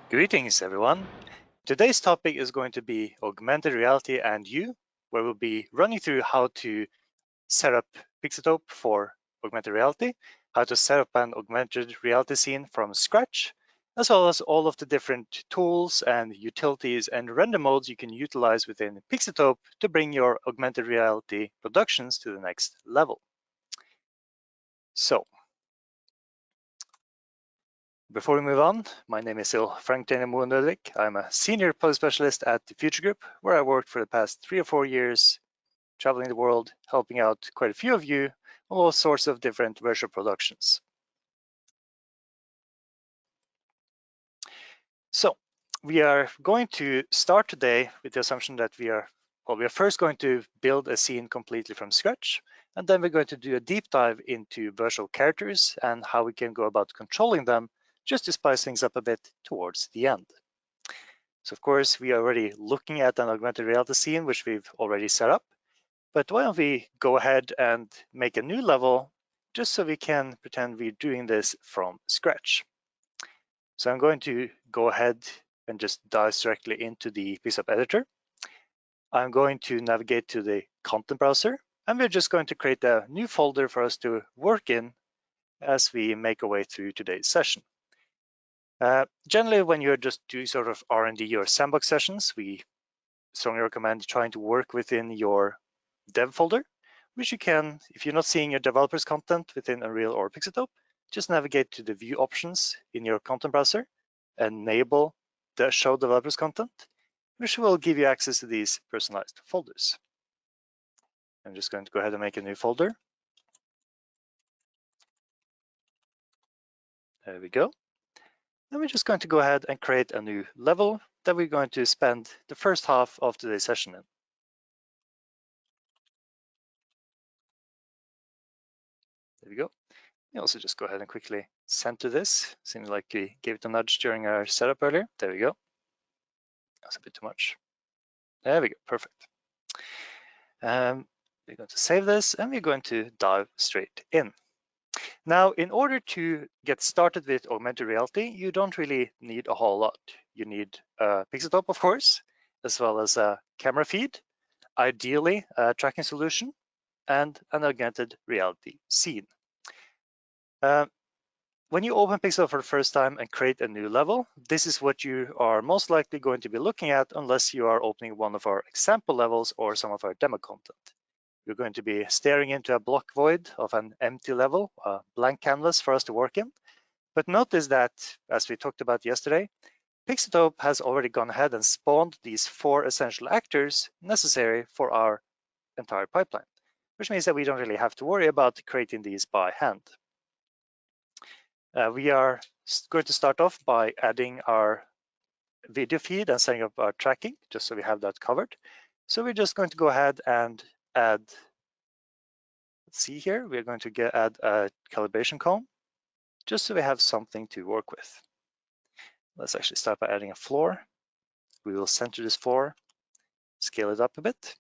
Greetings, everyone. Today's topic is going to be augmented reality and you, where we'll be running through how to set up Pixotope for augmented reality, how to set up an augmented reality scene from scratch, as well as all of the different tools and utilities and render modes you can utilize within Pixotope to bring your augmented reality productions to the next level. So, before we move on, my name is still Frank Moendødik. I'm a senior post specialist at the Future Group, where I worked for the past 3 or 4 years, traveling the world, helping out quite a few of you on all sorts of different virtual productions. So we are going to start today with the assumption that we are first going to build a scene completely from scratch, and then we're going to do a deep dive into virtual characters and how we can go about controlling them, just to spice things up a bit towards the end. So of course, we are already looking at an augmented reality scene, which we've already set up. But why don't we go ahead and make a new level, just so we can pretend we're doing this from scratch. So I'm going to go ahead and just dive directly into the Pixotope editor. I'm going to navigate to the content browser, and we're just going to create a new folder for us to work in as we make our way through today's session. Generally, when you're just doing sort of R&D or sandbox sessions, we strongly recommend trying to work within your dev folder, which you can, if you're not seeing your developer's content within Unreal or Pixotope, just navigate to the view options in your content browser, enable the show developers content, which will give you access to these personalized folders. I'm just going to go ahead and make a new folder. There we go. And we're just going to go ahead and create a new level that we're going to spend the first half of today's session in. There we go. We also just go ahead and quickly center this. Seems like we gave it a nudge during our setup earlier. There we go. That's a bit too much. There we go, perfect. We're going to save this and we're going to dive straight in. Now, in order to get started with augmented reality, you don't really need a whole lot. You need a Pixotope, of course, as well as a camera feed, ideally a tracking solution, and an augmented reality scene. When you open Pixotope for the first time and create a new level, this is what you are most likely going to be looking at unless you are opening one of our example levels or some of our demo content. You're going to be staring into a block void of an empty level, a blank canvas for us to work in. But notice that, as we talked about yesterday, Pixotope has already gone ahead and spawned these 4 essential actors necessary for our entire pipeline, which means that we don't really have to worry about creating these by hand. We are going to start off by adding our video feed and setting up our tracking, just so we have that covered. So we're just going to go ahead and add, let's see here, we're going to add a calibration cone, just so we have something to work with. Let's actually start by adding a floor. We will center this floor, scale it up a bit.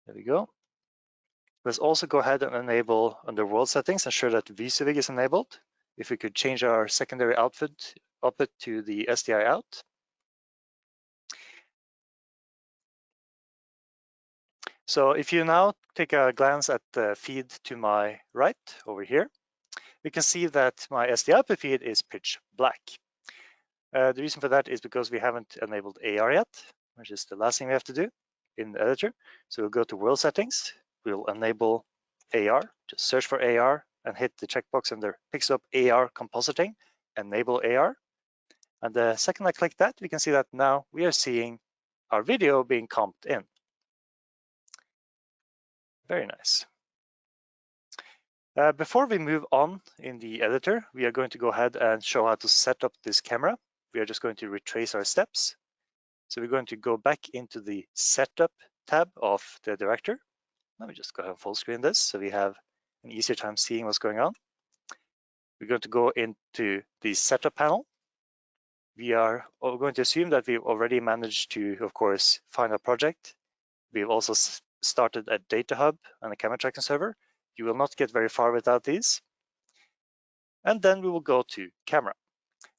There we go. Let's also go ahead and enable under world settings, ensure that VSUVIG is enabled. If we could change our secondary output to the HDRI out. So if you now take a glance at the feed to my right over here, we can see that my SD output feed is pitch black. The reason for that is because we haven't enabled AR yet, which is the last thing we have to do in the editor. So we'll go to world settings, we'll enable AR, just search for AR and hit the checkbox under Pixotope AR compositing, enable AR. And the second I click that, we can see that now we are seeing our video being comped in. Very nice. Before we move on in the editor, we are going to go ahead and show how to set up this camera. We are just going to retrace our steps. So we're going to go back into the setup tab of the director. Let me just go ahead and full screen this so we have an easier time seeing what's going on. We're going to go into the setup panel. We are going to assume that we've already managed to, of course, find a project. We've also started a data hub and a camera tracking server. You will not get very far without these. And then we will go to camera.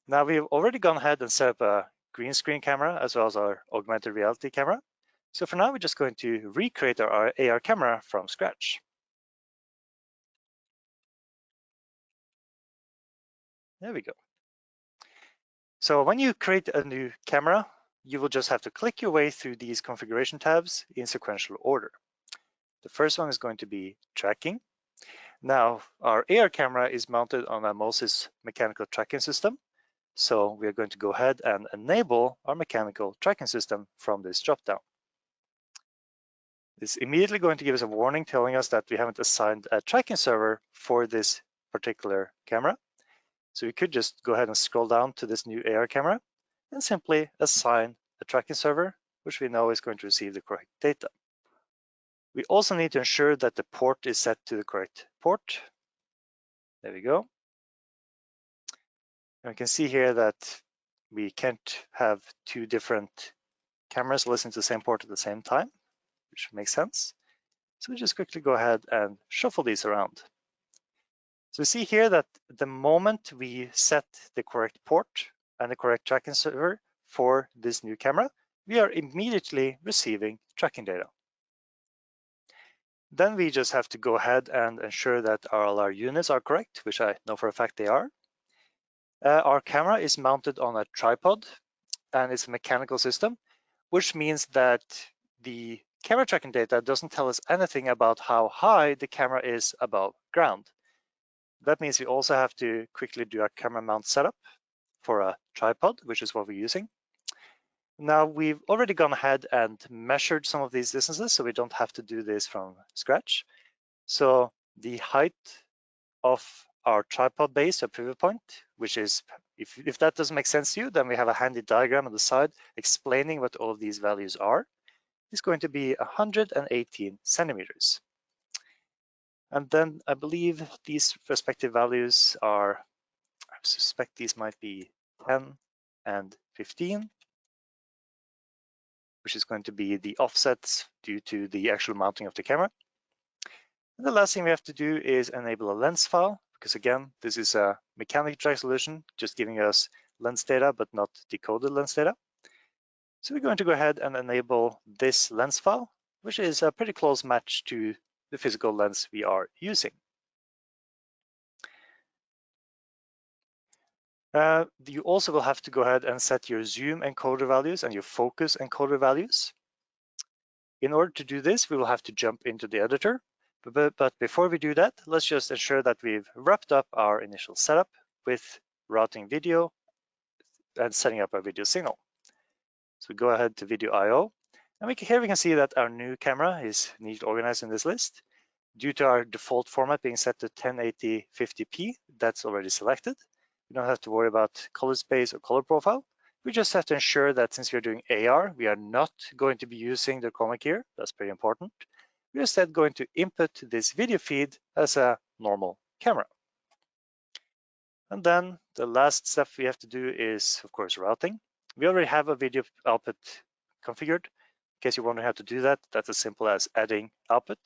Now we've already gone ahead and set up a green screen camera as well as our augmented reality camera. So for now, we're just going to recreate our AR camera from scratch. There we go. So when you create a new camera, you will just have to click your way through these configuration tabs in sequential order. The first one is going to be tracking. Now, our AR camera is mounted on a MOSIS mechanical tracking system. So we are going to go ahead and enable our mechanical tracking system from this dropdown. It's immediately going to give us a warning telling us that we haven't assigned a tracking server for this particular camera. So we could just go ahead and scroll down to this new AR camera and simply assign a tracking server, which we know is going to receive the correct data. We also need to ensure that the port is set to the correct port. There we go. And we can see here that we can't have two different cameras listen to the same port at the same time, which makes sense. So we just quickly go ahead and shuffle these around. So we see here that the moment we set the correct port and the correct tracking server for this new camera, we are immediately receiving tracking data. Then we just have to go ahead and ensure that all our units are correct, which I know for a fact they are. Our camera is mounted on a tripod and it's a mechanical system, which means that the camera tracking data doesn't tell us anything about how high the camera is above ground. That means we also have to quickly do a camera mount setup for a tripod, which is what we're using. Now we've already gone ahead and measured some of these distances, so we don't have to do this from scratch. So the height of our tripod base or pivot point, which is, if that doesn't make sense to you, then we have a handy diagram on the side explaining what all of these values are, is going to be 118 centimeters. And then I believe these respective values are, I suspect these might be 10 and 15, which is going to be the offsets due to the actual mounting of the camera. And the last thing we have to do is enable a lens file, because again, this is a mechanical track solution, just giving us lens data, but not decoded lens data. So we're going to go ahead and enable this lens file, which is a pretty close match to the physical lens we are using. You also will have to go ahead and set your zoom encoder values and your focus encoder values. In order to do this, we will have to jump into the editor. But before we do that, let's just ensure that we've wrapped up our initial setup with routing video and setting up our video signal. So we go ahead to video IO, and here we can see that our new camera is neatly organized in this list. Due to our default format being set to 1080 50p, that's already selected. We don't have to worry about color space or color profile. We just have to ensure that since we're doing AR, we are not going to be using the chroma key. That's pretty important. We're instead going to input this video feed as a normal camera. And then the last step we have to do is, of course, routing. We already have a video output configured. In case you're wondering how to do that, that's as simple as adding output.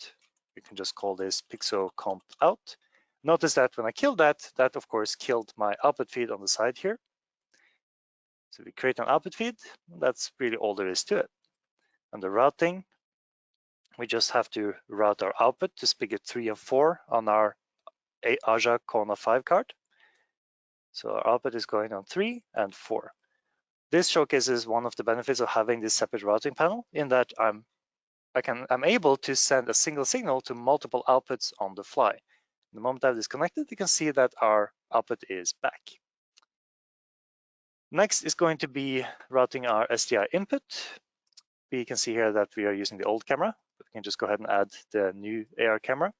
You can just call this Pixotope out. Notice that when I killed that, that of course killed my output feed on the side here. So we create an output feed. That's really all there is to it. Under routing, we just have to route our output to spigot 3 and 4 on our Aja Kona 5 card. So our output is going on 3 and 4. This showcases one of the benefits of having this separate routing panel in that I'm able to send a single signal to multiple outputs on the fly. The moment I've disconnected, you can see that our output is back. Next is going to be routing our HDRI input. We can see here that we are using the old camera, but we can just go ahead and add the new AR camera.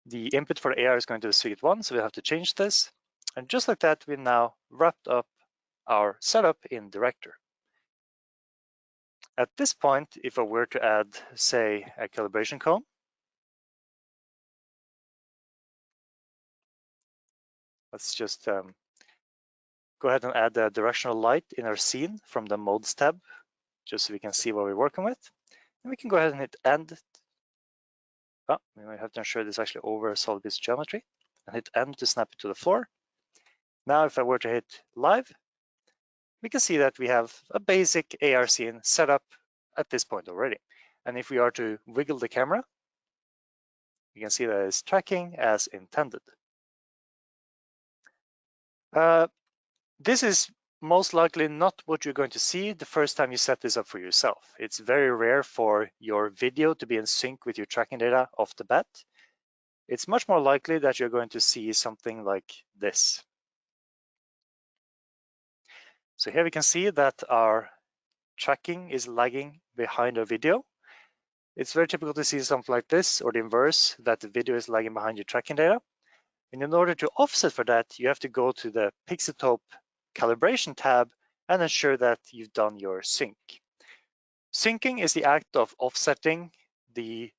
The input for AR is going to be spigot 1, so we have to change this. And just like that, we now wrapped up our setup in Director. At this point, if I were to add, say, a calibration cone, let's just go ahead and add a directional light in our scene from the Modes tab, just so we can see what we're working with. And we can go ahead and hit End. Oh, we might have to ensure this is actually over a solid piece of geometry. And hit End to snap it to the floor. Now, if I were to hit live, we can see that we have a basic AR scene set up at this point already. And if we are to wiggle the camera, you can see that it's tracking as intended. This is most likely not what you're going to see the first time you set this up for yourself. It's very rare for your video to be in sync with your tracking data off the bat. It's much more likely that you're going to see something like this. So here we can see that our tracking is lagging behind our video. It's very typical to see something like this, or the inverse, that the video is lagging behind your tracking data. And in order to offset for that, you have to go to the Pixotope calibration tab and ensure that you've done your sync. Syncing is the act of offsetting the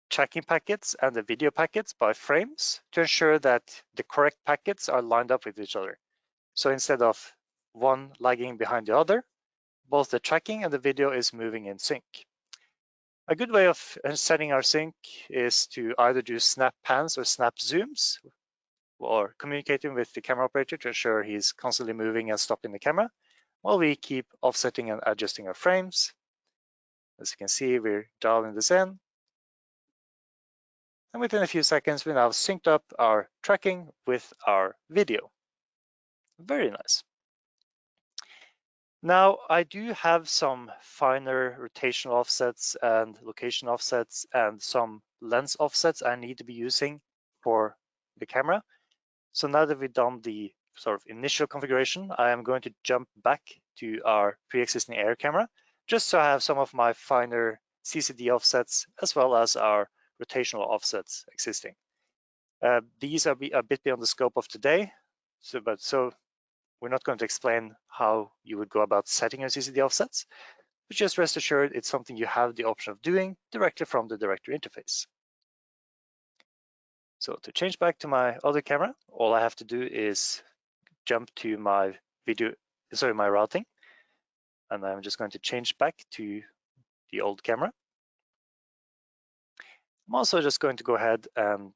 tracking packets and the video packets by frames to ensure that the correct packets are lined up with each other. So instead of one lagging behind the other, both the tracking and the video is moving in sync. A good way of setting our sync is to either do snap pans or snap zooms, or communicating with the camera operator to ensure he's constantly moving and stopping the camera, while we keep offsetting and adjusting our frames. As you can see, we're dialing this in. And within a few seconds, we now synced up our tracking with our video. Very nice. Now, I do have some finer rotational offsets and location offsets and some lens offsets I need to be using for the camera. So now that we've done the sort of initial configuration, I am going to jump back to our pre-existing Air camera, just so I have some of my finer CCD offsets as well as our rotational offsets existing. These are a bit beyond the scope of today, so we're not going to explain how you would go about setting your CCD offsets, but just rest assured it's something you have the option of doing directly from the directory interface. So to change back to my other camera, all I have to do is jump to my my routing, and I'm just going to change back to the old camera. I'm also just going to go ahead and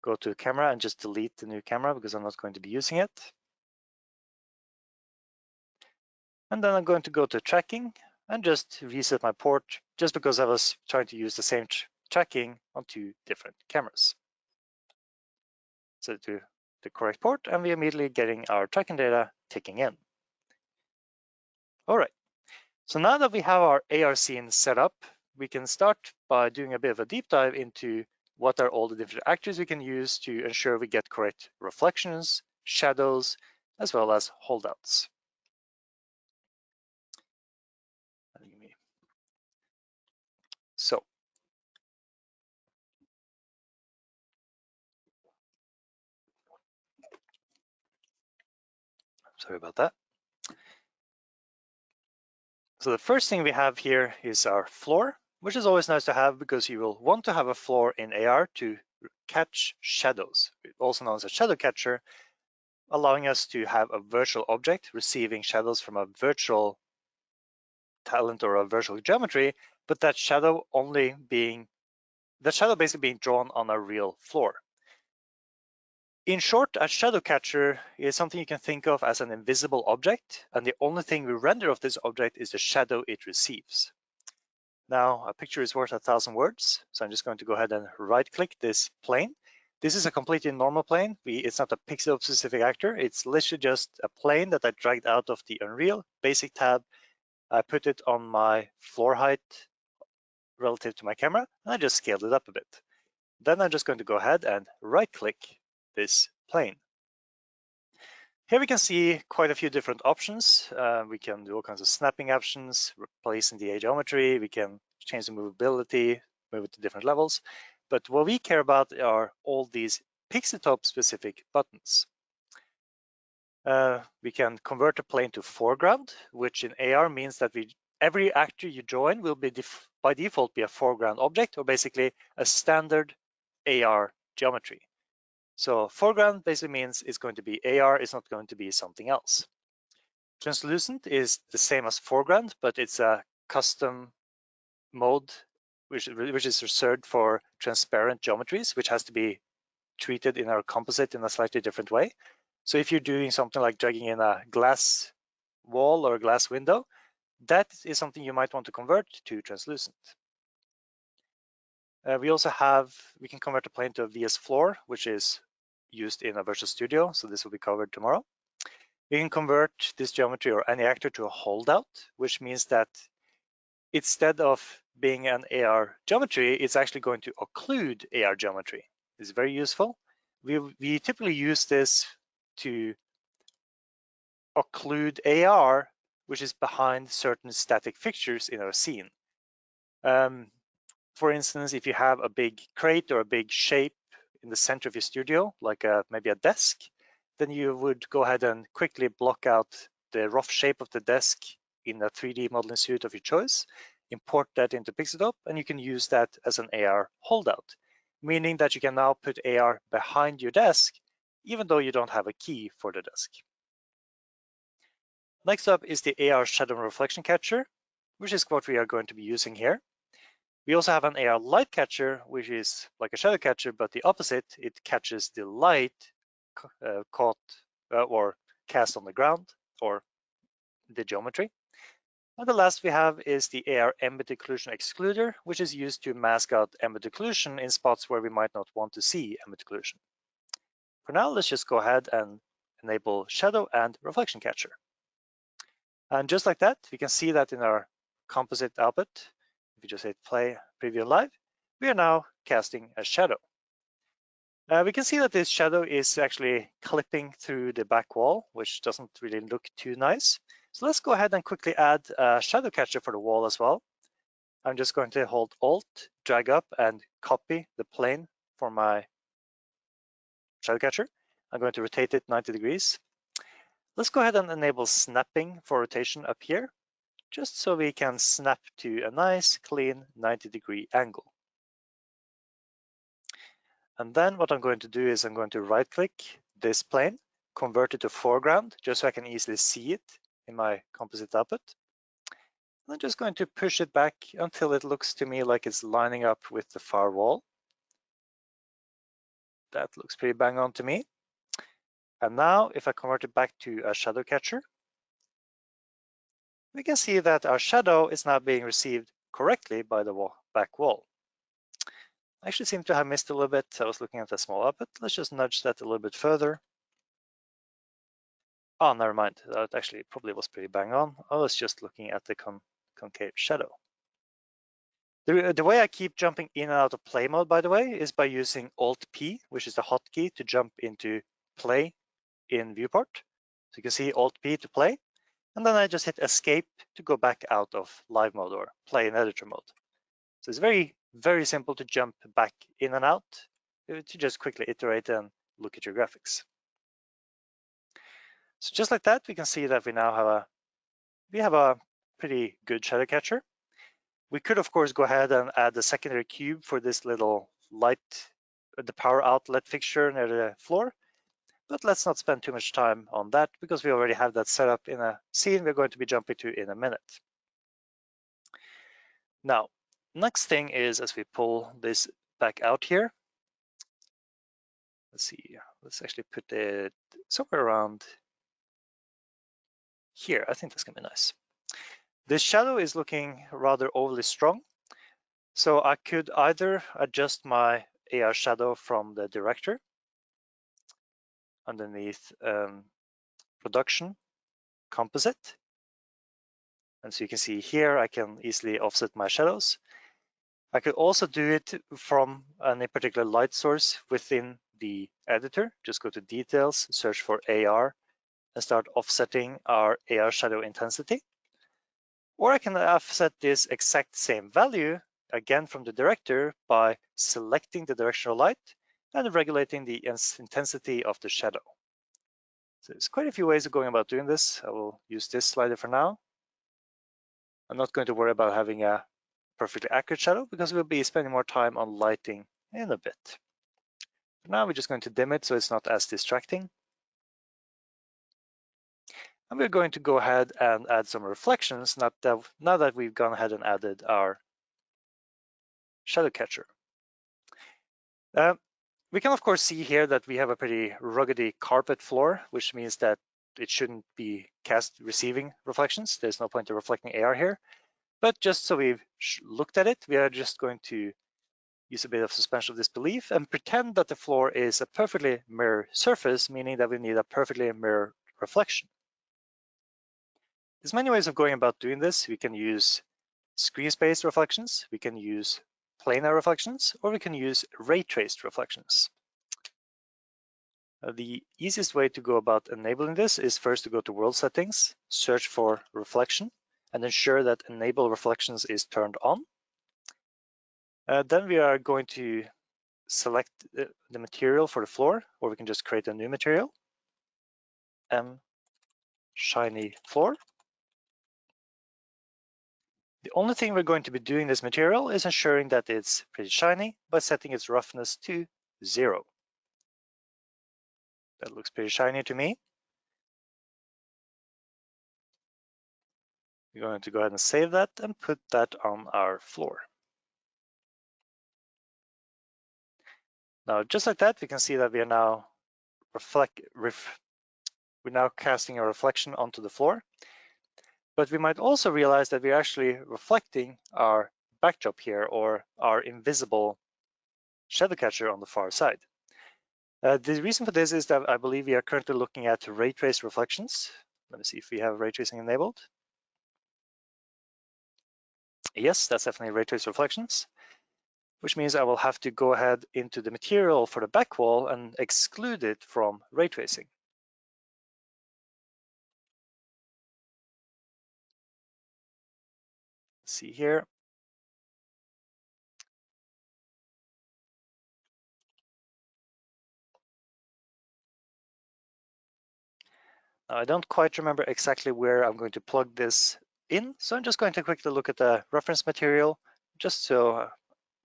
go to camera and just delete the new camera because I'm not going to be using it. And then I'm going to go to tracking and just reset my port, just because I was trying to use the same tracking on two different cameras. So to the correct port, and we're immediately getting our tracking data ticking in. All right, so now that we have our AR scene set up, we can start by doing a bit of a deep dive into what are all the different actors we can use to ensure we get correct reflections, shadows, as well as holdouts. So sorry about that. So the first thing we have here is our floor, which is always nice to have because you will want to have a floor in AR to catch shadows, also known as a shadow catcher, allowing us to have a virtual object receiving shadows from a virtual talent or a virtual geometry, but that shadow basically being drawn on a real floor. In short, a shadow catcher is something you can think of as an invisible object, and the only thing we render of this object is the shadow it receives. Now, a picture is worth 1,000 words, so I'm just going to go ahead and right-click this plane. This is a completely normal plane. It's not a pixel-specific actor. It's literally just a plane that I dragged out of the Unreal Basic tab. I put it on my floor height relative to my camera, and I just scaled it up a bit. Then I'm just going to go ahead and right-click this plane. Here we can see quite a few different options. We can do all kinds of snapping options, replacing the geometry. We can change the movability, move it to different levels. But what we care about are all these Pixotope specific buttons. We can convert a plane to foreground, which in AR means that every actor you join will be by default be a foreground object, or basically a standard AR geometry. So foreground basically means it's going to be AR, it's not going to be something else. Translucent is the same as foreground, but it's a custom mode which is reserved for transparent geometries, which has to be treated in our composite in a slightly different way. So if you're doing something like dragging in a glass wall or a glass window, that is something you might want to convert to translucent. We can convert the plane to a VS floor, which is used in a Virtual Studio, so this will be covered tomorrow. We can convert this geometry or any actor to a holdout, which means that instead of being an AR geometry, it's actually going to occlude AR geometry. It's very useful. We typically use this to occlude AR, which is behind certain static fixtures in our scene. For instance, if you have a big crate or a big shape in the center of your studio, like maybe a desk, then you would go ahead and quickly block out the rough shape of the desk in a 3D modeling suite of your choice, import that into Pixotope, and you can use that as an AR holdout, meaning that you can now put AR behind your desk, even though you don't have a key for the desk. Next up is the AR shadow and reflection catcher, which is what we are going to be using here. We also have an AR light catcher, which is like a shadow catcher, but the opposite. It catches the light caught or cast on the ground or the geometry. And the last we have is the AR ambient occlusion excluder, which is used to mask out ambient occlusion in spots where we might not want to see ambient occlusion. For now, let's just go ahead and enable shadow and reflection catcher. And just like that, we can see that in our composite output. If you just hit play, preview live, we are now casting a shadow. We can see that this shadow is actually clipping through the back wall, which doesn't really look too nice. So let's go ahead and quickly add a shadow catcher for the wall as well. I'm just going to hold Alt, drag up, and copy the plane for my shadow catcher. I'm going to rotate it 90 degrees. Let's go ahead and enable snapping for rotation up here, just so we can snap to a nice, clean 90-degree angle. And then what I'm going to do is I'm going to right-click this plane, convert it to foreground, just so I can easily see it in my composite output. I'm just going to push it back until it looks to me like it's lining up with the far wall. That looks pretty bang on to me. And now if I convert it back to a shadow catcher, we can see that our shadow is now being received correctly by the back wall. I actually seem to have missed a little bit. I was looking at the small output. Let's just nudge that a little bit further. Oh, never mind. That actually probably was pretty bang on. I was just looking at the concave shadow. The way I keep jumping in and out of play mode, by the way, is by using Alt-P, which is the hotkey to jump into play in viewport. So you can see Alt-P to play. And then I just hit escape to go back out of live mode or play in editor mode. So it's very, very simple to jump back in and out to just quickly iterate and look at your graphics. So just like that, we can see that we now have a pretty good shadow catcher. We could, of course, go ahead and add the secondary cube for this little light, the power outlet fixture near the floor. But let's not spend too much time on that because we already have that set up in a scene we're going to be jumping to in a minute. Now, next thing is as we pull this back out here, let's see, let's actually put it somewhere around here. I think that's gonna be nice. This shadow is looking rather overly strong. So I could either adjust my AR shadow from the director underneath production composite. And so you can see here, I can easily offset my shadows. I could also do it from any particular light source within the editor. Just go to details, search for AR, and start offsetting our AR shadow intensity. Or I can offset this exact same value again from the director by selecting the directional light and regulating the intensity of the shadow. So there's quite a few ways of going about doing this. I will use this slider for now. I'm not going to worry about having a perfectly accurate shadow because we'll be spending more time on lighting in a bit. For now, we're just going to dim it so it's not as distracting. And we're going to go ahead and add some reflections now that we've gone ahead and added our shadow catcher. We can of course see here that we have a pretty ruggedy carpet floor, which means that it shouldn't be receiving reflections. There's no point of reflecting AR here. But just so we've looked at it, we are just going to use a bit of suspension of disbelief and pretend that the floor is a perfectly mirror surface, meaning that we need a perfectly mirror reflection. There's many ways of going about doing this. We can use screen space reflections, we can use planar reflections, or we can use ray traced reflections. The easiest way to go about enabling this is first to go to world settings, search for reflection, and ensure that enable reflections is turned on. Then we are going to select the material for the floor, or we can just create a new material, shiny floor. The only thing we're going to be doing this material is ensuring that it's pretty shiny by setting its roughness to 0. That looks pretty shiny to me. We're going to go ahead and save that and put that on our floor. Now, just like that, we can see that we are now we're now casting a reflection onto the floor. But we might also realize that we're actually reflecting our backdrop here, or our invisible shadow catcher on the far side. The reason for this is that I believe we are currently looking at ray trace reflections. Let me see if we have ray tracing enabled. Yes, that's definitely ray trace reflections, which means I will have to go ahead into the material for the back wall and exclude it from ray tracing. Let's see here. Now, I don't quite remember exactly where I'm going to plug this in, so I'm just going to quickly look at the reference material just so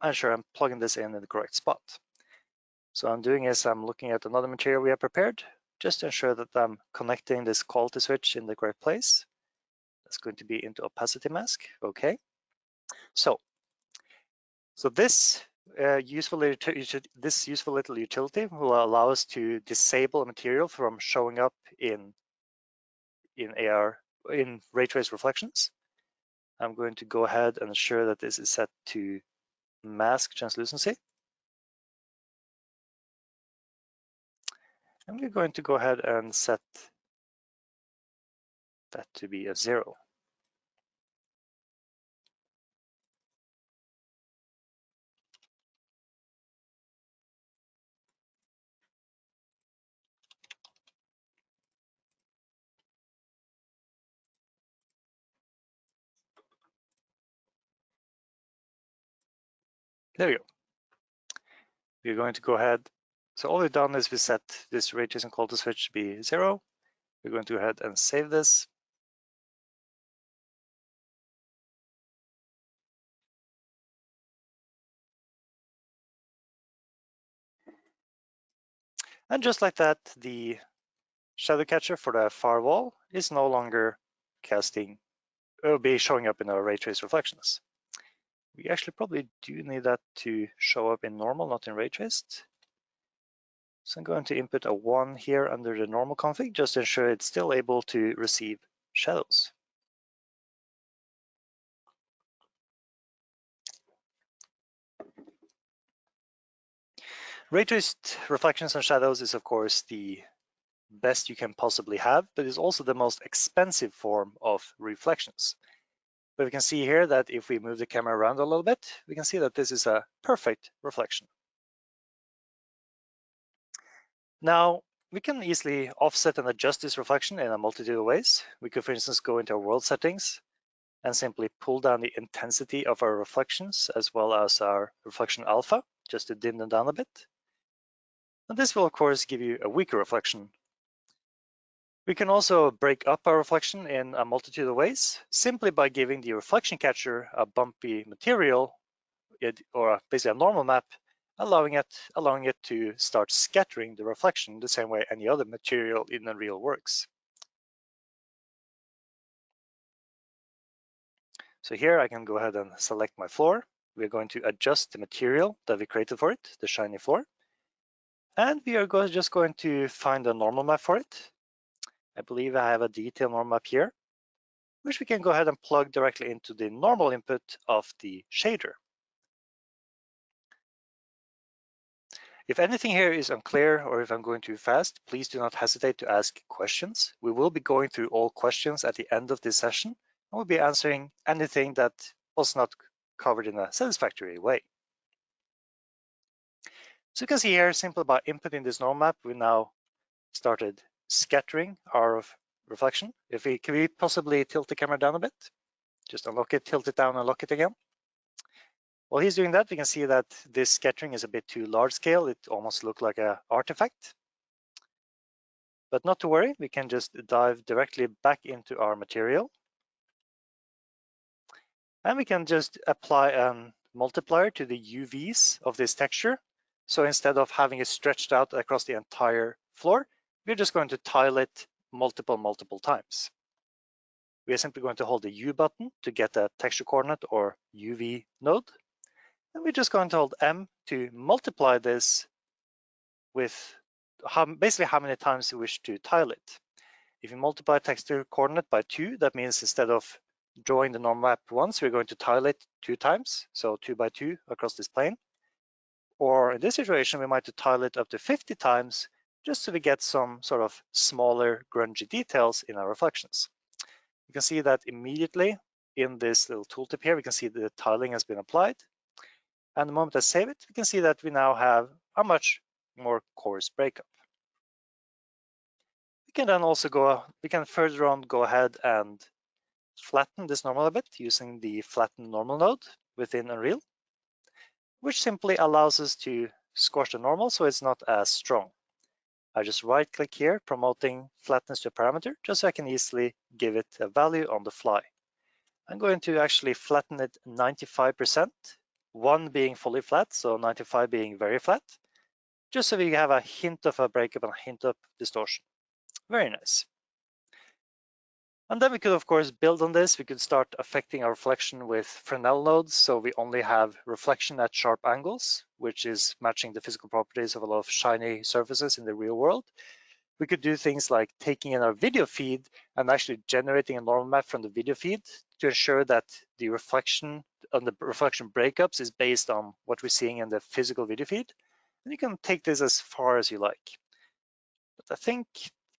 I'm sure I'm plugging this in the correct spot. So I'm doing is I'm looking at another material we have prepared, just to ensure that I'm connecting this quality switch in the correct place. That's going to be into opacity mask. Okay. So this useful little utility will allow us to disable a material from showing up in ray trace reflections. I'm going to go ahead and ensure that this is set to mask translucency. And we're going to go ahead and set that to be a 0. There we go. We're going to go ahead. So all we've done is we set this ray tracing quality switch to be 0. We're going to go ahead and save this. And just like that, the shadow catcher for the far wall is no longer it'll be showing up in our ray trace reflections. We actually probably do need that to show up in normal, not in ray traced. So I'm going to input a 1 here under the normal config, just to ensure it's still able to receive shadows. Ray traced reflections and shadows is of course the best you can possibly have, but is also the most expensive form of reflections. But we can see here that if we move the camera around a little bit, we can see that this is a perfect reflection. Now, we can easily offset and adjust this reflection in a multitude of ways. We could, for instance, go into our world settings and simply pull down the intensity of our reflections as well as our reflection alpha, just to dim them down a bit. And this will, of course, give you a weaker reflection. We can also break up our reflection in a multitude of ways, simply by giving the reflection catcher a bumpy material, or basically a normal map, allowing it to start scattering the reflection the same way any other material in Unreal works. So here I can go ahead and select my floor. We're going to adjust the material that we created for it, the shiny floor. And we are just going to find a normal map for it. I believe I have a detailed normal map here, which we can go ahead and plug directly into the normal input of the shader. If anything here is unclear or if I'm going too fast, please do not hesitate to ask questions. We will be going through all questions at the end of this session, and we'll be answering anything that was not covered in a satisfactory way. So you can see here, simply by inputting this normal map, we now started scattering our reflection. Can we possibly tilt the camera down a bit? Just unlock it, tilt it down, and lock it again. While he's doing that, we can see that this scattering is a bit too large scale. It almost looks like an artifact. But not to worry, we can just dive directly back into our material. And we can just apply a multiplier to the UVs of this texture. So instead of having it stretched out across the entire floor, we're just going to tile it multiple times. We are simply going to hold the U button to get a texture coordinate or UV node. And we're just going to hold M to multiply this with basically how many times we wish to tile it. If you multiply texture coordinate by 2, that means instead of drawing the normal map once, we're going to tile it 2 times, so 2 by 2 across this plane. Or in this situation, we might tile it up to 50 times, just so we get some sort of smaller grungy details in our reflections. You can see that immediately in this little tooltip here, we can see the tiling has been applied. And the moment I save it, we can see that we now have a much more coarse breakup. We can then also further on go ahead and flatten this normal a bit using the flatten normal node within Unreal, which simply allows us to squash the normal so it's not as strong. I just right click here, promoting flatness to a parameter, just so I can easily give it a value on the fly. I'm going to actually flatten it 95%, 1 being fully flat, so 95 being very flat, just so we have a hint of a breakup and a hint of distortion. Very nice. And then we could, of course, build on this. We could start affecting our reflection with Fresnel nodes, so we only have reflection at sharp angles, which is matching the physical properties of a lot of shiny surfaces in the real world. We could do things like taking in our video feed and actually generating a normal map from the video feed to ensure that the reflection on the reflection breakups is based on what we're seeing in the physical video feed. And you can take this as far as you like. But I think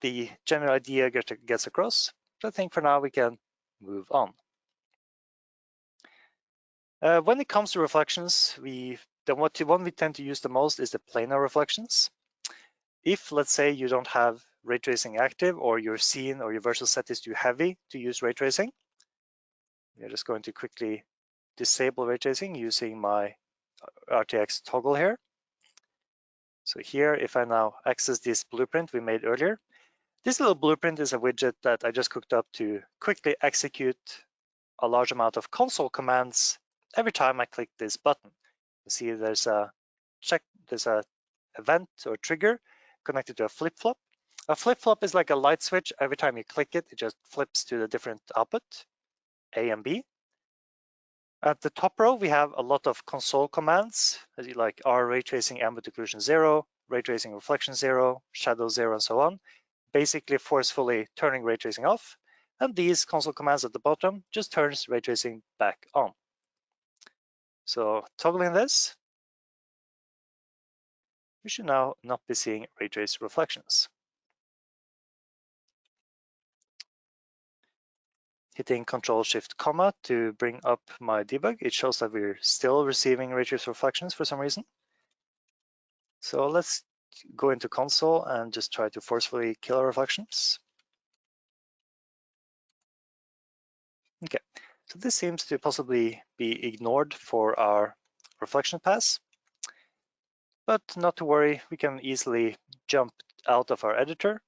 the general idea gets across. So I think for now we can move on. When it comes to reflections, the one we tend to use the most is the planar reflections. If, let's say, you don't have ray tracing active, or your scene or your virtual set is too heavy to use ray tracing, we're just going to quickly disable ray tracing using my RTX toggle here. So here, if I now access this blueprint we made earlier, this little blueprint is a widget that I just cooked up to quickly execute a large amount of console commands every time I click this button. You see there's a event or trigger connected to a flip-flop. A flip-flop is like a light switch. Every time you click it, it just flips to the different output, A and B. At the top row, we have a lot of console commands, like R ray tracing ambient occlusion 0, ray tracing reflection 0, shadow 0, and so on, basically forcefully turning ray tracing off. And these console commands at the bottom just turns ray tracing back on. So toggling this, we should now not be seeing ray trace reflections. Hitting Ctrl-Shift-Comma to bring up my debug, it shows that we're still receiving ray trace reflections for some reason. So let's go into console and just try to forcefully kill our reflections. Okay, so this seems to possibly be ignored for our reflection pass, but not to worry, we can easily jump out of our editor.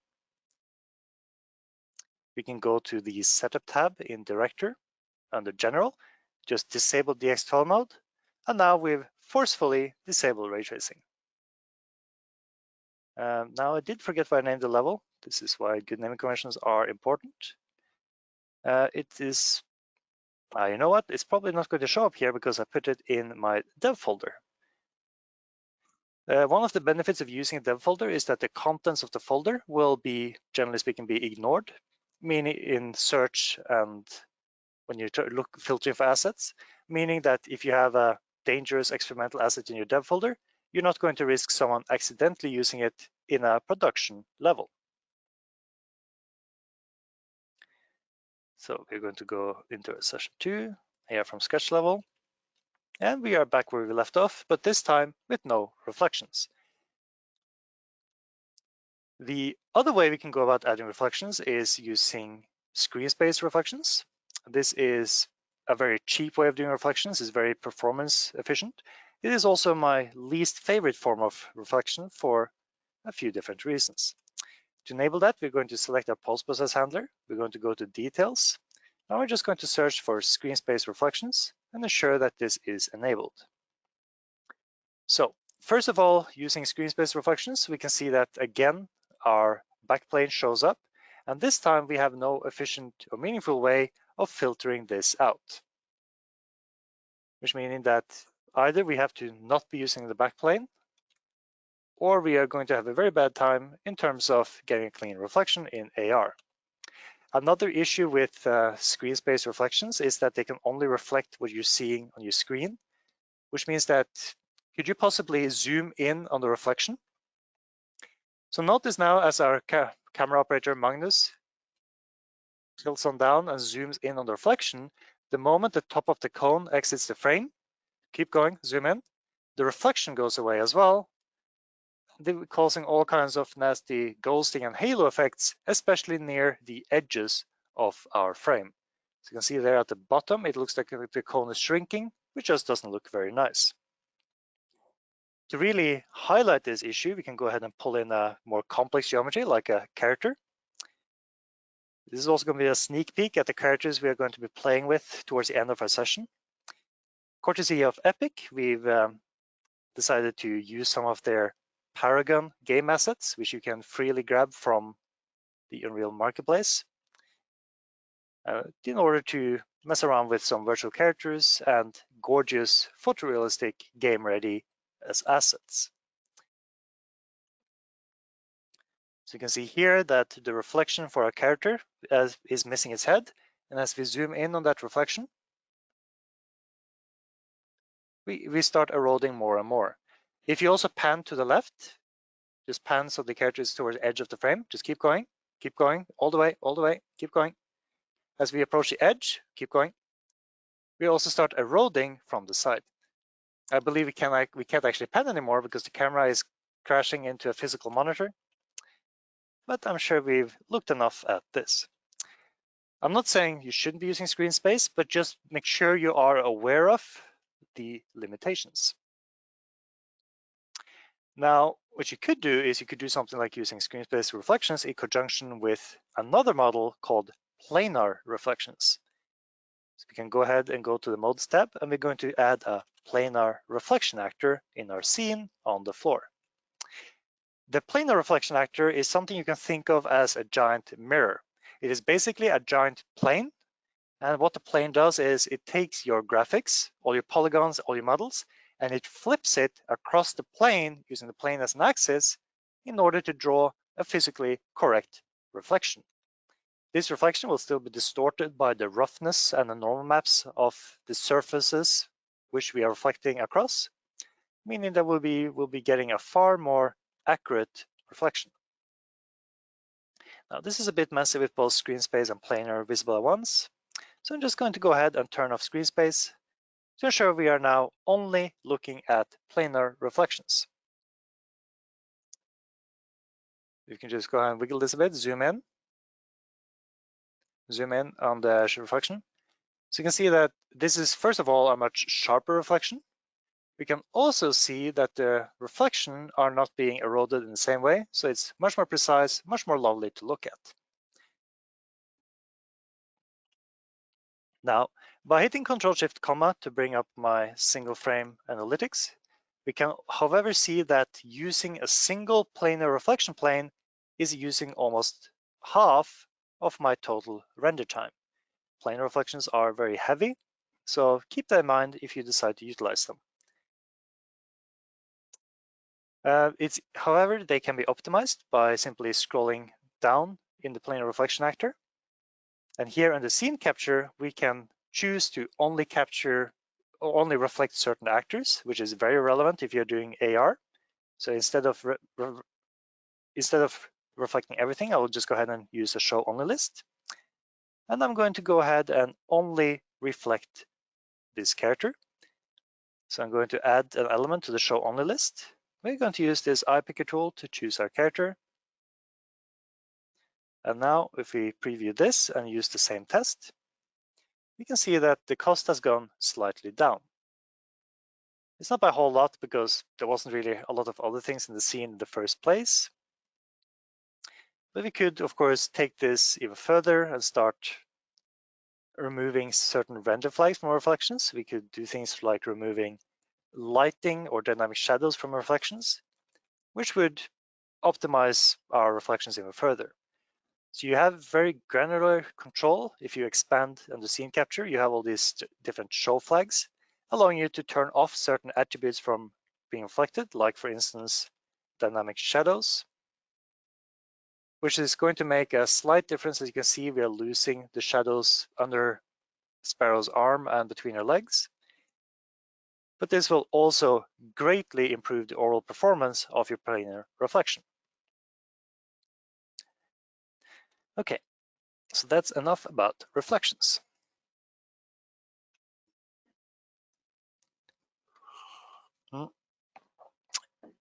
We can go to the Setup tab in Director under General, just disable DX12 mode, and now we've forcefully disabled ray tracing. Now I did forget what I named the level. This is why good naming conventions are important. It is, you know what? It's probably not going to show up here because I put it in my dev folder. One of the benefits of using a dev folder is that the contents of the folder will be, generally speaking, be ignored, meaning in search and when you look filtering for assets, meaning that if you have a dangerous experimental asset in your dev folder, you're not going to risk someone accidentally using it in a production level. So we're going to go into session 2 here from sketch level. And we are back where we left off, but this time with no reflections. The other way we can go about adding reflections is using screen space reflections. This is a very cheap way of doing reflections. It's very performance efficient. It is also my least favorite form of reflection for a few different reasons. To enable that, we're going to select our post-process handler. We're going to go to details. Now we're just going to search for screen space reflections and ensure that this is enabled. So first of all, using screen space reflections, we can see that again, our backplane shows up. And this time we have no efficient or meaningful way of filtering this out, which meaning that either we have to not be using the backplane, or we are going to have a very bad time in terms of getting a clean reflection in AR. Another issue with screen space reflections is that they can only reflect what you're seeing on your screen, which means that could you possibly zoom in on the reflection? So notice now as our camera operator Magnus tilts on down and zooms in on the reflection, the moment the top of the cone exits the frame, keep going, zoom in, the reflection goes away as well, causing all kinds of nasty ghosting and halo effects, especially near the edges of our frame. So you can see there at the bottom, it looks like the cone is shrinking, which just doesn't look very nice. To really highlight this issue, we can go ahead and pull in a more complex geometry like a character. This is also going to be a sneak peek at the characters we are going to be playing with towards the end of our session. Courtesy of Epic, we've decided to use some of their Paragon game assets, which you can freely grab from the Unreal Marketplace, in order to mess around with some virtual characters and gorgeous photorealistic game-ready as assets. So you can see here that the reflection for our character is missing its head. And as we zoom in on that reflection, we start eroding more and more. If you also pan to the left, just pan so the character is towards the edge of the frame, just keep going, all the way, keep going. As we approach the edge, keep going. We also start eroding from the side. I believe we can't actually pan anymore because the camera is crashing into a physical monitor, but I'm sure we've looked enough at this. I'm not saying you shouldn't be using screen space, but just make sure you are aware of the limitations. Now, what you could do is you could do something like using screen space reflections in conjunction with another model called planar reflections. So we can go ahead and go to the modes tab, and we're going to add a planar reflection actor in our scene on the floor. The planar reflection actor is something you can think of as a giant mirror. It is basically a giant plane. And what the plane does is it takes your graphics, all your polygons, all your models, and it flips it across the plane using the plane as an axis in order to draw a physically correct reflection. This reflection will still be distorted by the roughness and the normal maps of the surfaces which we are reflecting across, meaning that we'll be getting a far more accurate reflection. Now this is a bit messy with both screen space and planar visible at once. So I'm just going to go ahead and turn off screen space to ensure we are now only looking at planar reflections. You can just go ahead and wiggle this a bit, zoom in on the reflection. So you can see that this is, first of all, a much sharper reflection. We can also see that the reflection are not being eroded in the same way. So it's much more precise, much more lovely to look at. Now, by hitting Ctrl-Shift-, to bring up my single frame analytics, we can, however, see that using a single planar reflection plane is using almost half of my total render time. Planar reflections are very heavy, so keep that in mind if you decide to utilize them. However, they can be optimized by simply scrolling down in the planar reflection actor. And here in the scene capture, we can choose to only capture or only reflect certain actors, which is very relevant if you're doing AR. So instead of reflecting everything, I will just go ahead and use a show only list. And I'm going to go ahead and only reflect this character. So I'm going to add an element to the show only list. We're going to use this eye picker tool to choose our character. And now if we preview this and use the same test, we can see that the cost has gone slightly down. It's not by a whole lot because there wasn't really a lot of other things in the scene in the first place. But we could, of course, take this even further and start removing certain render flags from reflections. We could do things like removing lighting or dynamic shadows from reflections, which would optimize our reflections even further. So you have very granular control. If you expand under scene capture, you have all these different show flags, allowing you to turn off certain attributes from being reflected, like for instance, dynamic shadows, which is going to make a slight difference. As you can see, we are losing the shadows under Sparrow's arm and between her legs. But this will also greatly improve the overall performance of your planar reflection. Okay, so that's enough about reflections.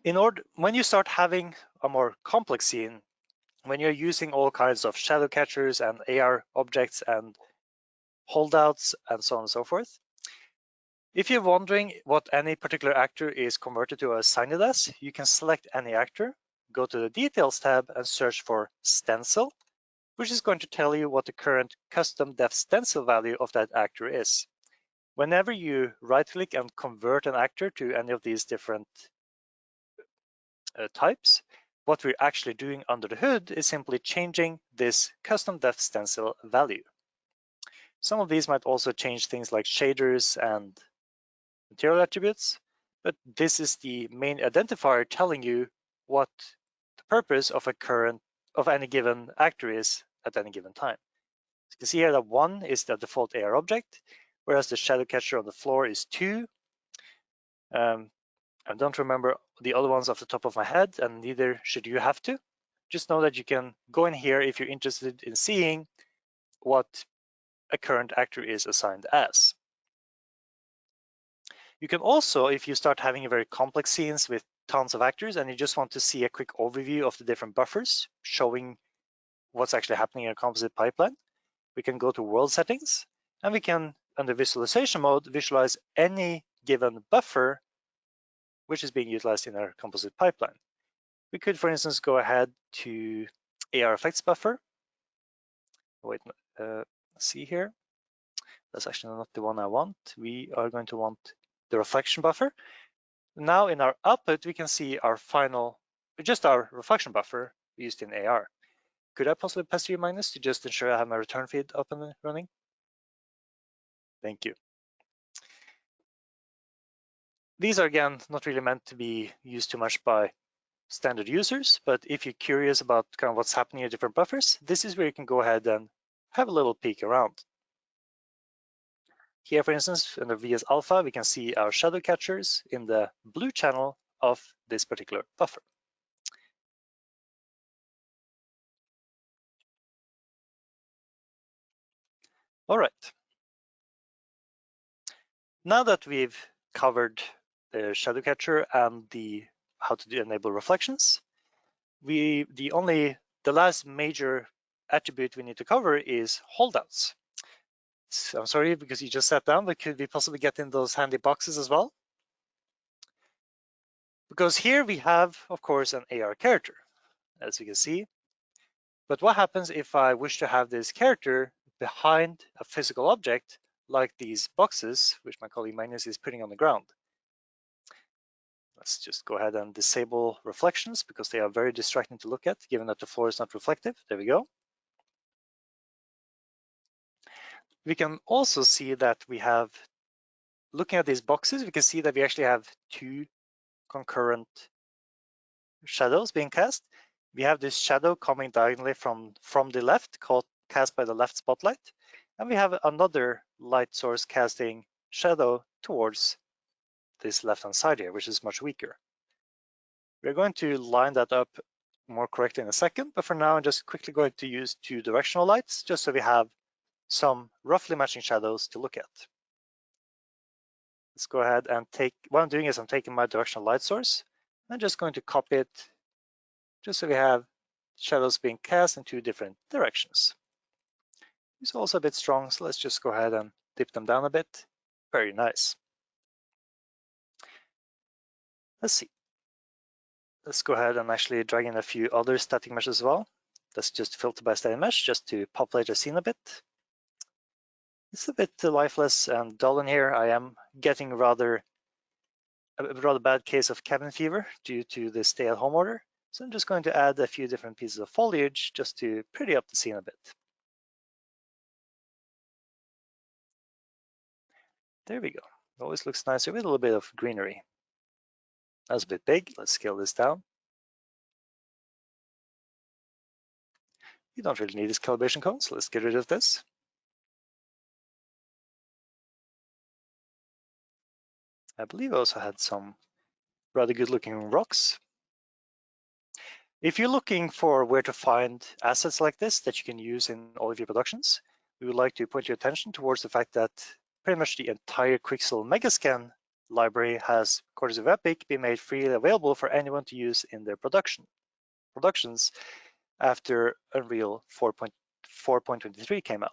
When you start having a more complex scene, when you're using all kinds of shadow catchers and AR objects and holdouts and so on and so forth, if you're wondering what any particular actor is converted to or assigned as, you can select any actor, go to the Details tab and search for Stencil, which is going to tell you what the current custom depth stencil value of that actor is. Whenever you right-click and convert an actor to any of these different types, what we're actually doing under the hood is simply changing this custom depth stencil value. Some of these might also change things like shaders and material attributes, but this is the main identifier telling you what the purpose of any given actor is at any given time. So you can see here that 1 is the default AR object, whereas the shadow catcher on the floor is 2. I don't remember the other ones off the top of my head, and neither should you have to. Just know that you can go in here if you're interested in seeing what a current actor is assigned as. You can also, if you start having a very complex scenes with tons of actors and you just want to see a quick overview of the different buffers showing what's actually happening in a composite pipeline, we can go to world settings and we can, under visualization mode, visualize any given buffer which is being utilized in our composite pipeline. We could, for instance, go ahead to AR effects buffer. Wait, let's see here. That's actually not the one I want. We are going to want the reflection buffer. Now in our output, we can see our just our reflection buffer used in AR. Could I possibly pass you minus to just ensure I have my return feed up and running? Thank you. These are, again, not really meant to be used too much by standard users, but if you're curious about kind of what's happening in different buffers, this is where you can go ahead and have a little peek around. Here, for instance, in the VS Alpha, we can see our shadow catchers in the blue channel of this particular buffer. All right. Now that we've covered the shadow catcher and how to enable reflections, the last major attribute we need to cover is holdouts. So I'm sorry because you just sat down, but could we possibly get in those handy boxes as well? Because here we have, of course, an AR character, as you can see. But what happens if I wish to have this character behind a physical object like these boxes, which my colleague Magnus is putting on the ground? Let's just go ahead and disable reflections because they are very distracting to look at, given that the floor is not reflective. There we go. We can also see that we have, looking at these boxes, we can see that we actually have 2 concurrent shadows being cast. We have this shadow coming diagonally from the left, cast by the left spotlight. And we have another light source casting shadow towards this left-hand side here, which is much weaker. We're going to line that up more correctly in a second, but for now I'm just quickly going to use 2 directional lights just so we have some roughly matching shadows to look at. Let's go ahead and what I'm doing is I'm taking my directional light source. I'm just going to copy it just so we have shadows being cast in 2 different directions. It's also a bit strong, so let's just go ahead and dip them down a bit. Very nice. Let's see. Let's go ahead and actually drag in a few other static meshes as well. Let's just filter by static mesh just to populate the scene a bit. It's a bit lifeless and dull in here. I am getting a rather bad case of cabin fever due to the stay-at-home order. So I'm just going to add a few different pieces of foliage just to pretty up the scene a bit. There we go. It always looks nicer with a little bit of greenery. That's a bit big. Let's scale this down. You don't really need this calibration cone, so let's get rid of this. I believe I also had some rather good looking rocks. If you're looking for where to find assets like this that you can use in all of your productions, we would like to point your attention towards the fact that pretty much the entire Quixel Megascan library has, courtesy of Epic, been made freely available for anyone to use in their productions after Unreal 4.23 came out.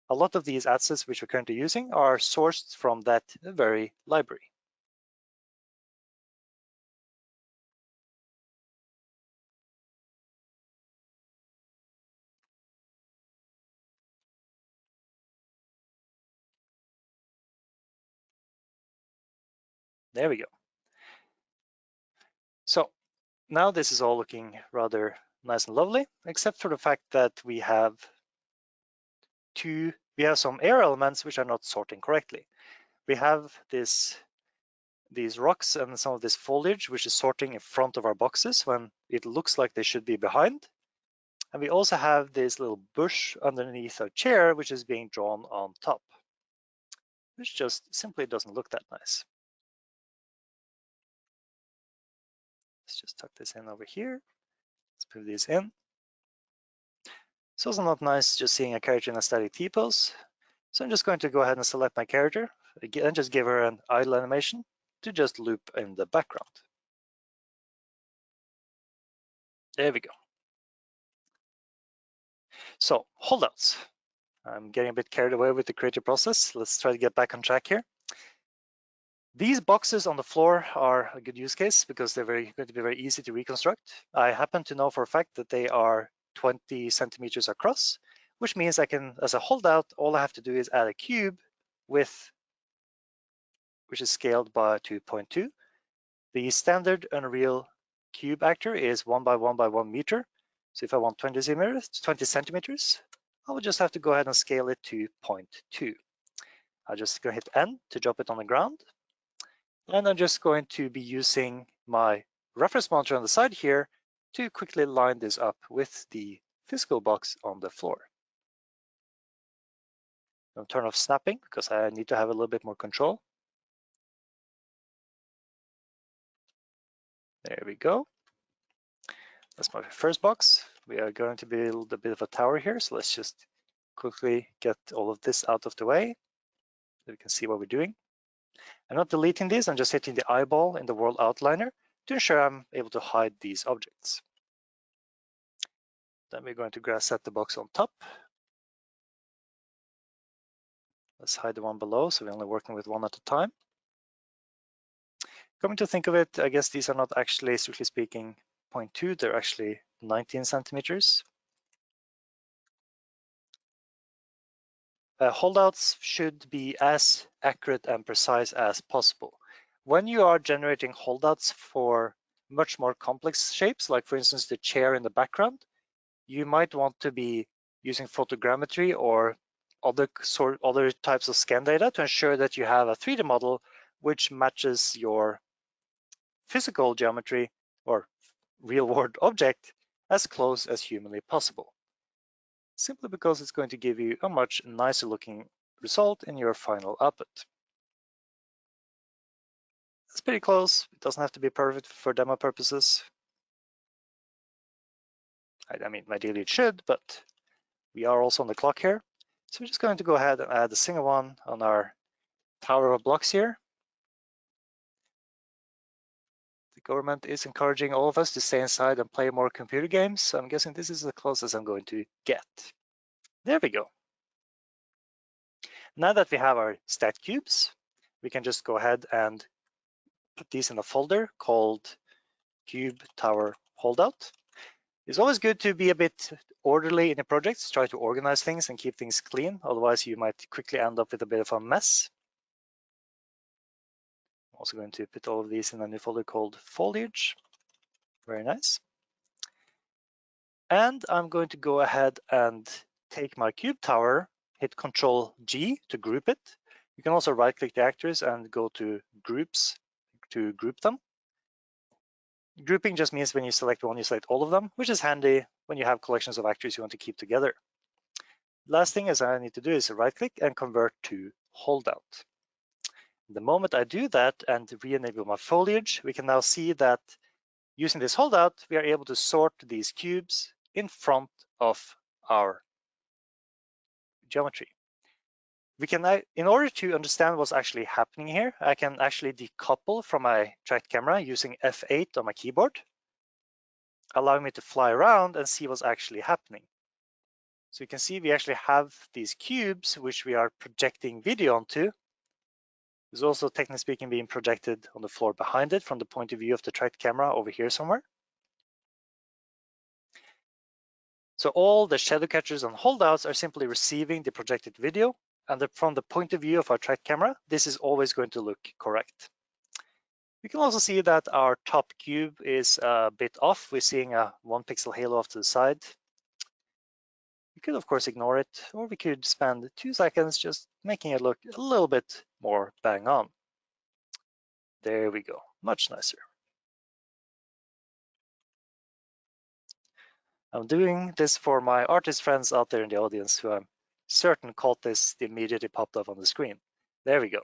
A lot of these assets which we're currently using are sourced from that very library. There we go. So now this is all looking rather nice and lovely, except for the fact that we have some air elements which are not sorting correctly. We have these rocks and some of this foliage which is sorting in front of our boxes when it looks like they should be behind. And we also have this little bush underneath our chair which is being drawn on top, which just simply doesn't look that nice. Let's just tuck this in over here. Let's move these in. It's also not nice just seeing a character in a static T-pose. So I'm just going to go ahead and select my character and just give her an idle animation to just loop in the background. There we go. So holdouts. I'm getting a bit carried away with the creative process. Let's try to get back on track here. These boxes on the floor are a good use case because they're going to be very easy to reconstruct. I happen to know for a fact that they are 20 centimeters across, which means I can, as a holdout, all I have to do is add a cube which is scaled by 2.2. The standard Unreal cube actor is 1 by 1 by 1 meter. So if I want 20 centimeters, I will just have to go ahead and scale it to 0.2. I'll just go hit N to drop it on the ground. And I'm just going to be using my reference monitor on the side here to quickly line this up with the physical box on the floor. I'll turn off snapping because I need to have a little bit more control. There we go. That's my first box. We are going to build a bit of a tower here. So let's just quickly get all of this out of the way so we can see what we're doing. I'm not deleting these, I'm just hitting the eyeball in the world outliner to ensure I'm able to hide these objects. Then we're going to set the box on top. Let's hide the one below, so we're only working with one at a time. Coming to think of it, I guess these are not actually, strictly speaking, 0.2, they're actually 19 centimeters. Holdouts should be as accurate and precise as possible. When you are generating holdouts for much more complex shapes, like for instance the chair in the background, you might want to be using photogrammetry or other types of scan data to ensure that you have a 3D model which matches your physical geometry or real-world object as close as humanly possible, simply because it's going to give you a much nicer looking result in your final output. It's pretty close. It doesn't have to be perfect for demo purposes. I mean, ideally it should, but we are also on the clock here. So we're just going to go ahead and add a single one on our tower of blocks here. The government is encouraging all of us to stay inside and play more computer games, so I'm guessing this is the closest I'm going to get. There we go. Now that we have our stat cubes, we can just go ahead and put these in a folder called Cube Tower Holdout. It's always good to be a bit orderly in your projects, try to organize things and keep things clean, otherwise you might quickly end up with a bit of a mess. I'm also going to put all of these in a new folder called Foliage. Very nice. And I'm going to go ahead and take my cube tower, hit Control G to group it. You can also right click the actors and go to groups to group them. Grouping just means when you select one, you select all of them, which is handy when you have collections of actors you want to keep together. Last thing is I need to do is right click and convert to holdout. The moment I do that and re-enable my foliage, we can now see that using this holdout, we are able to sort these cubes in front of our geometry. We can, in order to understand what's actually happening here, I can actually decouple from my tracked camera using F8 on my keyboard, allowing me to fly around and see what's actually happening. So you can see we actually have these cubes which we are projecting video onto. There's also, technically speaking, being projected on the floor behind it from the point of view of the tracked camera over here somewhere. So all the shadow catchers and holdouts are simply receiving the projected video, and from the point of view of our tracked camera, this is always going to look correct. We can also see that our top cube is a bit off. We're seeing a 1 pixel halo off to the side. We could, of course, ignore it, or we could spend 2 seconds just making it look a little bit more bang on. There we go, much nicer. I'm doing this for my artist friends out there in the audience who I'm certain caught this immediately popped up on the screen. There we go.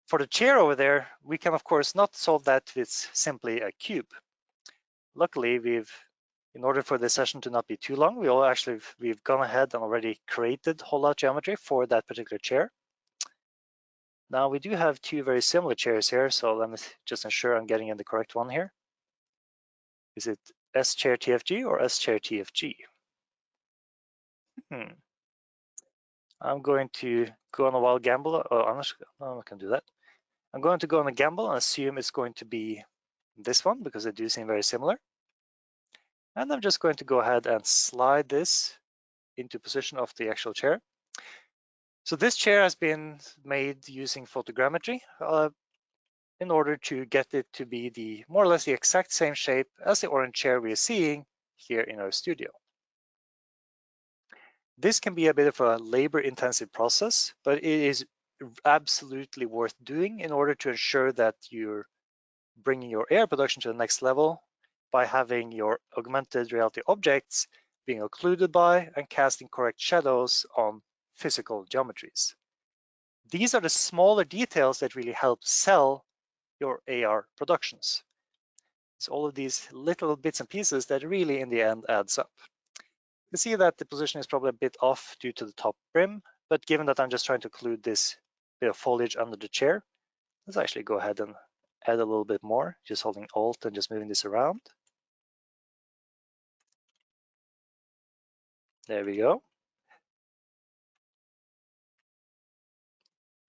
For the chair over there, we can of course not solve that with simply a cube. Luckily, in order for this session to not be too long, we've gone ahead and already created holdout geometry for that particular chair. Now we do have 2 very similar chairs here, so let me just ensure I'm getting in the correct one here. Is it S chair TFG or S chair TFG? I'm going to go on a wild gamble. Oh, I'm not going to do that. I'm going to go on a gamble and assume it's going to be this one because they do seem very similar. And I'm just going to go ahead and slide this into position of the actual chair. So this chair has been made using photogrammetry in order to get it to be the more or less the exact same shape as the orange chair we're seeing here in our studio. This can be a bit of a labor-intensive process, but it is absolutely worth doing in order to ensure that you're bringing your AR production to the next level by having your augmented reality objects being occluded by and casting correct shadows on physical geometries. These are the smaller details that really help sell your AR productions. It's all of these little bits and pieces that really in the end adds up. You can see that the position is probably a bit off due to the top brim, but given that I'm just trying to occlude this bit of foliage under the chair, let's actually go ahead and add a little bit more, just holding Alt and just moving this around. There we go.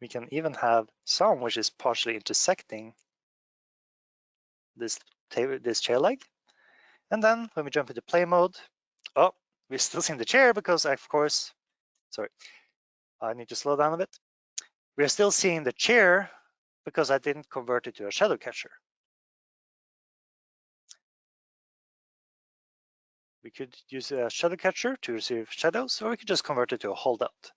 We can even have some which is partially intersecting this chair leg. And then when we jump into play mode, oh, we're still seeing the chair because of course, sorry, I need to slow down a bit. We're still seeing the chair because I didn't convert it to a shadow catcher. We could use a shadow catcher to receive shadows, or we could just convert it to a holdout.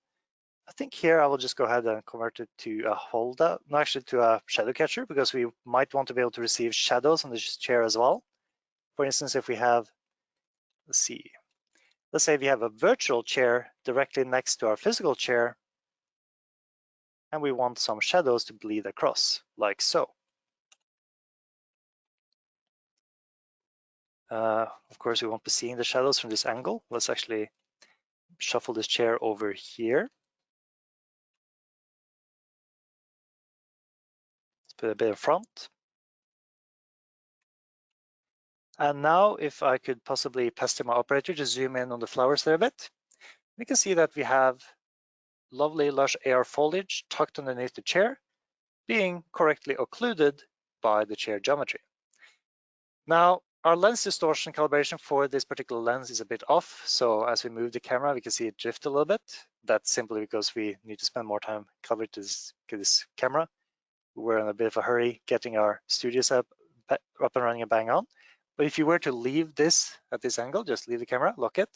I think here I will just go ahead and convert it to a holdout, no, actually to a shadow catcher, because we might want to be able to receive shadows on this chair as well. For instance, if we have, let's say we have a virtual chair directly next to our physical chair, and we want some shadows to bleed across, like so. Of course, we won't be seeing the shadows from this angle. Let's actually shuffle this chair over here. Let's put a bit in front. And now if I could possibly pester my operator to zoom in on the flowers there a bit, we can see that we have lovely lush AR foliage tucked underneath the chair, being correctly occluded by the chair geometry. Now, our lens distortion calibration for this particular lens is a bit off. So as we move the camera, we can see it drift a little bit. That's simply because we need to spend more time calibrating this camera. We're in a bit of a hurry getting our studio setup up and running and bang on. But if you were to leave this at this angle, just leave the camera, lock it,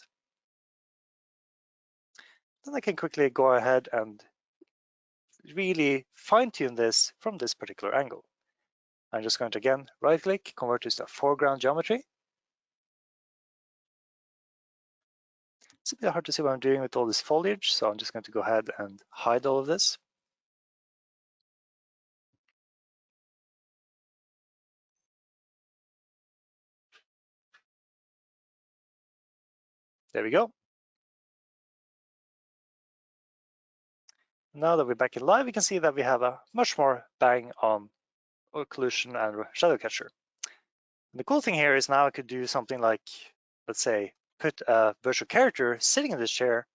then I can quickly go ahead and really fine tune this from this particular angle. I'm just going to again right click, convert this to foreground geometry. It's a bit hard to see what I'm doing with all this foliage, so I'm just going to go ahead and hide all of this. There we go. Now that we're back in live, we can see that we have a much more bang on occlusion and shadow catcher. And the cool thing here is now I could do something like, let's say, put a virtual character sitting in this chair,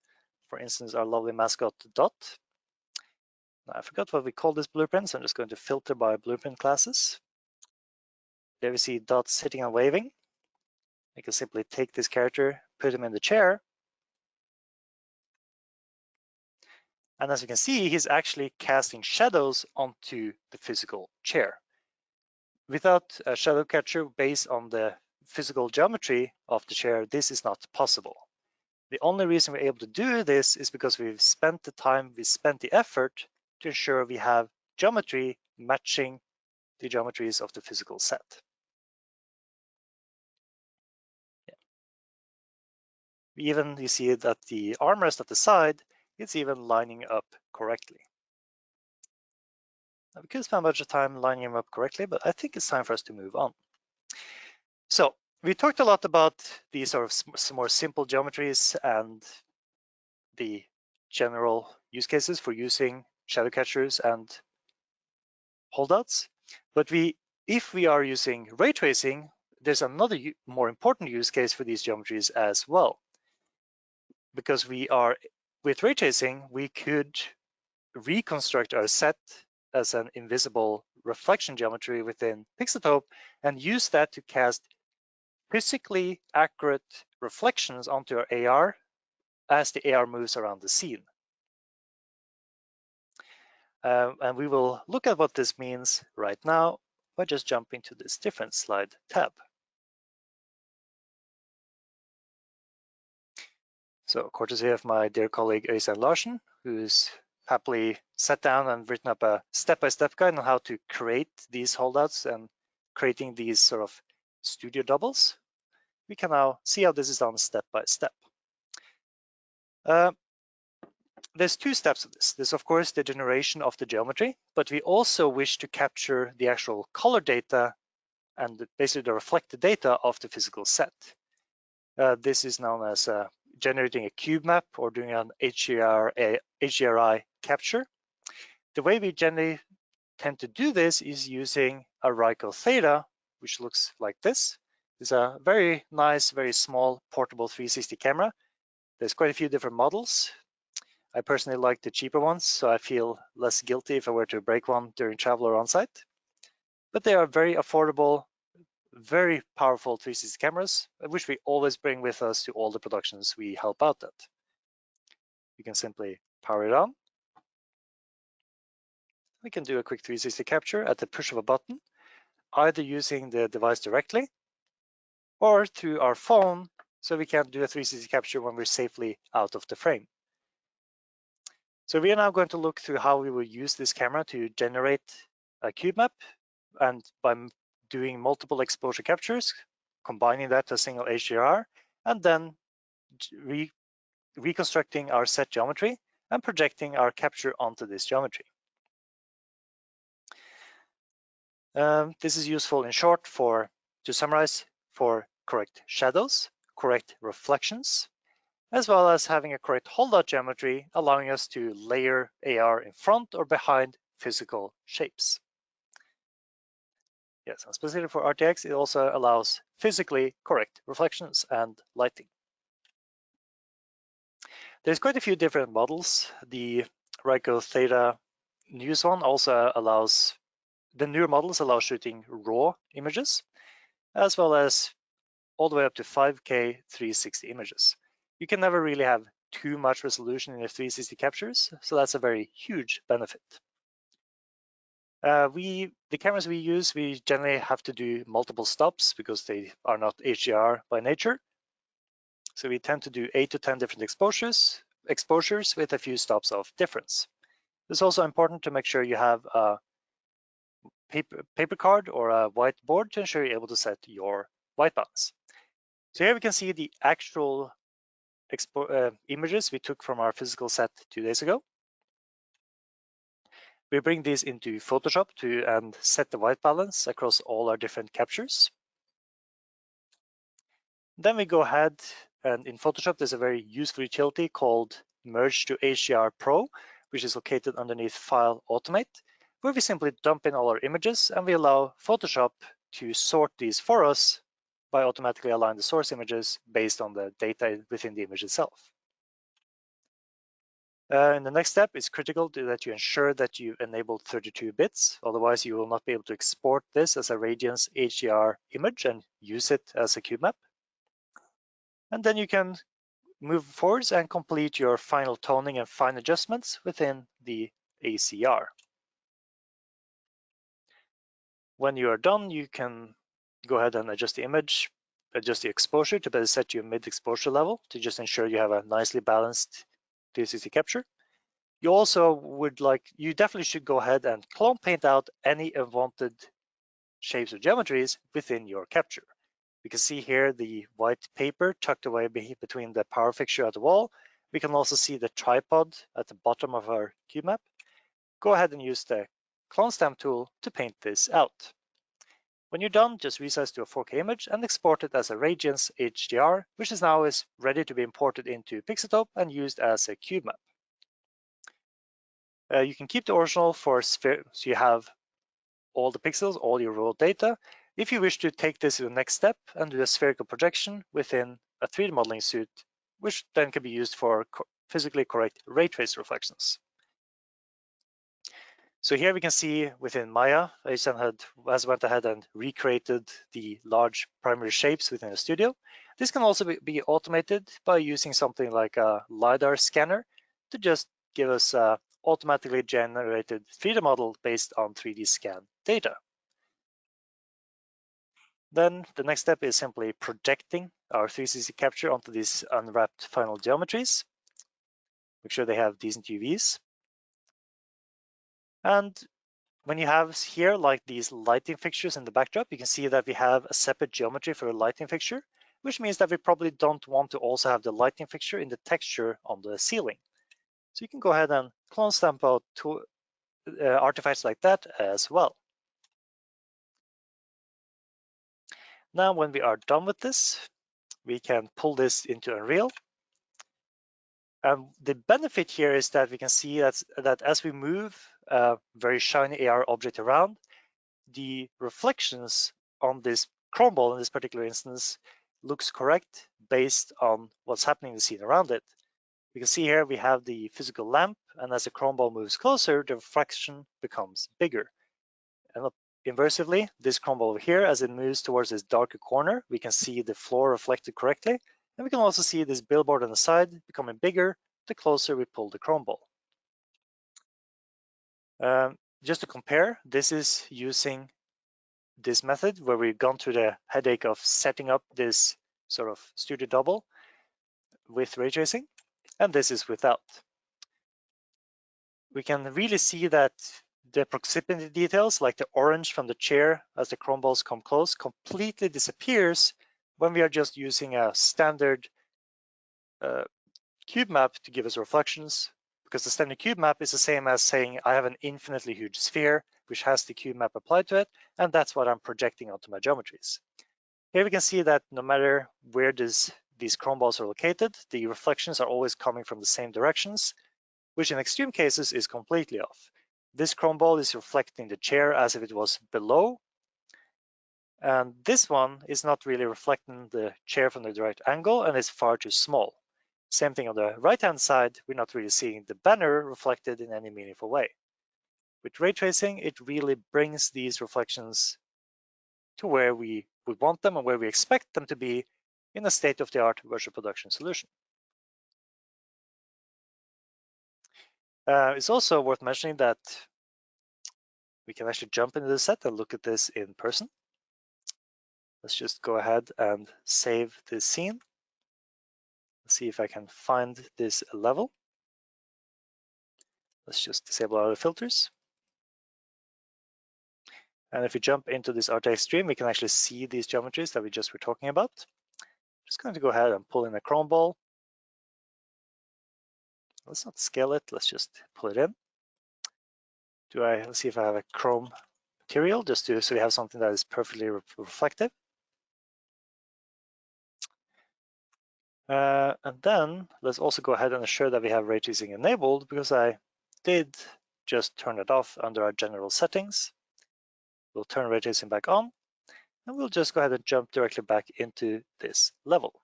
for instance, our lovely mascot Dot. Now, I forgot what we call this blueprint, so I'm just going to filter by blueprint classes. There we see Dot sitting and waving. I can simply take this character, put him in the chair. And as you can see, he's actually casting shadows onto the physical chair. Without a shadow catcher based on the physical geometry of the chair, this is not possible. The only reason we're able to do this is because we've spent the time, we spent the effort to ensure we have geometry matching the geometries of the physical set. Even you see that the armrest at the side, it's even lining up correctly. Now, we could spend a bunch of time lining them up correctly, but I think it's time for us to move on. So we talked a lot about these sort of more simple geometries and the general use cases for using shadow catchers and holdouts. But if we are using ray tracing, there's another more important use case for these geometries as well. Because with ray tracing, we could reconstruct our set as an invisible reflection geometry within Pixotope and use that to cast physically accurate reflections onto our AR as the AR moves around the scene. And we will look at what this means right now by just jumping to this different slide tab. So courtesy of my dear colleague Øystein Larsen, who's happily sat down and written up a step-by-step guide on how to create these holdouts and creating these sort of studio doubles, we can now see how this is done step by step. There's two steps of this. There's of course the generation of the geometry, but we also wish to capture the actual color data and basically the reflected data of the physical set. This is known as generating a cube map or doing an HDRI capture. The way we generally tend to do this is using a Ryko Theta, which looks like this. It's a very nice, very small portable 360 camera. There's quite a few different models. I personally like the cheaper ones, so I feel less guilty if I were to break one during travel or on-site. But they are very affordable, very powerful 360 cameras, which we always bring with us to all the productions we help out at. You can simply power it on. We can do a quick 360 capture at the push of a button, either using the device directly or through our phone, so we can do a 360 capture when we're safely out of the frame. So we are now going to look through how we will use this camera to generate a cube map, and by doing multiple exposure captures, combining that to a single HDRI, and then reconstructing our set geometry and projecting our capture onto this geometry. This is useful in short to summarize, for correct shadows, correct reflections, as well as having a correct holdout geometry, allowing us to layer AR in front or behind physical shapes. Yes, and specifically for RTX, it also allows physically correct reflections and lighting. There's quite a few different models. The Ryko Theta News one also allows, the newer models allow shooting raw images, as well as all the way up to 5K 360 images. You can never really have too much resolution in your 360 captures, so that's a very huge benefit. The cameras we use, we generally have to do multiple stops because they are not HDR by nature. So we tend to do 8 to 10 different exposures with a few stops of difference. It's also important to make sure you have a paper card or a whiteboard to ensure you're able to set your white balance. So here we can see the actual images we took from our physical set 2 days ago. We bring these into Photoshop and set the white balance across all our different captures. Then we go ahead, and in Photoshop there's a very useful utility called Merge to HDR Pro, which is located underneath File Automate, where we simply dump in all our images and we allow Photoshop to sort these for us by automatically aligning the source images based on the data within the image itself. And the next step is critical that you ensure that you enable 32 bits. Otherwise, you will not be able to export this as a Radiance HDR image and use it as a cube map. And then you can move forwards and complete your final toning and fine adjustments within the ACR. When you are done, you can go ahead and adjust the image, adjust the exposure to better set your mid-exposure level to just ensure you have a nicely balanced 360 capture. You definitely should go ahead and clone paint out any unwanted shapes or geometries within your capture. We can see here the white paper tucked away between the power fixture at the wall. We can also see the tripod at the bottom of our cube map. Go ahead and use the clone stamp tool to paint this out. When you're done, just resize to a 4K image and export it as a Radiance HDR, which is now ready to be imported into Pixotope and used as a cube map. You can keep the original for sphere, so you have all the pixels, all your raw data. If you wish to take this to the next step and do a spherical projection within a 3D modeling suite, which then can be used for physically correct ray trace reflections. So here we can see within Maya, I went ahead and recreated the large primary shapes within the studio. This can also be automated by using something like a LiDAR scanner to just give us automatically generated 3D model based on 3D scan data. Then the next step is simply projecting our 360 capture onto these unwrapped final geometries. Make sure they have decent UVs. And when you have here like these lighting fixtures in the backdrop, you can see that we have a separate geometry for a lighting fixture, which means that we probably don't want to also have the lighting fixture in the texture on the ceiling. So you can go ahead and clone stamp out artifacts like that as well. Now, when we are done with this, we can pull this into Unreal. The benefit here is that we can see that as we move a very shiny AR object around, the reflections on this chrome ball in this particular instance looks correct based on what's happening in the scene around it. You can see here we have the physical lamp, and as the chrome ball moves closer, the reflection becomes bigger. And inversely, this chrome ball over here, as it moves towards this darker corner, we can see the floor reflected correctly, and we can also see this billboard on the side becoming bigger the closer we pull the chrome ball. Just to compare, this is using this method where we've gone through the headache of setting up this sort of studio double with ray tracing, and this is without. we can really see that the proximity details, like the orange from the chair as the chrome balls come close, completely disappears when we are just using a standard cube map to give us reflections, because the standard cube map is the same as saying I have an infinitely huge sphere which has the cube map applied to it, and that's what I'm projecting onto my geometries. Here we can see that no matter where these chrome balls are located, the reflections are always coming from the same directions, which in extreme cases is completely off. This chrome ball is reflecting the chair as if it was below, and this one is not really reflecting the chair from the direct angle and is far too small. Same thing on the right-hand side, we're not really seeing the banner reflected in any meaningful way. With ray tracing, it really brings these reflections to where we would want them and where we expect them to be in a state-of-the-art virtual production solution. It's also worth mentioning that we can actually jump into the set and look at this in person. Let's just go ahead and save this scene. Let's see if I can find this level. Let's just disable all the filters. And if we jump into this RTX stream, we can actually see these geometries that we just were talking about. Just going to go ahead and pull in a chrome ball. Let's not scale it, let's just pull it in. Let's see if I have a chrome material, just so we have something that is perfectly reflective. And then let's also go ahead and ensure that we have ray tracing enabled, because I did just turn it off under our general settings. We'll turn ray tracing back on, and we'll just go ahead and jump directly back into this level.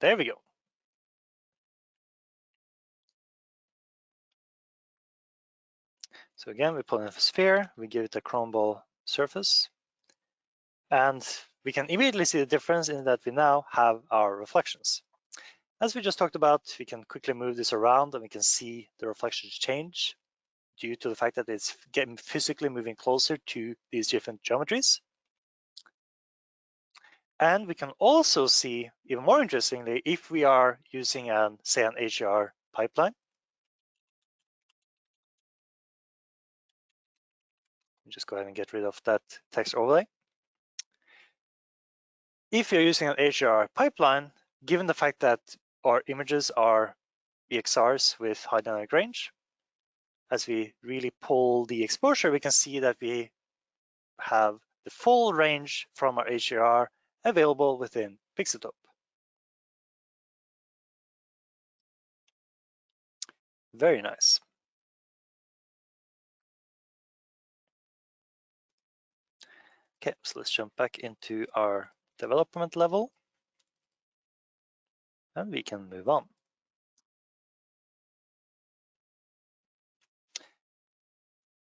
There we go. So again, we pull in a sphere, we give it a chrome ball surface, and we can immediately see the difference in that we now have our reflections. As we just talked about, we can quickly move this around and we can see the reflections change due to the fact that it's getting physically moving closer to these different geometries. And we can also see, even more interestingly, if we are using say an HDRI pipeline. Just go ahead and get rid of that text overlay. If you're using an HDRI pipeline, given the fact that our images are EXRs with high dynamic range, as we really pull the exposure, we can see that we have the full range from our HDRI available within Pixotope. Very nice. Okay, so let's jump back into our development level and we can move on.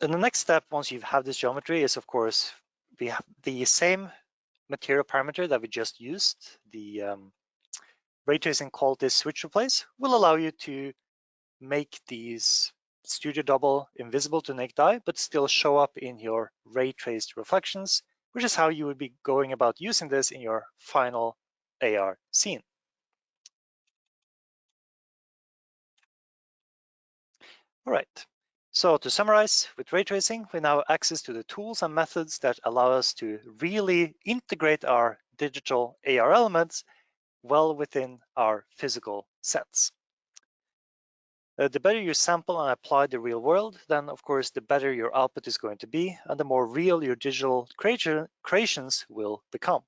And the next step, once you have this geometry, is of course, we have the same material parameter that we just used, the ray tracing called this switch replace, will allow you to make these studio double invisible to naked eye, but still show up in your ray traced reflections, which is how you would be going about using this in your final AR scene. All right, so to summarize, with ray tracing, we now have access to the tools and methods that allow us to really integrate our digital AR elements well within our physical sets. The better you sample and apply the real world, then of course, the better your output is going to be and the more real your digital creations will become.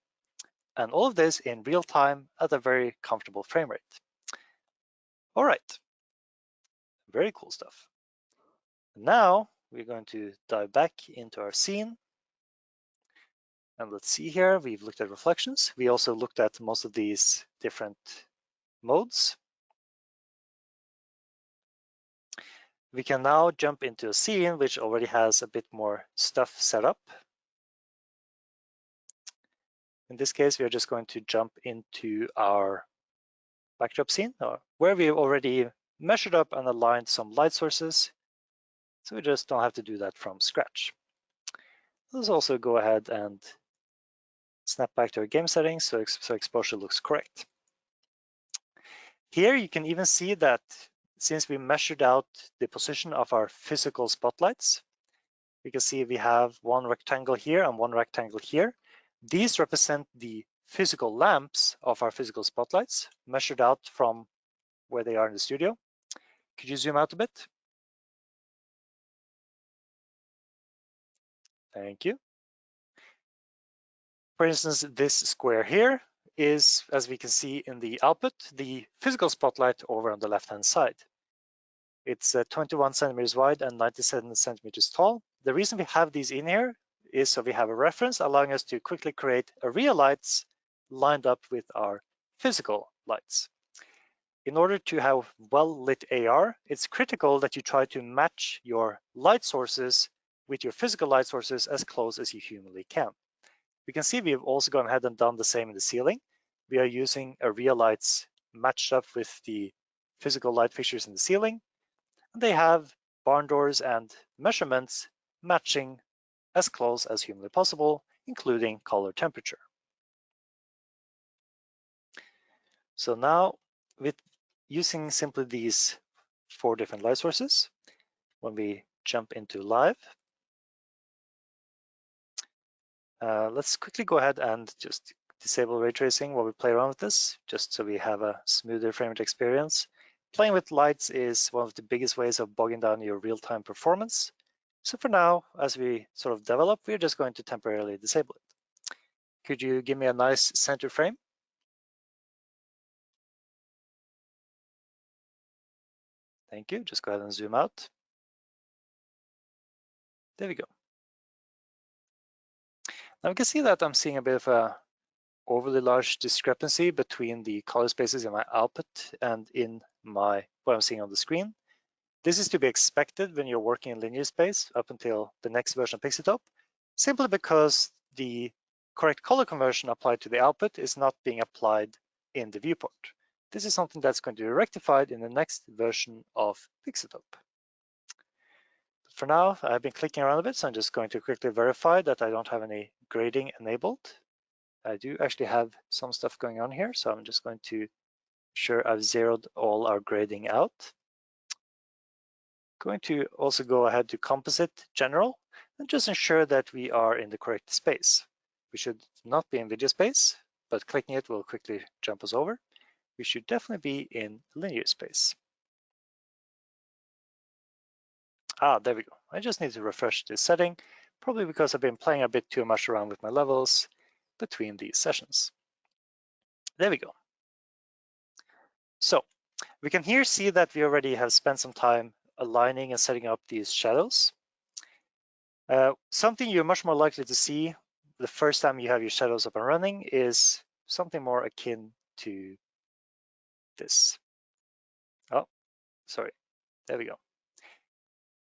And all of this in real time at a very comfortable frame rate. All right, very cool stuff. Now we're going to dive back into our scene. And let's see here, we've looked at reflections. We also looked at most of these different modes. We can now jump into a scene which already has a bit more stuff set up. In this case, we are just going to jump into our backdrop scene where we've already measured up and aligned some light sources. So we just don't have to do that from scratch. Let's also go ahead and Snap back to our game settings so exposure looks correct. Here you can even see that since we measured out the position of our physical spotlights, you can see we have one rectangle here and one rectangle here. These represent the physical lamps of our physical spotlights measured out from where they are in the studio. Could you zoom out a bit? Thank you. For instance, this square here is, as we can see in the output, the physical spotlight over on the left-hand side. It's 21 centimeters wide and 97 centimeters tall. The reason we have these in here is so we have a reference allowing us to quickly create a real lights lined up with our physical lights. In order to have well-lit AR, it's critical that you try to match your light sources with your physical light sources as close as you humanly can. We can see we've also gone ahead and done the same in the ceiling. We are using a real lights matched up with the physical light fixtures in the ceiling. And they have barn doors and measurements matching as close as humanly possible, including color temperature. So now with using simply these 4 different light sources, when we jump into live, let's quickly go ahead and just disable ray tracing while we play around with this, just so we have a smoother frame rate experience. Playing with lights is one of the biggest ways of bogging down your real-time performance. So for now, as we sort of develop, we're just going to temporarily disable it. Could you give me a nice center frame? Thank you. Just go ahead and zoom out. There we go. Now we can see that I'm seeing a bit of a overly large discrepancy between the color spaces in my output and in what I'm seeing on the screen. This is to be expected when you're working in linear space up until the next version of Pixotope, simply because the correct color conversion applied to the output is not being applied in the viewport. This is something that's going to be rectified in the next version of Pixotope. But for now, I've been clicking around a bit, so I'm just going to quickly verify that I don't have any grading enabled. I do actually have some stuff going on here, so I'm just going to ensure I've zeroed all our grading out. Going to also go ahead to composite general and just ensure that we are in the correct space. We should not be in video space, but clicking it will quickly jump us over. We should definitely be in linear space. There we go. I just need to refresh this setting, probably because I've been playing a bit too much around with my levels between these sessions. There we go. So we can here see that we already have spent some time aligning and setting up these shadows. Something you're much more likely to see the first time you have your shadows up and running is something more akin to this. Oh, sorry, there we go.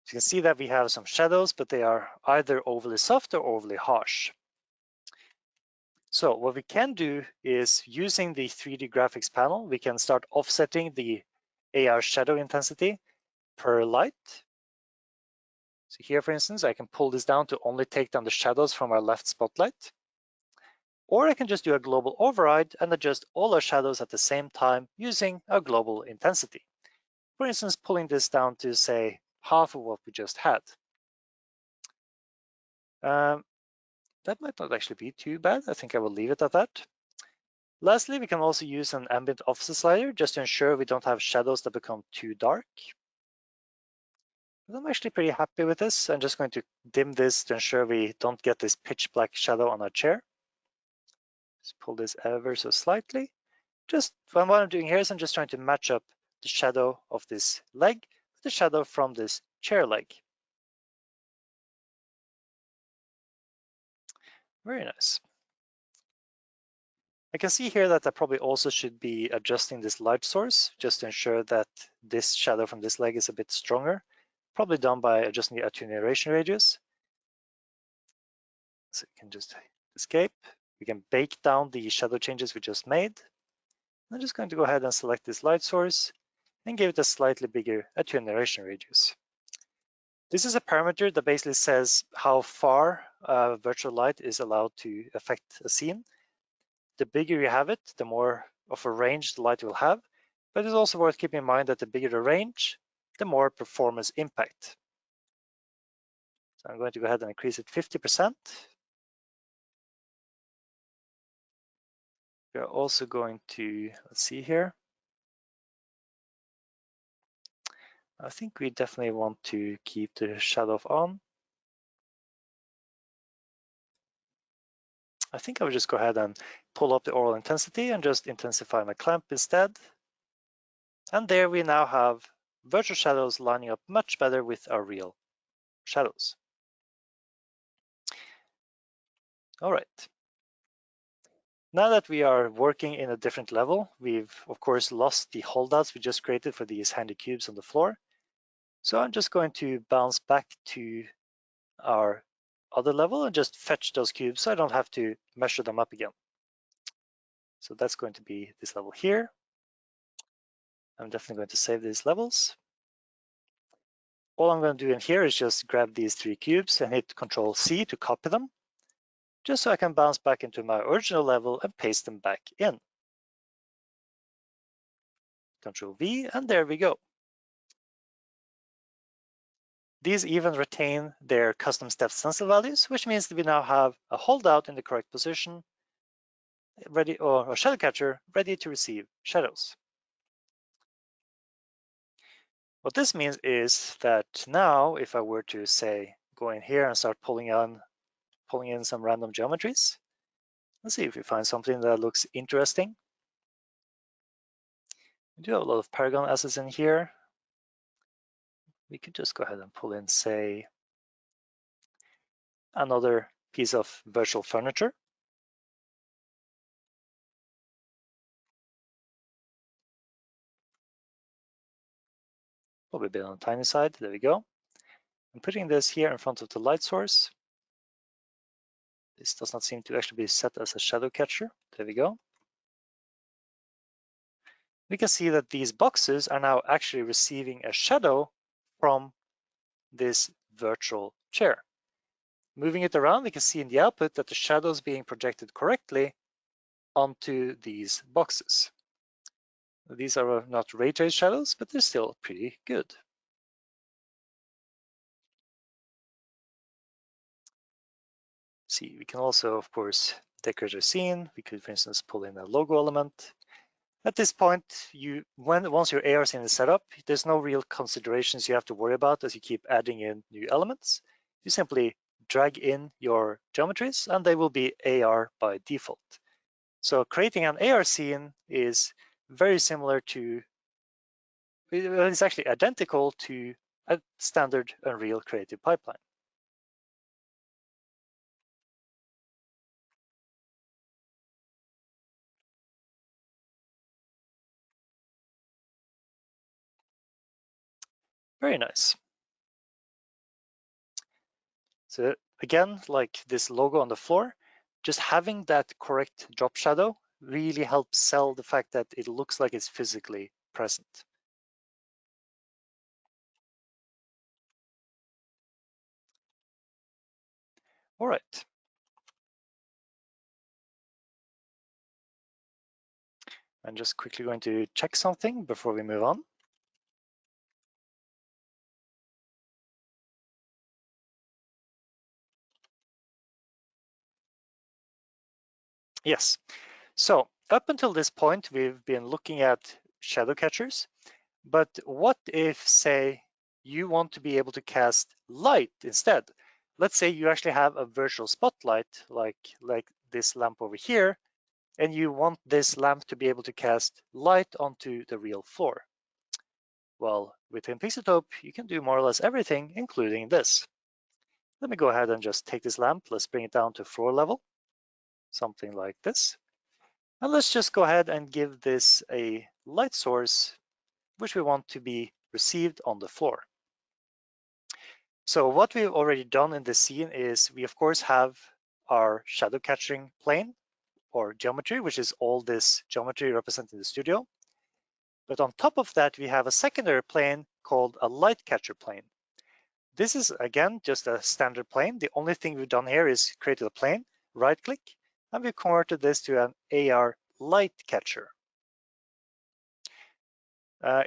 So you can see that we have some shadows, but they are either overly soft or overly harsh. So what we can do is using the 3D graphics panel, we can start offsetting the AR shadow intensity per light. So here, for instance, I can pull this down to only take down the shadows from our left spotlight. Or I can just do a global override and adjust all our shadows at the same time using a global intensity. For instance, pulling this down to say half of what we just had. That might not actually be too bad. I think I will leave it at that. Lastly, we can also use an ambient offset slider just to ensure we don't have shadows that become too dark. But I'm actually pretty happy with this. I'm just going to dim this to ensure we don't get this pitch black shadow on our chair. Just pull this ever so slightly. Just what I'm doing here is I'm just trying to match up the shadow of this leg with the shadow from this chair leg. Very nice. I can see here that I probably also should be adjusting this light source just to ensure that this shadow from this leg is a bit stronger, probably done by adjusting the attenuation radius. So you can just escape. We can bake down the shadow changes we just made. I'm just going to go ahead and select this light source and give it a slightly bigger attenuation radius. This is a parameter that basically says how far virtual light is allowed to affect a scene. The bigger you have it, the more of a range the light will have. But it's also worth keeping in mind that the bigger the range, the more performance impact. So I'm going to go ahead and increase it 50%. We're also going to, let's see here. I think we definitely want to keep the shadow on. I think I would just go ahead and pull up the aural intensity and just intensify my clamp instead. And there we now have virtual shadows lining up much better with our real shadows. All right. Now that we are working in a different level, we've of course lost the holdouts we just created for these handy cubes on the floor. So I'm just going to bounce back to our other level and just fetch those cubes so I don't have to measure them up again. So that's going to be this level here. I'm definitely going to save these levels. All I'm going to do in here is just grab these 3 cubes and hit Control C to copy them, just so I can bounce back into my original level and paste them back in. Control V, and there we go. These even retain their custom step stencil values, which means that we now have a holdout in the correct position, ready, or a shadow catcher ready to receive shadows. What this means is that now, if I were to say go in here and start pulling in some random geometries, let's see if we find something that looks interesting. We do have a lot of Paragon assets in here. We could just go ahead and pull in, say, another piece of virtual furniture. Probably a bit on the tiny side. There we go. I'm putting this here in front of the light source. This does not seem to actually be set as a shadow catcher. There we go. We can see that these boxes are now actually receiving a shadow from this virtual chair. Moving it around, we can see in the output that the shadow is being projected correctly onto these boxes. These are not ray trace shadows, but they're still pretty good. See, we can also, of course, decorate our scene. We could, for instance, pull in a logo element. At this point, once your AR scene is set up, there's no real considerations you have to worry about as you keep adding in new elements. You simply drag in your geometries and they will be AR by default. So creating an AR scene is very similar to, it's actually identical to a standard Unreal creative pipeline. Very nice. So again, like this logo on the floor, just having that correct drop shadow really helps sell the fact that it looks like it's physically present. All right. I'm just quickly going to check something before we move on. Yes. So up until this point, we've been looking at shadow catchers. But what if, say, you want to be able to cast light instead? Let's say you actually have a virtual spotlight like this lamp over here, and you want this lamp to be able to cast light onto the real floor. Well, within Pixotope, you can do more or less everything, including this. Let me go ahead and just take this lamp. Let's bring it down to floor level, something like this. And let's just go ahead and give this a light source, which we want to be received on the floor. So what we've already done in this scene is we of course have our shadow catching plane or geometry, which is all this geometry represented in the studio. But on top of that, we have a secondary plane called a light catcher plane. This is, again, just a standard plane. The only thing we've done here is created a plane, right-click, and we've converted this to an AR light catcher.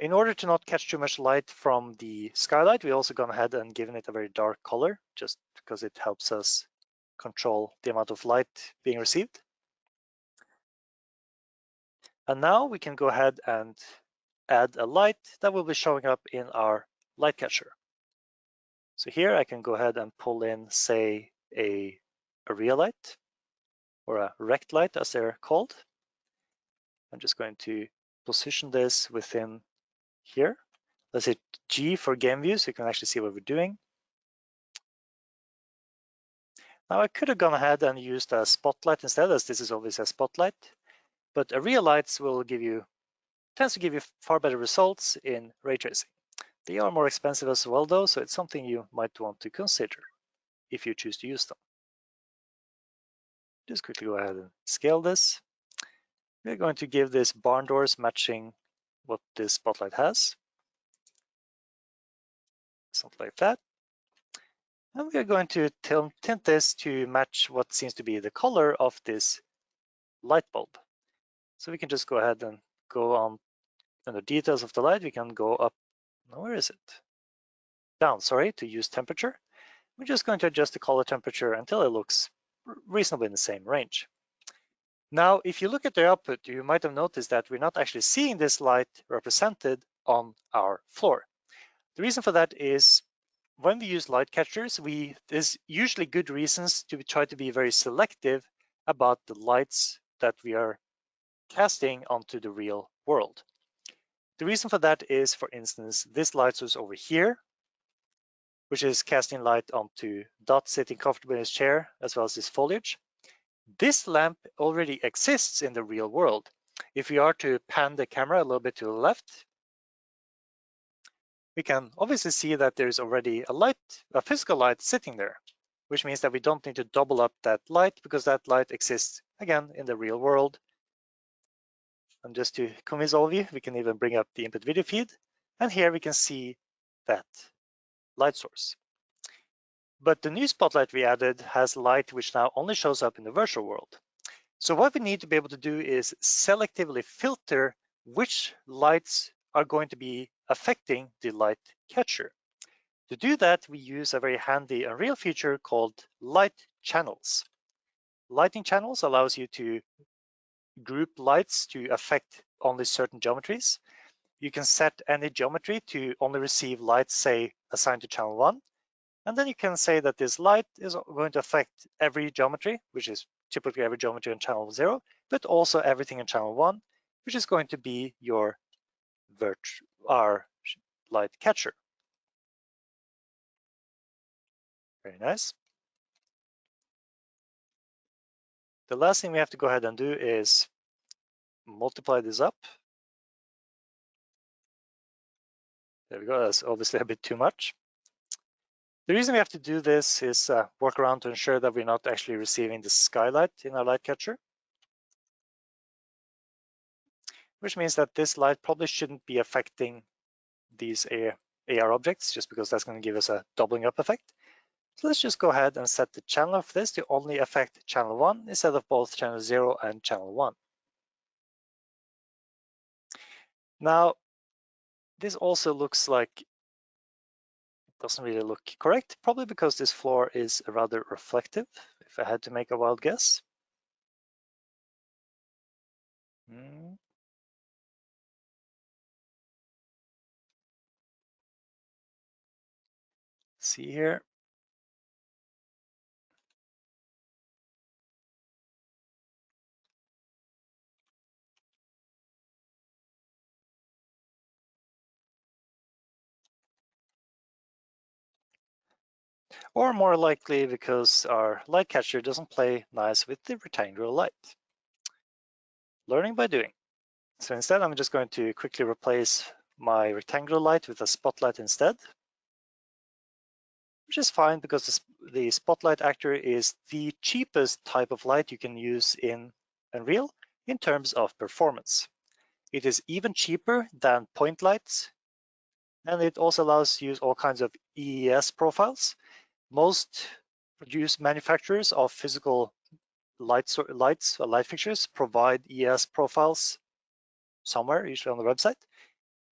In order to not catch too much light from the skylight, we also gone ahead and given it a very dark color, just because it helps us control the amount of light being received. And now we can go ahead and add a light that will be showing up in our light catcher. So here I can go ahead and pull in, say, a real light or a rect light, as they're called. I'm just going to position this within here. Let's hit G for game view so you can actually see what we're doing. Now I could have gone ahead and used a spotlight instead, as this is obviously a spotlight, but a real lights will tends to give you far better results in ray tracing. They are more expensive as well though, so it's something you might want to consider if you choose to use them. Just quickly go ahead and scale this. We're going to give this barn doors matching what this spotlight has. Something like that. And we're going to tint this to match what seems to be the color of this light bulb. So we can just go ahead and go on under details of the light. We can go up, no, where is it? Down, sorry, to use temperature. We're just going to adjust the color temperature until it looks reasonably in the same range. Now, if you look at the output, you might have noticed that we're not actually seeing this light represented on our floor. The reason for that is when we use light catchers, there's usually good reasons to try to be very selective about the lights that we are casting onto the real world. The reason for that is, for instance, this light source over here, which is casting light onto Dot sitting comfortably in his chair, as well as this foliage. This lamp already exists in the real world. If we are to pan the camera a little bit to the left, we can obviously see that there's already a physical light sitting there, which means that we don't need to double up that light because that light exists, again, in the real world. And just to convince all of you, we can even bring up the input video feed. And here we can see that light source. But the new spotlight we added has light which now only shows up in the virtual world. So what we need to be able to do is selectively filter which lights are going to be affecting the light catcher. To do that, we use a very handy Unreal feature called light channels. Lighting channels allows you to group lights to affect only certain geometries. You can set any geometry to only receive light, say, assigned to channel 1. And then you can say that this light is going to affect every geometry, which is typically every geometry on channel 0, but also everything in channel 1, which is going to be our light catcher. Very nice. The last thing we have to go ahead and do is multiply this up. There we go, that's obviously a bit too much. The reason we have to do this is work around to ensure that we're not actually receiving the skylight in our light catcher, which means that this light probably shouldn't be affecting these AR objects, just because that's going to give us a doubling up effect. So let's just go ahead and set the channel of this to only affect channel 1 instead of both channel 0 and channel 1. Now, this also looks like it doesn't really look correct, probably because this floor is rather reflective, if I had to make a wild guess. See here. Or more likely because our light catcher doesn't play nice with the rectangular light. Learning by doing. So instead, I'm just going to quickly replace my rectangular light with a spotlight instead, which is fine because the spotlight actor is the cheapest type of light you can use in Unreal in terms of performance. It is even cheaper than point lights, And it also allows you to use all kinds of EES profiles. Most manufacturers of physical light fixtures provide EES profiles somewhere, usually on the website,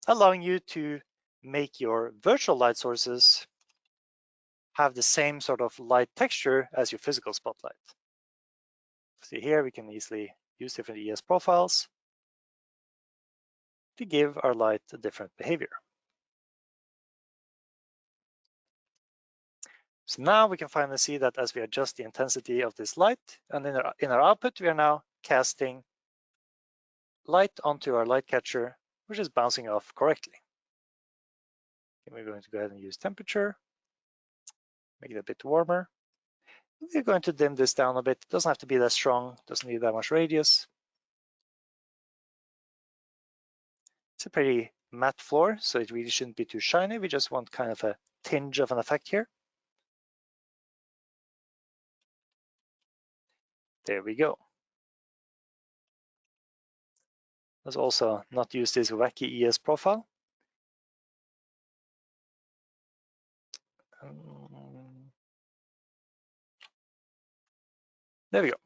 allowing you to make your virtual light sources have the same sort of light texture as your physical spotlight. See here, we can easily use different EES profiles to give our light a different behavior. So now we can finally see that as we adjust the intensity of this light, and in our output, we are now casting light onto our light catcher, which is bouncing off correctly. And we're going to go ahead and use temperature, make it a bit warmer. We're going to dim this down a bit. It doesn't have to be that strong, doesn't need that much radius. It's a pretty matte floor, so it really shouldn't be too shiny. We just want kind of a tinge of an effect here. There we go. Let's also not use this wacky ES profile. There we go.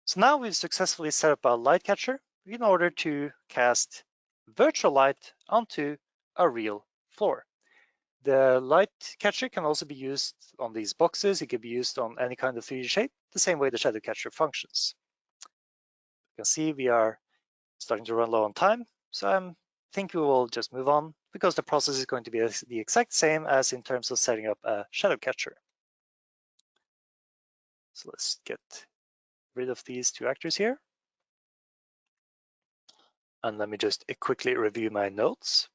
So now we've successfully set up a light catcher in order to cast virtual light onto a real floor. The light catcher can also be used on these boxes. It can be used on any kind of 3D shape, the same way the shadow catcher functions. You can see we are starting to run low on time, so I think we will just move on because the process is going to be the exact same as in terms of setting up a shadow catcher. So let's get rid of these two actors here. And let me just quickly review my notes.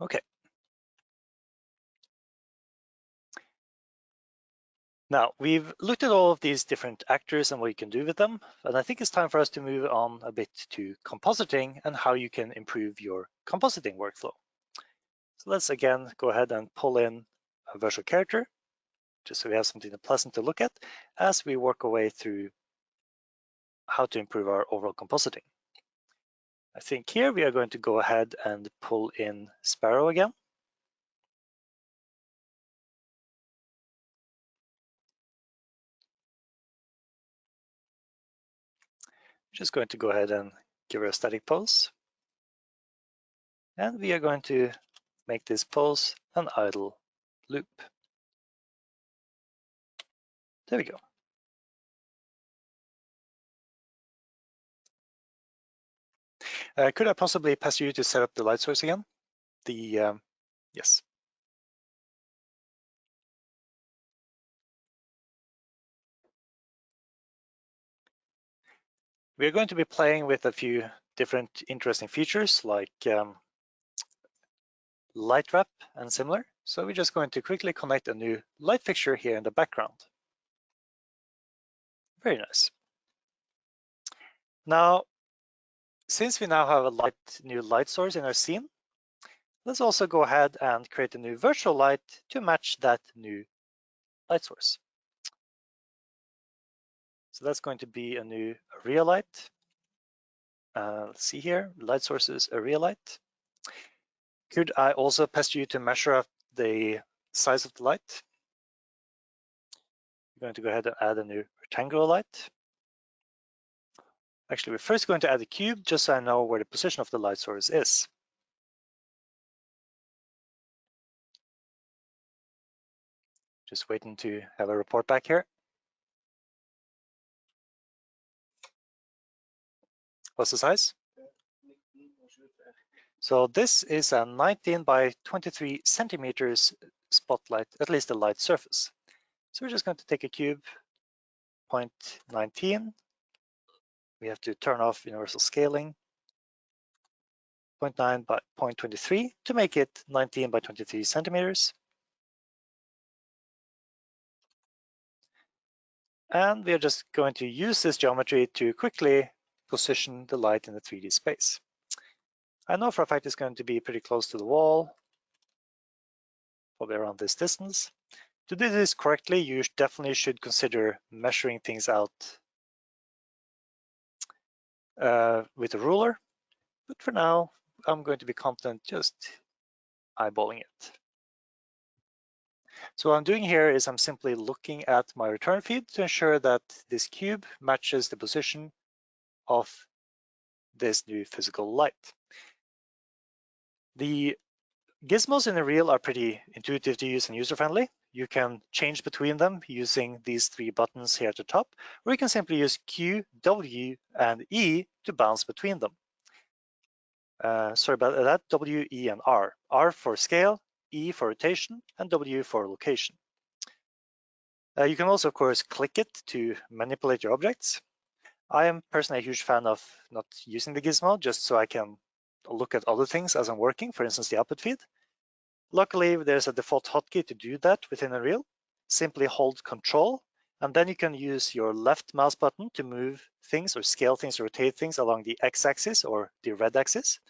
Okay. Now, we've looked at all of these different actors and what you can do with them, and I think it's time for us to move on a bit to compositing and how you can improve your compositing workflow. So let's again go ahead and pull in a virtual character, just so we have something pleasant to look at as we work our way through how to improve our overall compositing. I think here we are going to go ahead and pull in Sparrow again. Just going to go ahead and give her a static pose. And we are going to make this pose an idle loop. There we go. Could I possibly pass you to set up the light source again? Yes. We're going to be playing with a few different interesting features like light wrap and similar. So we're just going to quickly connect a new light fixture here in the background. Very nice. Now, since we now have a new light source in our scene, let's also go ahead and create a new virtual light to match that new light source. So that's going to be a new area light. Let's see here, light sources, area light. Could I also pass you to measure up the size of the light? We're going to go ahead and add a new rectangular light. Actually, we're first going to add a cube just so I know where the position of the light source is. Just waiting to have a report back here. What's the size? So this is a 19 by 23 centimeters spotlight, at least the light surface. So we're just going to take a cube, 0.19. We have to turn off universal scaling, 0.9 by 0.23 to make it 19 by 23 centimeters. And we are just going to use this geometry to quickly position the light in the 3D space. I know for a fact it's going to be pretty close to the wall, probably around this distance. To do this correctly, you definitely should consider measuring things out with a ruler. But for now, I'm going to be content just eyeballing it. So what I'm doing here is I'm simply looking at my return feed to ensure that this cube matches the position of this new physical light. The gizmos in the reel are pretty intuitive to use and user-friendly. You can change between them using these three buttons here at the top, or you can simply use Q, W, and E to bounce between them. Sorry about that, W, E, and R. R for scale, E for rotation, and W for location. You can also, of course, click it to manipulate your objects. I am personally a huge fan of not using the gizmo just so I can look at other things as I'm working, for instance, the output feed. Luckily, there's a default hotkey to do that within a reel. Simply hold Control, and then you can use your left mouse button to move things or scale things or rotate things along the X-axis or the red axis.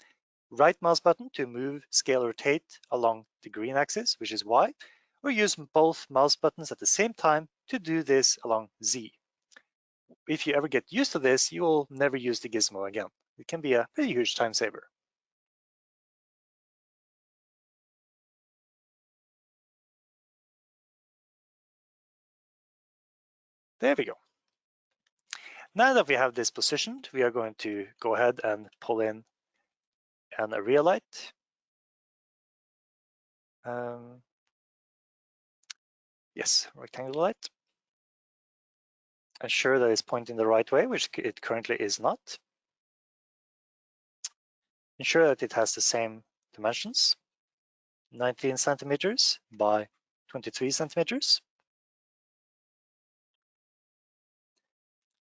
Right mouse button to move, scale, rotate along the green axis, which is Y, or use both mouse buttons at the same time to do this along Z. If you ever get used to this, you will never use the gizmo again. It can be a pretty huge time saver. There we go. Now that we have this positioned, we are going to go ahead and pull in an area light. Yes, rectangular light. Ensure that it's pointing the right way, which it currently is not. Ensure that it has the same dimensions, 19 centimeters by 23 centimeters.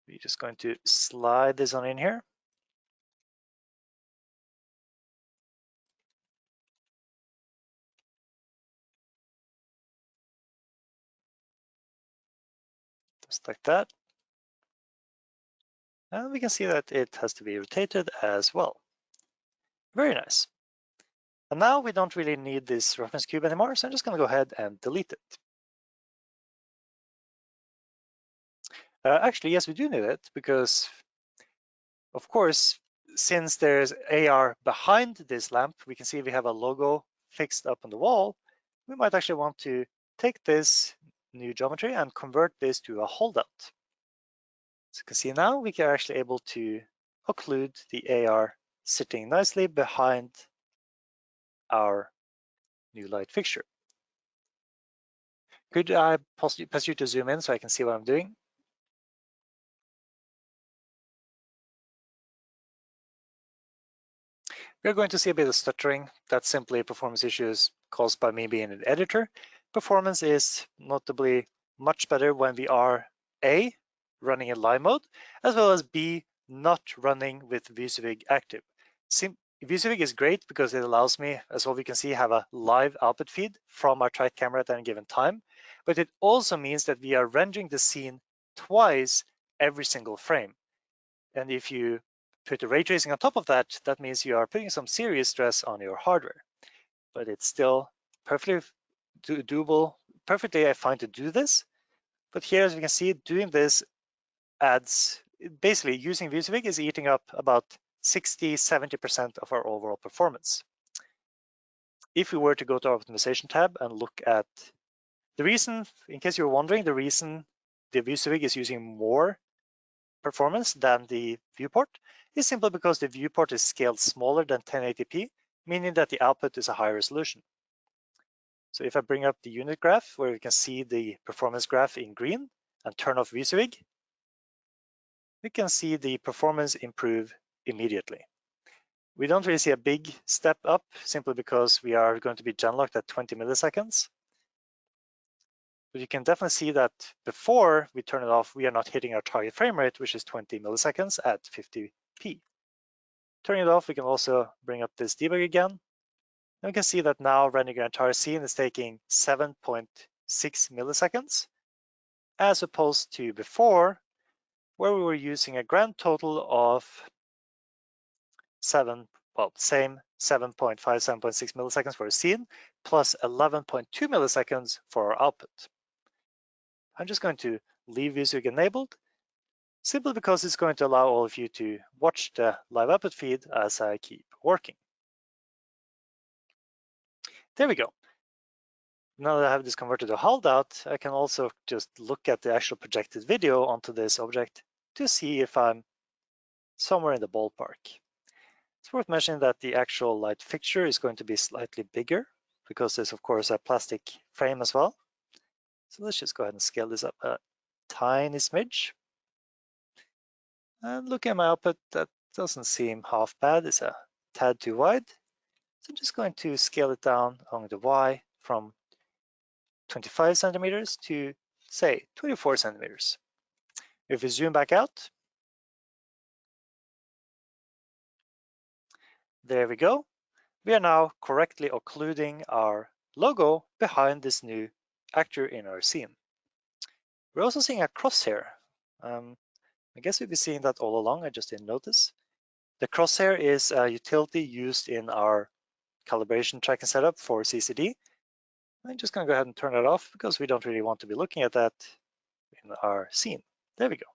We're just going to slide this on in here. Just like that. And we can see that it has to be rotated as well. Very nice. And now we don't really need this reference cube anymore, so I'm just going to go ahead and delete it. Actually, yes, we do need it because, of course, since there's AR behind this lamp, we can see we have a logo fixed up on the wall. We might actually want to take this new geometry and convert this to a holdout. So you can see now we are actually able to occlude the AR sitting nicely behind our new light fixture. Could I possibly pass you to zoom in so I can see what I'm doing? We're going to see a bit of stuttering. That's simply performance issues caused by me being an editor. Performance is notably much better when we are A, running in live mode, as well as B, not running with VSUVIG active. VSUVIG is great because it allows me, as well we can see, have a live output feed from our trike camera at any given time. But it also means that we are rendering the scene twice every single frame. And if you put the ray tracing on top of that, that means you are putting some serious stress on your hardware. But it's still perfectly doable, perfectly fine to do this. But here, as we can see, doing this adds, basically using VSUVIG is eating up about 60–70% of our overall performance. If we were to go to our optimization tab and look at the reason, in case you're wondering, the reason the VSUVIG is using more performance than the viewport is simply because the viewport is scaled smaller than 1080p, meaning that the output is a higher resolution. So if I bring up the unit graph where we can see the performance graph in green and turn off VSUVIG, we can see the performance improve immediately. We don't really see a big step up simply because we are going to be genlocked at 20 milliseconds. But you can definitely see that before we turn it off, we are not hitting our target frame rate, which is 20 milliseconds at 50p. Turning it off, we can also bring up this debug again. And we can see that now rendering our entire scene is taking 7.6 milliseconds, as opposed to before, where we were using a grand total of same 7.5, 7.6 milliseconds for a scene, plus 11.2 milliseconds for our output. I'm just going to leave VSync enabled, simply because it's going to allow all of you to watch the live output feed as I keep working. There we go. Now that I have this converted to Holdout, I can also just look at the actual projected video onto this object to see if I'm somewhere in the ballpark. It's worth mentioning that the actual light fixture is going to be slightly bigger because there's of course a plastic frame as well. So let's just go ahead and scale this up a tiny smidge. And looking at my output, that doesn't seem half bad. It's a tad too wide. So I'm just going to scale it down along the Y from 25 centimeters to say 24 centimeters. If we zoom back out, there we go. We are now correctly occluding our logo behind this new actor in our scene. We're also seeing a crosshair. I guess we've been seeing that all along, I just didn't notice. The crosshair is a utility used in our calibration tracking setup for CCD. I'm just gonna go ahead and turn it off because we don't really want to be looking at that in our scene. There we go.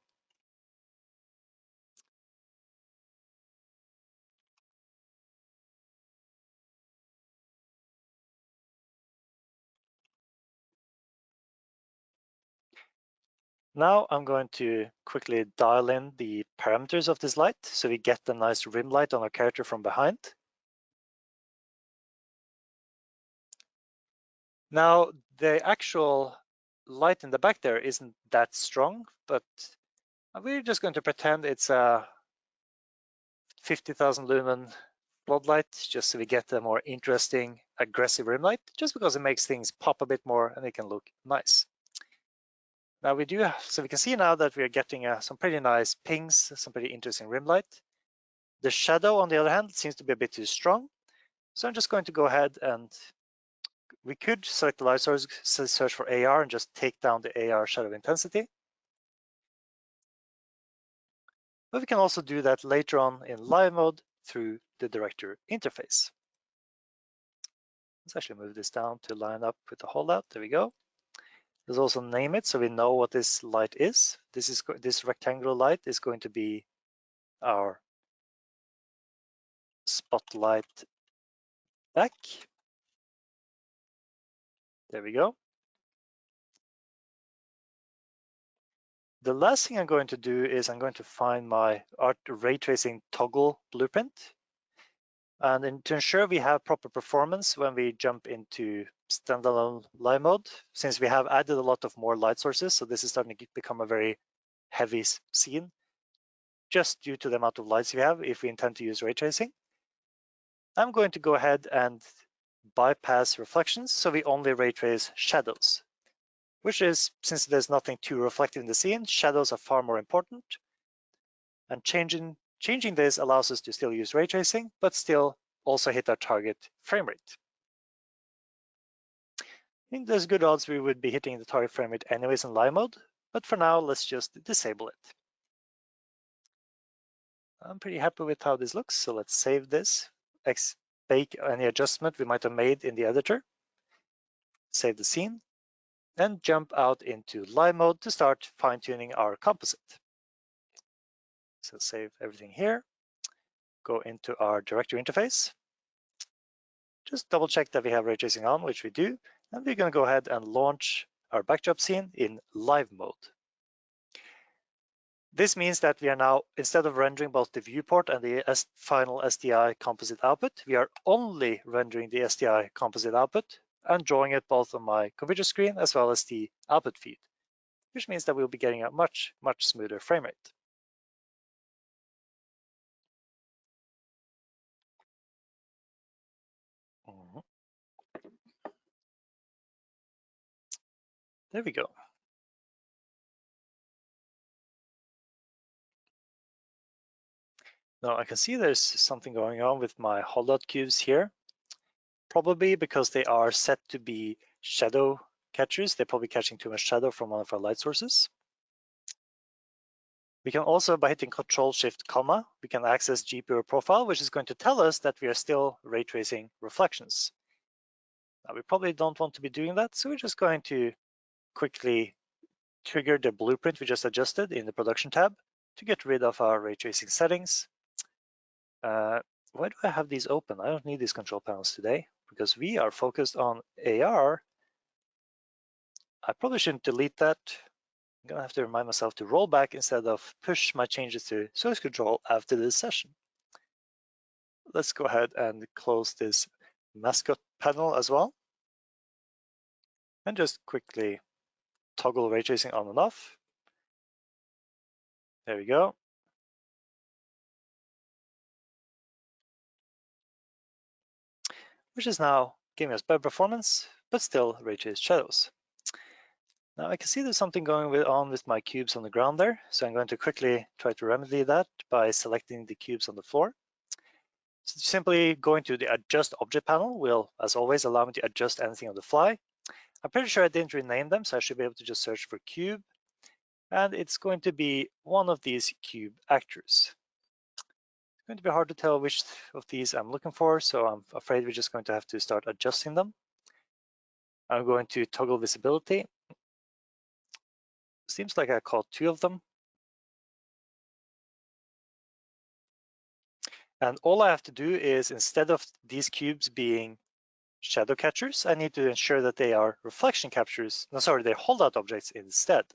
Now I'm going to quickly dial in the parameters of this light so we get the nice rim light on our character from behind. Now the actual light in the back there isn't that strong, but we're just going to pretend it's a 50,000 lumen floodlight just so we get a more interesting, aggressive rim light, just because it makes things pop a bit more and it can look nice. Now we do, so we can see now that we are getting some pretty nice pings, some pretty interesting rim light. The shadow, on the other hand, seems to be a bit too strong. So I'm just going to go ahead and we could select the light source, search for AR and just take down the AR shadow intensity. But we can also do that later on in live mode through the director interface. Let's actually move this down to line up with the holdout. There we go. Let's also name it so we know what this light is. This rectangular light is going to be our spotlight back. There we go. The last thing I'm going to do is I'm going to find my art ray tracing toggle blueprint. And to ensure we have proper performance when we jump into standalone live mode, since we have added a lot of more light sources, so this is starting to become a very heavy scene, just due to the amount of lights we have if we intend to use ray tracing. I'm going to go ahead and bypass reflections, so we only ray trace shadows, which is, since there's nothing too reflective in the scene, shadows are far more important. And changing this allows us to still use ray tracing, but still also hit our target frame rate. I think there's good odds we would be hitting the target frame rate anyways in live mode, but for now, let's just disable it. I'm pretty happy with how this looks, so let's save this, bake any adjustment we might have made in the editor, save the scene, and jump out into live mode to start fine-tuning our composite. So save everything here, go into our director interface, just double check that we have ray tracing on, which we do, and we're going to go ahead and launch our backdrop scene in live mode. This means that we are now, instead of rendering both the viewport and the final SDI composite output, we are only rendering the SDI composite output and drawing it both on my computer screen as well as the output feed, which means that we'll be getting a much, much smoother frame rate. There we go. Now I can see there's something going on with my holdout cubes here, probably because they are set to be shadow catchers. They're probably catching too much shadow from one of our light sources. We can also, by hitting Control-Shift, we can access GPU profile, which is going to tell us that we are still ray tracing reflections. Now, we probably don't want to be doing that, so we're just going to quickly trigger the blueprint we just adjusted in the production tab to get rid of our ray tracing settings. Why do I have these open? I don't need these control panels today because we are focused on AR. I probably shouldn't delete that. I'm gonna have to remind myself to roll back instead of push my changes to source control after this session. Let's go ahead and close this mascot panel as well. And just quickly toggle ray tracing on and off. There we go. Which is now giving us better performance, but still ray traced shadows. Now I can see there's something going on with my cubes on the ground there, so I'm going to quickly try to remedy that by selecting the cubes on the floor. So simply going to the Adjust Object panel will, as always, allow me to adjust anything on the fly. I'm pretty sure I didn't rename them, so I should be able to just search for cube, and it's going to be one of these cube actors. It's going to be hard to tell which of these I'm looking for, so I'm afraid we're just going to have to start adjusting them. I'm going to toggle visibility. Seems like I caught 2 of them. And all I have to do is, instead of these cubes being shadow catchers, I need to ensure that they are reflection captures. No, sorry, they're holdout objects instead.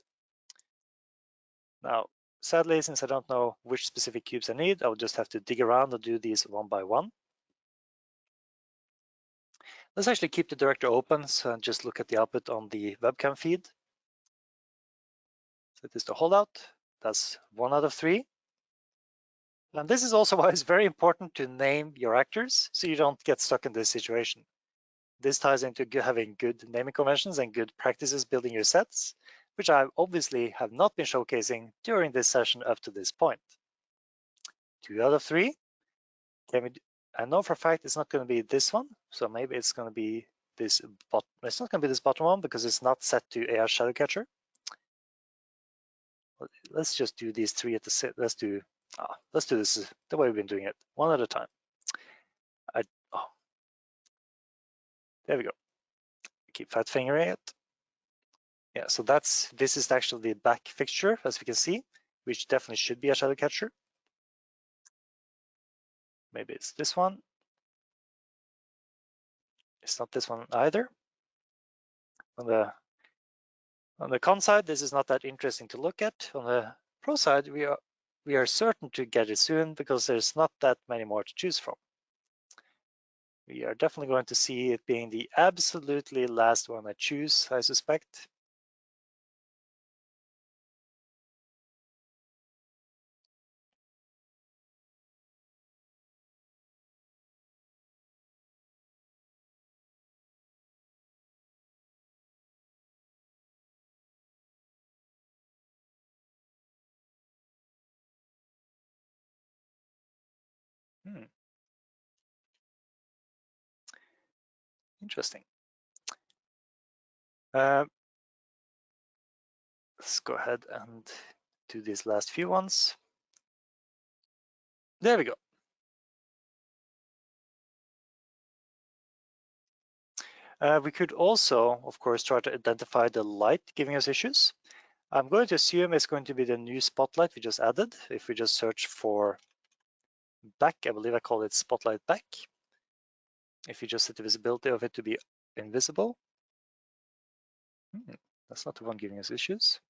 Now, sadly, since I don't know which specific cubes I need, I'll just have to dig around and do these one by one. Let's actually keep the director open so and just look at the output on the webcam feed. So it is the holdout. That's 1 out of 3. And this is also why it's very important to name your actors so you don't get stuck in this situation. This ties into having good naming conventions and good practices building your sets, which I obviously have not been showcasing during this session up to this point. 2 out of 3. I know for a fact it's not going to be this one, so maybe it's going to be this bottom. It's not going to be this bottom one because it's not set to AR Shadow Catcher. Let's just do these 3 at the set. Let's do this the way we've been doing it, one at a time. There we go. Keep fat fingering it. Yeah, so this is actually the back fixture, as we can see, which definitely should be a shadow catcher. Maybe it's this one. It's not this one either. On the con side, this is not that interesting to look at. On the pro side, we are certain to get it soon because there's not that many more to choose from. We are definitely going to see it being the absolutely last one I choose, I suspect. Interesting. Let's go ahead and do these last few ones. There we go. We could also, of course, try to identify the light giving us issues. I'm going to assume it's going to be the new spotlight we just added. If we just search for back, I believe I call it spotlight back. If you just set the visibility of it to be invisible. That's not the one giving us issues.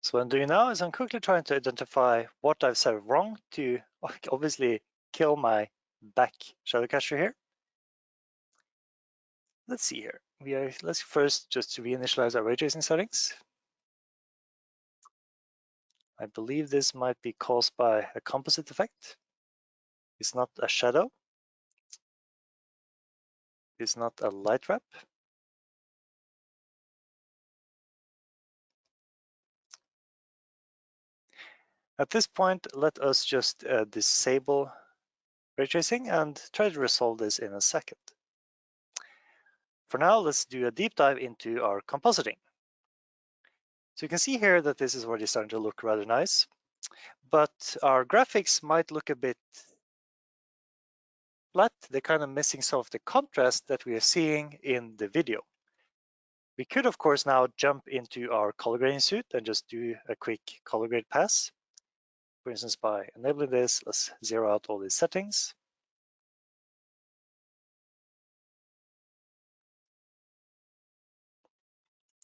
So what I'm doing now is I'm quickly trying to identify what I've said wrong to obviously kill my back shadow catcher here. Let's see here. Let's first just reinitialize our ray tracing settings. I believe this might be caused by a composite effect. It's not a shadow. It's not a light wrap. At this point, let us just disable ray tracing and try to resolve this in a second. For now, let's do a deep dive into our compositing. So you can see here that this is already starting to look rather nice, but our graphics might look a bit flat. They're kind of missing some of the contrast that we are seeing in the video. We could, of course, now jump into our color grading suite and just do a quick color grade pass. For instance, by enabling this, let's zero out all these settings.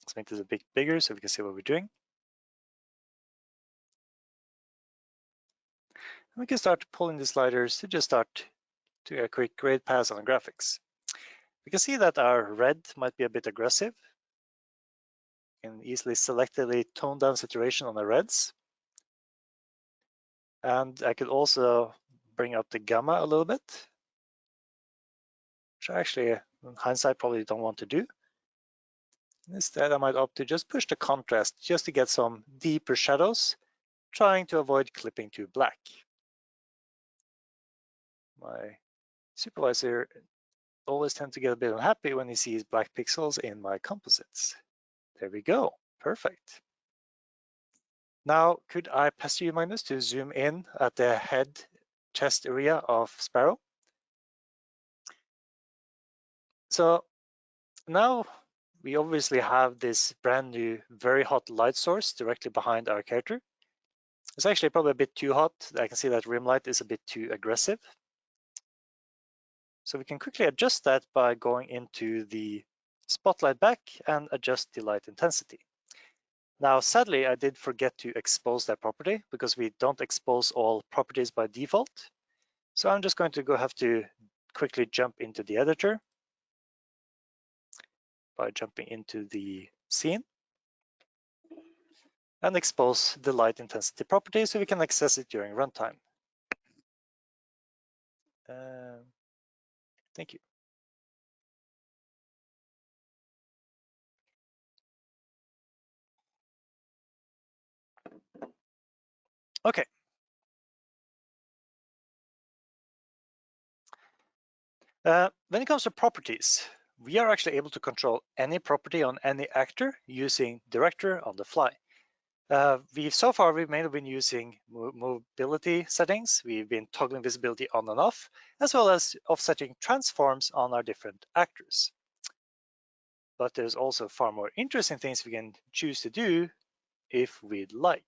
Let's make this a bit bigger so we can see what we're doing. And we can start pulling the sliders to just start to a quick grade pass on the graphics. We can see that our red might be a bit aggressive. You can easily selectively tone down saturation on the reds. And I could also bring up the gamma a little bit, which I actually, in hindsight, probably don't want to do. Instead, I might opt to just push the contrast just to get some deeper shadows, trying to avoid clipping to black. My supervisor always tends to get a bit unhappy when he sees black pixels in my composites. There we go, perfect. Now, could I pester you, Magnus, to zoom in at the head chest area of Sparrow? So now we obviously have this brand new, very hot light source directly behind our character. It's actually probably a bit too hot. I can see that rim light is a bit too aggressive. So we can quickly adjust that by going into the spotlight back and adjust the light intensity. Now, sadly, I did forget to expose that property because we don't expose all properties by default. So I'm just going to have to quickly jump into the editor by jumping into the scene and expose the light intensity property so we can access it during runtime. Thank you. Okay. When it comes to properties, we are actually able to control any property on any actor using director on the fly. We've mainly been using mobility settings. We've been toggling visibility on and off, as well as offsetting transforms on our different actors. But there's also far more interesting things we can choose to do if we'd like.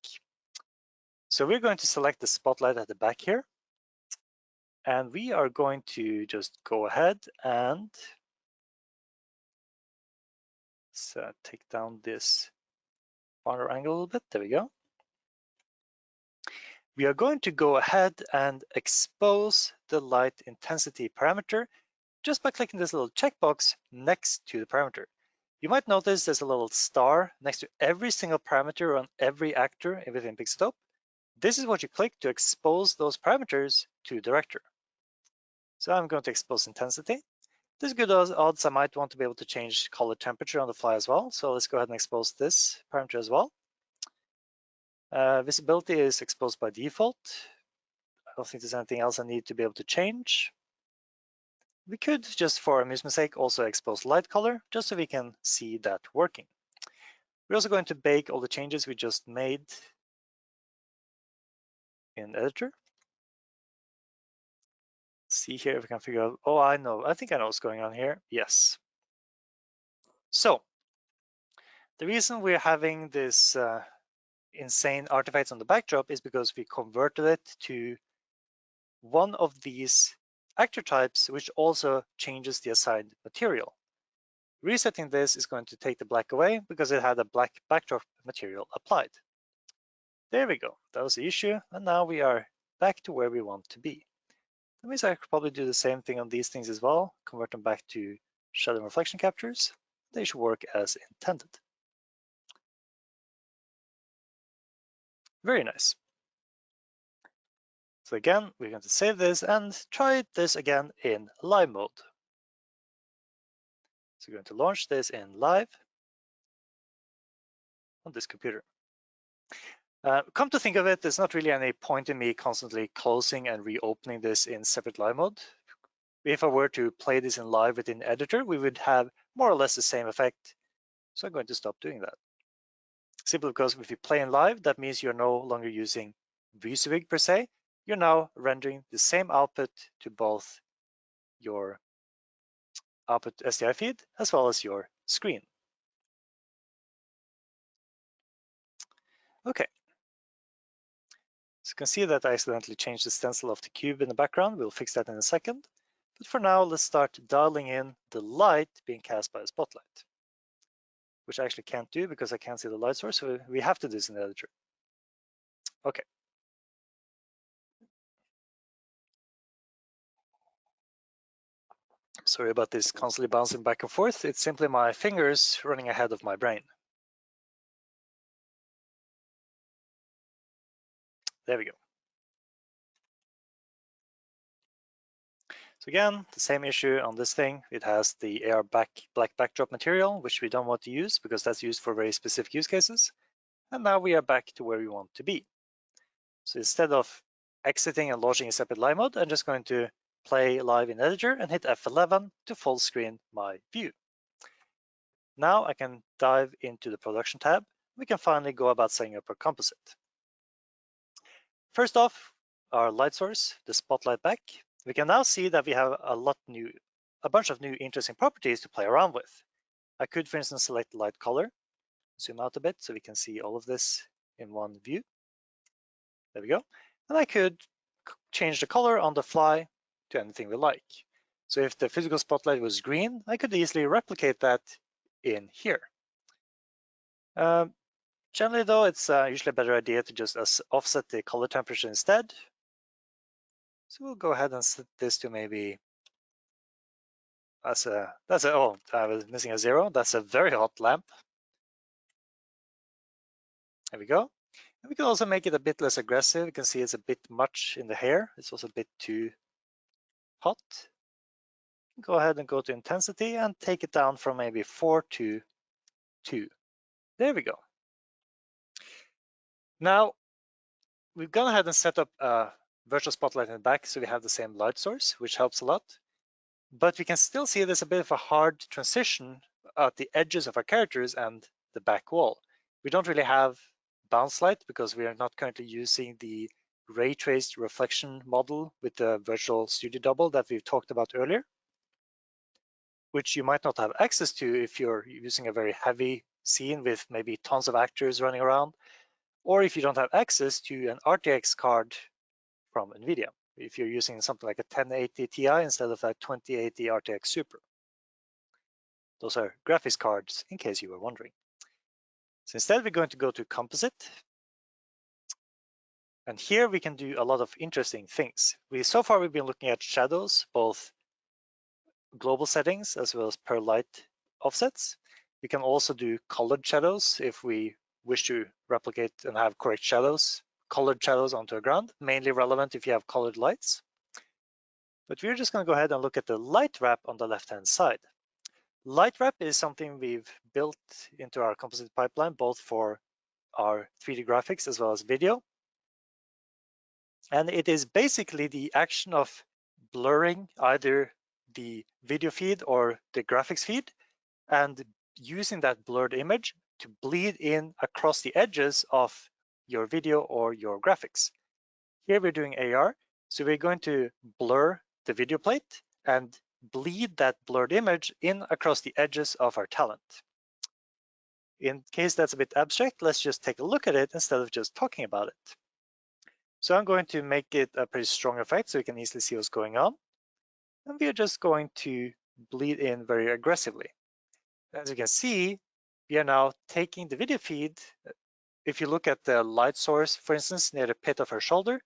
So we're going to select the spotlight at the back here. And we are going to just go ahead and take down this corner angle a little bit. There we go. We are going to go ahead and expose the light intensity parameter just by clicking this little checkbox next to the parameter. You might notice there's a little star next to every single parameter on every actor within Pixotope. This is what you click to expose those parameters to director. So I'm going to expose intensity. There's good odds I might want to be able to change color temperature on the fly as well. So let's go ahead and expose this parameter as well. Visibility is exposed by default. I don't think there's anything else I need to be able to change. We could, just for amusement's sake, also expose light color, just so we can see that working. We're also going to bake all the changes we just made in editor. See here if we can figure out, oh, I think I know what's going on here. Yes. So the reason we're having this insane artifacts on the backdrop is because we converted it to one of these actor types, which also changes the assigned material. Resetting this is going to take the black away because it had a black backdrop material applied. There we go, that was the issue, and now we are back to where we want to be. That means I could probably do the same thing on these things as well, convert them back to shadow and reflection captures. They should work as intended. Very nice. So again, we're going to save this and try this again in live mode. So we're going to launch this in live on this computer. Come to think of it, there's not really any point in me constantly closing and reopening this in separate live mode. If I were to play this in live within editor, we would have more or less the same effect. So I'm going to stop doing that. Simply because if you play in live, that means you're no longer using VSwig per se. You're now rendering the same output to both your output SDI feed as well as your screen. Okay. So you can see that I accidentally changed the stencil of the cube in the background. We'll fix that in a second. But for now, let's start dialing in the light being cast by a spotlight, which I actually can't do because I can't see the light source. So we have to do this in the editor. Okay. Sorry about this constantly bouncing back and forth. It's simply my fingers running ahead of my brain. There we go. So again, the same issue on this thing. It has the AR black backdrop material, which we don't want to use because that's used for very specific use cases. And now we are back to where we want to be. So instead of exiting and launching a separate live mode, I'm just going to play live in editor and hit F11 to full screen my view. Now I can dive into the production tab. We can finally go about setting up our composite. First off, our light source, the spotlight back. We can now see that we have a bunch of new interesting properties to play around with. I could, for instance, select the light color, zoom out a bit so we can see all of this in one view. There we go. And I could change the color on the fly to anything we like. So if the physical spotlight was green, I could easily replicate that in here. Generally though, it's usually a better idea to just offset the color temperature instead. So we'll go ahead and set this to maybe, oh, I was missing a 0. That's a very hot lamp. There we go. And we can also make it a bit less aggressive. You can see it's a bit much in the hair. It's also a bit too hot. Go ahead and go to intensity and take it down from maybe 4 to 2. There we go. Now, we've gone ahead and set up a virtual spotlight in the back so we have the same light source, which helps a lot. But we can still see there's a bit of a hard transition at the edges of our characters and the back wall. We don't really have bounce light because we are not currently using the ray traced reflection model with the virtual studio double that we've talked about earlier, which you might not have access to if you're using a very heavy scene with maybe tons of actors running around, or if you don't have access to an RTX card from NVIDIA, if you're using something like a 1080 Ti instead of a 2080 RTX Super. Those are graphics cards, in case you were wondering. So instead, we're going to go to Composite. And here we can do a lot of interesting things. So far, we've been looking at shadows, both global settings as well as per light offsets. We can also do colored shadows if we wish to replicate and have correct shadows, colored shadows onto a ground, mainly relevant if you have colored lights. But we're just going to go ahead and look at the light wrap on the left-hand side. Light wrap is something we've built into our composite pipeline, both for our 3D graphics as well as video. And it is basically the action of blurring either the video feed or the graphics feed and using that blurred image to bleed in across the edges of your video or your graphics. Here we're doing AR, so we're going to blur the video plate and bleed that blurred image in across the edges of our talent. In case that's a bit abstract, let's just take a look at it instead of just talking about it. So I'm going to make it a pretty strong effect so you can easily see what's going on. And we are just going to bleed in very aggressively. As you can see, we are now taking the video feed. If you look at the light source, for instance, near the pit of her shoulder,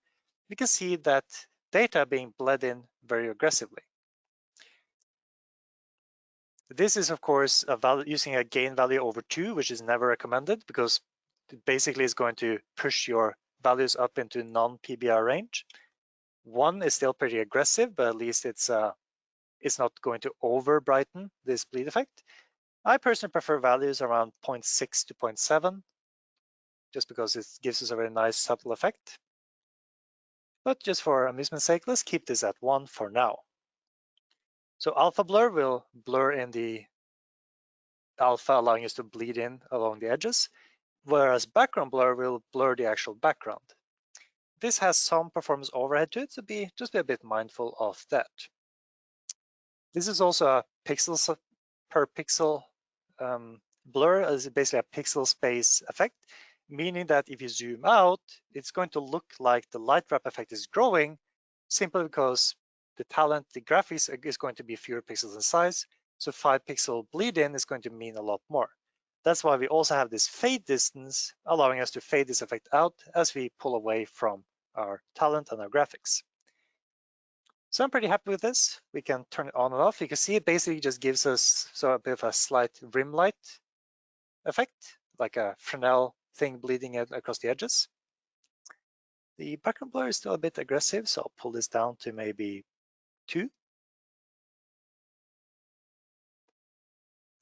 we can see that data being bled in very aggressively. This is, of course, using a gain value over 2, which is never recommended because it basically is going to push your values up into non-PBR range. 1 is still pretty aggressive, but at least it's not going to over brighten this bleed effect. I personally prefer values around 0.6 to 0.7, just because it gives us a very nice subtle effect. But just for amusement's sake, let's keep this at 1 for now. So alpha blur will blur in the alpha allowing us to bleed in along the edges, whereas background blur will blur the actual background. This has some performance overhead to it, so just be a bit mindful of that. This is also a pixels per pixel blur, as basically a pixel space effect, meaning that if you zoom out, it's going to look like the light wrap effect is growing, simply because the graphics is going to be fewer pixels in size, so 5 pixel bleed in is going to mean a lot more. That's why we also have this fade distance, allowing us to fade this effect out as we pull away from our talent and our graphics. So I'm pretty happy with this. We can turn it on and off. You can see it basically just gives us a bit of a slight rim light effect, like a Fresnel thing bleeding across the edges. The background blur is still a bit aggressive, so I'll pull this down to maybe 2.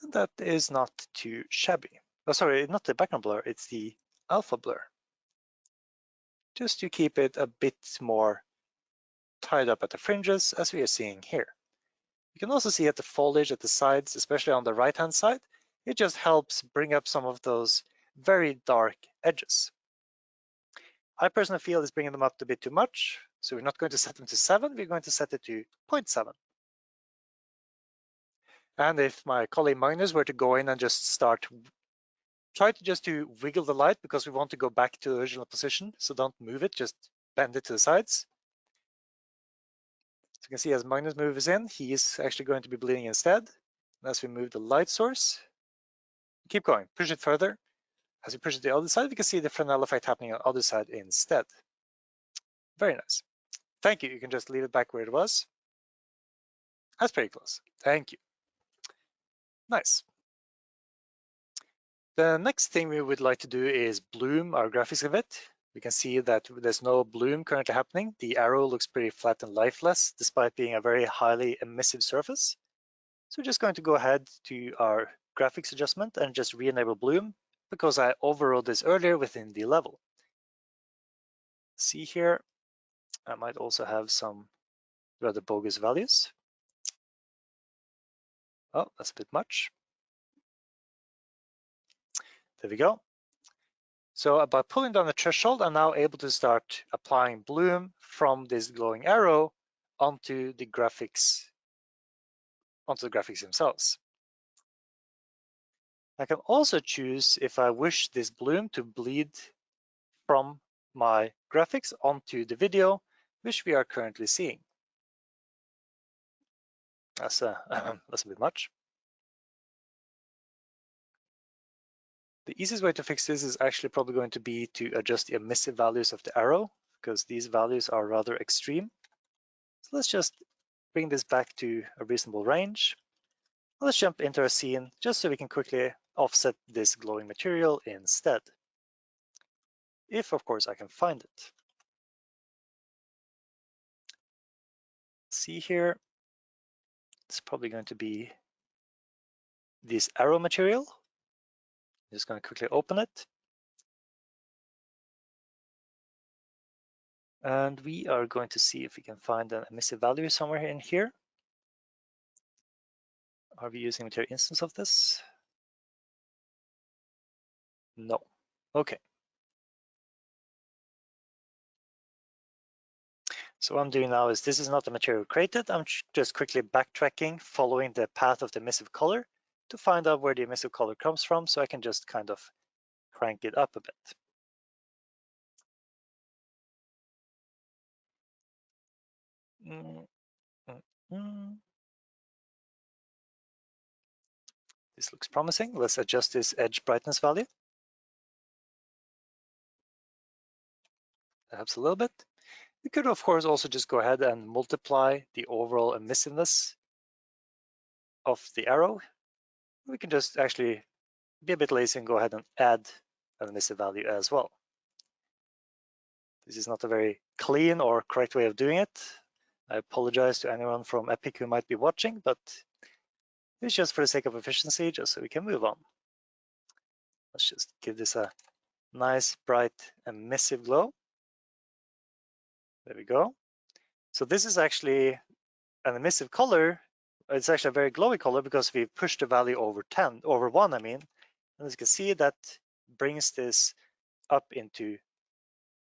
And that is not too shabby. Oh, sorry, not the background blur, it's the alpha blur. Just to keep it a bit more tied up at the fringes, as we are seeing here. You can also see at the foliage at the sides, especially on the right-hand side, it just helps bring up some of those very dark edges. I personally feel it's bringing them up a bit too much, so we're not going to set them to 7, we're going to set it to 0.7. And if my colleague Magnus were to go in and just try to wiggle the light, because we want to go back to the original position, so don't move it, just bend it to the sides. So you can see as Magnus moves in, he is actually going to be bleeding instead. And as we move the light source, keep going, push it further. As we push it to the other side, we can see the Fresnel effect happening on the other side instead. Very nice. Thank you. You can just leave it back where it was. That's pretty close. Thank you. Nice. The next thing we would like to do is bloom our graphics a bit. We can see that there's no bloom currently happening. The arrow looks pretty flat and lifeless, despite being a very highly emissive surface. So we're just going to go ahead to our graphics adjustment and just re-enable bloom, because I overrode this earlier within the level. See here, I might also have some rather bogus values. Oh, that's a bit much. There we go. So by pulling down the threshold, I'm now able to start applying bloom from this glowing arrow onto the graphics themselves. I can also choose if I wish this bloom to bleed from my graphics onto the video, which we are currently seeing. That's a bit much. The easiest way to fix this is actually probably going to be to adjust the emissive values of the arrow, because these values are rather extreme. So let's just bring this back to a reasonable range. Let's jump into our scene just so we can quickly offset this glowing material instead. If, of course, I can find it. See here, it's probably going to be this arrow material. I'm just going to quickly open it. And we are going to see if we can find an emissive value somewhere in here. Are we using a material instance of this? No. Okay. So what I'm doing now is, this is not the material created. I'm just quickly backtracking, following the path of the emissive color to find out where the emissive color comes from, so I can just kind of crank it up a bit. This looks promising. Let's adjust this edge brightness value perhaps a little bit. We could, of course, also just go ahead and multiply the overall emissiveness of the arrow. We can just actually be a bit lazy and go ahead and add an emissive value as well. This is not a very clean or correct way of doing it. I apologize to anyone from Epic who might be watching, but it's just for the sake of efficiency, just so we can move on. Let's just give this a nice, bright, emissive glow. There we go. So this is actually an emissive color It's actually a very glowy color because we pushed the value over 10, over 1, I mean. And as you can see, that brings this up into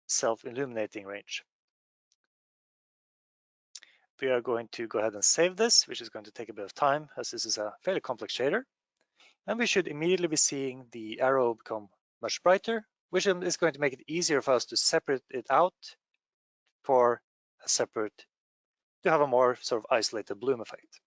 self-illuminating range. We are going to go ahead and save this, which is going to take a bit of time as this is a fairly complex shader. And we should immediately be seeing the arrow become much brighter, which is going to make it easier for us to separate it out for a separate, to have a more sort of isolated bloom effect.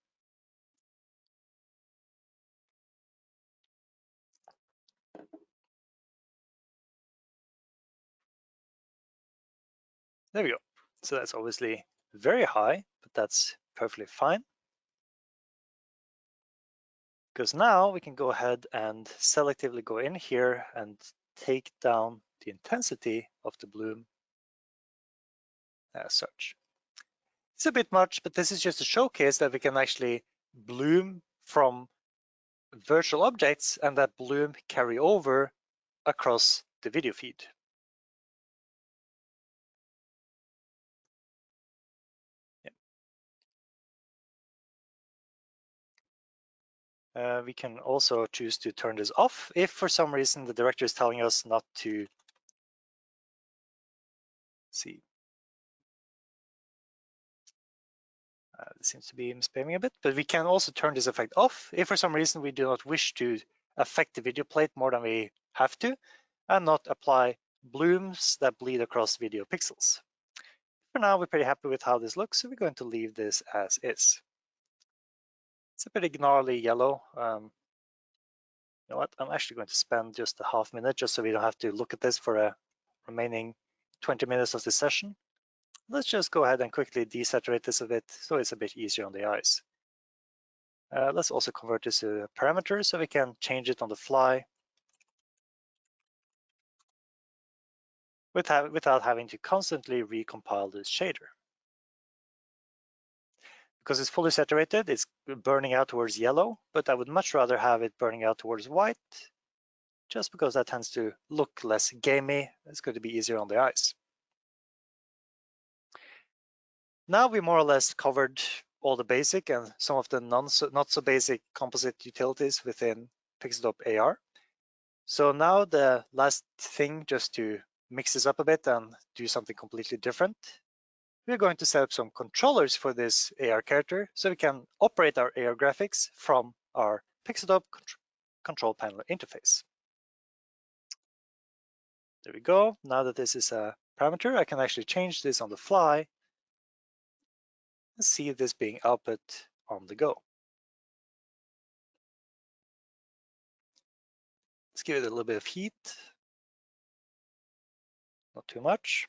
There we go. So that's obviously very high, but that's perfectly fine. Because now we can go ahead and selectively go in here and take down the intensity of the bloom as such. It's a bit much, but this is just a showcase that we can actually bloom from virtual objects and that bloom carry over across the video feed. We can also choose to turn this off if for some reason the director is telling us not to see. It seems to be spamming a bit, but we can also turn this effect off if for some reason we do not wish to affect the video plate more than we have to and not apply blooms that bleed across video pixels. For now, we're pretty happy with how this looks, so we're going to leave this as is. It's a pretty gnarly yellow. You know what? I'm actually going to spend just a half minute just so we don't have to look at this for a remaining 20 minutes of this session. Let's just go ahead and quickly desaturate this a bit so it's a bit easier on the eyes. Let's also convert this to a parameter so we can change it on the fly without having to constantly recompile this shader. Because it's fully saturated, it's burning out towards yellow, but I would much rather have it burning out towards white, just because that tends to look less gamey. It's going to be easier on the eyes. Now we more or less covered all the basic and some of the not so basic composite utilities within Pixotope AR. So now the last thing, just to mix this up a bit and do something completely different, we're going to set up some controllers for this AR character so we can operate our AR graphics from our Pixotope control panel interface. There we go. Now that this is a parameter, I can actually change this on the fly and see this being output on the go. Let's give it a little bit of heat, not too much.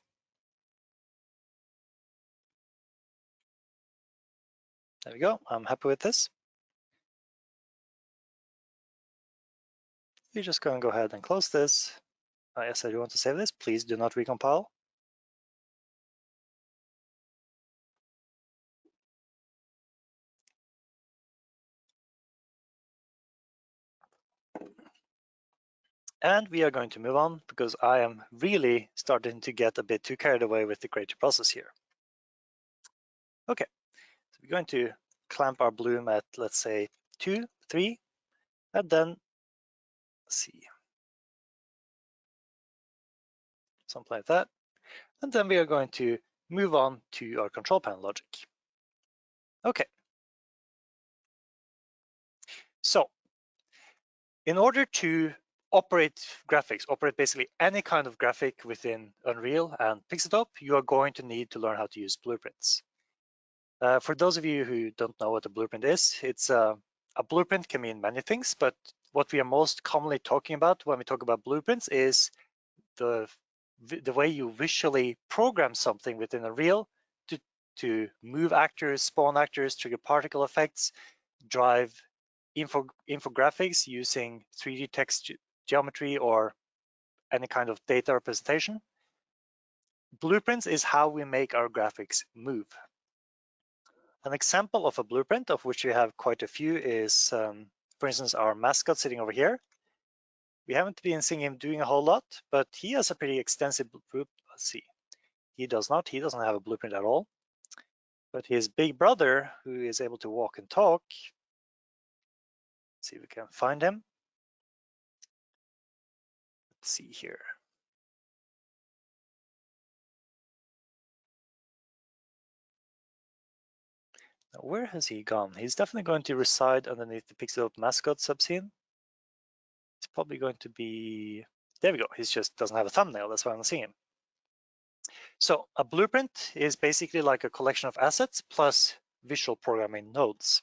There we go. I'm happy with this. We're just going to go ahead and close this. Yes, I do want to save this. Please do not recompile. And we are going to move on because I am really starting to get a bit too carried away with the creative process here. Okay, so we're going to clamp our bloom at, let's say, 2, 3, and then, let's see, something like that. And then we are going to move on to our control panel logic. Okay. So in order to operate graphics, operate basically any kind of graphic within Unreal and Pixotope, you are going to need to learn how to use blueprints. For those of you who don't know what a blueprint is, it's a blueprint can mean many things, but what we are most commonly talking about when we talk about blueprints is the way you visually program something within Unreal to move actors, spawn actors, trigger particle effects, drive infographics using 3D text geometry or any kind of data representation. Blueprints is how we make our graphics move. An example of a blueprint, of which we have quite a few, is, for instance, our mascot sitting over here. We haven't been seeing him doing a whole lot, but he has a pretty extensive blueprint. Let's see. He does not. He doesn't have a blueprint at all. But his big brother, who is able to walk and talk, let's see if we can find him. Let's see here. Now, where has he gone? He's definitely going to reside underneath the Pixotope mascot subscene. It's probably going to be, there we go. He just doesn't have a thumbnail. That's why I'm seeing him. So a blueprint is basically like a collection of assets plus visual programming nodes.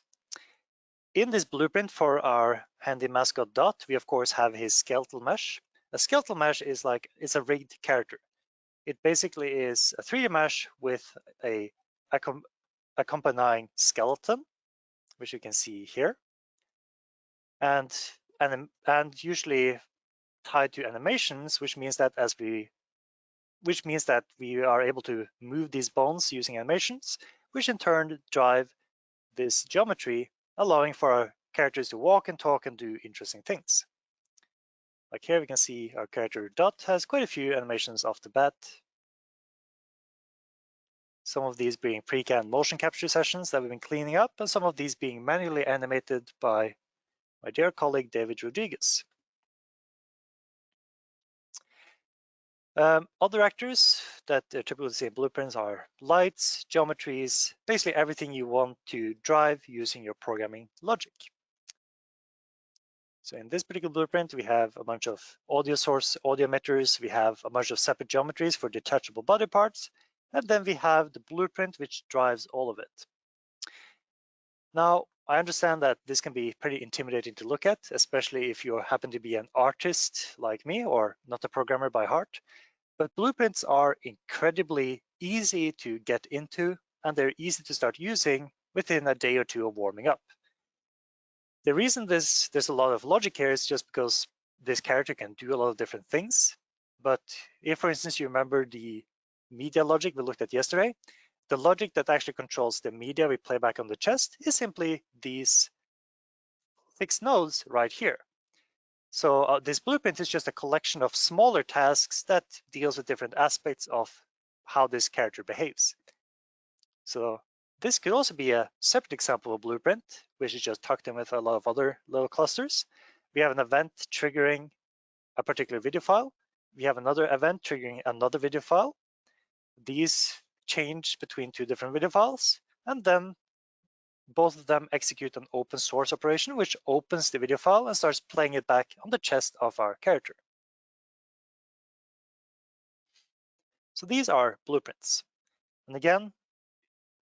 In this blueprint for our handy mascot Dot, we of course have his skeletal mesh. A skeletal mesh is like, it's a rigged character. It basically is a 3D mesh with a accompanying skeleton, which you can see here, and usually tied to animations, which means that we are able to move these bones using animations, which in turn drive this geometry, allowing for our characters to walk and talk and do interesting things. Like here we can see our character Dot has quite a few animations off the bat. Some of these being pre-canned motion capture sessions that we've been cleaning up, and some of these being manually animated by my dear colleague David Rodriguez. Other actors that are typically seen in blueprints are lights, geometries, basically everything you want to drive using your programming logic. So in this particular blueprint, we have a bunch of audio source, audio emitters, we have a bunch of separate geometries for detachable body parts, and then we have the blueprint which drives all of it. Now, I understand that this can be pretty intimidating to look at, especially if you happen to be an artist like me or not a programmer by heart. But blueprints are incredibly easy to get into, and they're easy to start using within a day or two of warming up. The reason there's a lot of logic here is just because this character can do a lot of different things. But if, for instance, you remember the media logic we looked at yesterday, the logic that actually controls the media we play back on the chest is simply these 6 nodes right here. So this blueprint is just a collection of smaller tasks that deals with different aspects of how this character behaves. So this could also be a separate example of a blueprint, which is just tucked in with a lot of other little clusters. We have an event triggering a particular video file. We have another event triggering another video file. These change between 2 different video files, and then both of them execute an open source operation, which opens the video file and starts playing it back on the chest of our character. So these are blueprints. And again,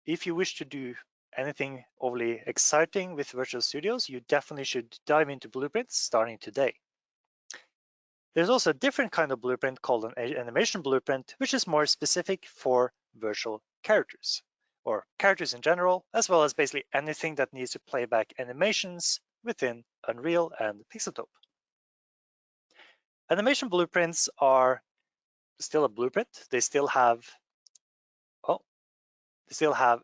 if you wish to do anything overly exciting with Virtual Studios, you definitely should dive into blueprints starting today. There's also a different kind of blueprint called an animation blueprint, which is more specific for virtual characters, or characters in general, as well as basically anything that needs to play back animations within Unreal and Pixotope. Animation blueprints are still a blueprint. They still have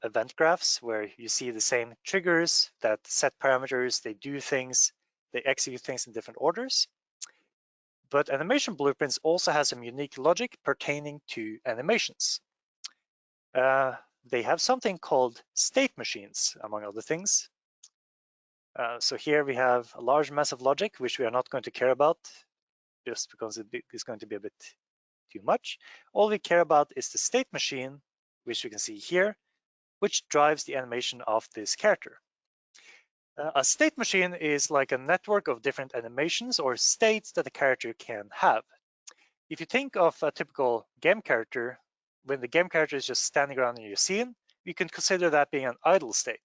event graphs where you see the same triggers that set parameters, they do things, they execute things in different orders. But animation blueprints also have some unique logic pertaining to animations. They have something called state machines, among other things. So here we have a large mess of logic, which we are not going to care about, just because it is going to be a bit too much. All we care about is the state machine, which you can see here, which drives the animation of this character. A state machine is like a network of different animations or states that a character can have. If you think of a typical game character, when the game character is just standing around in your scene, you can consider that being an idle state.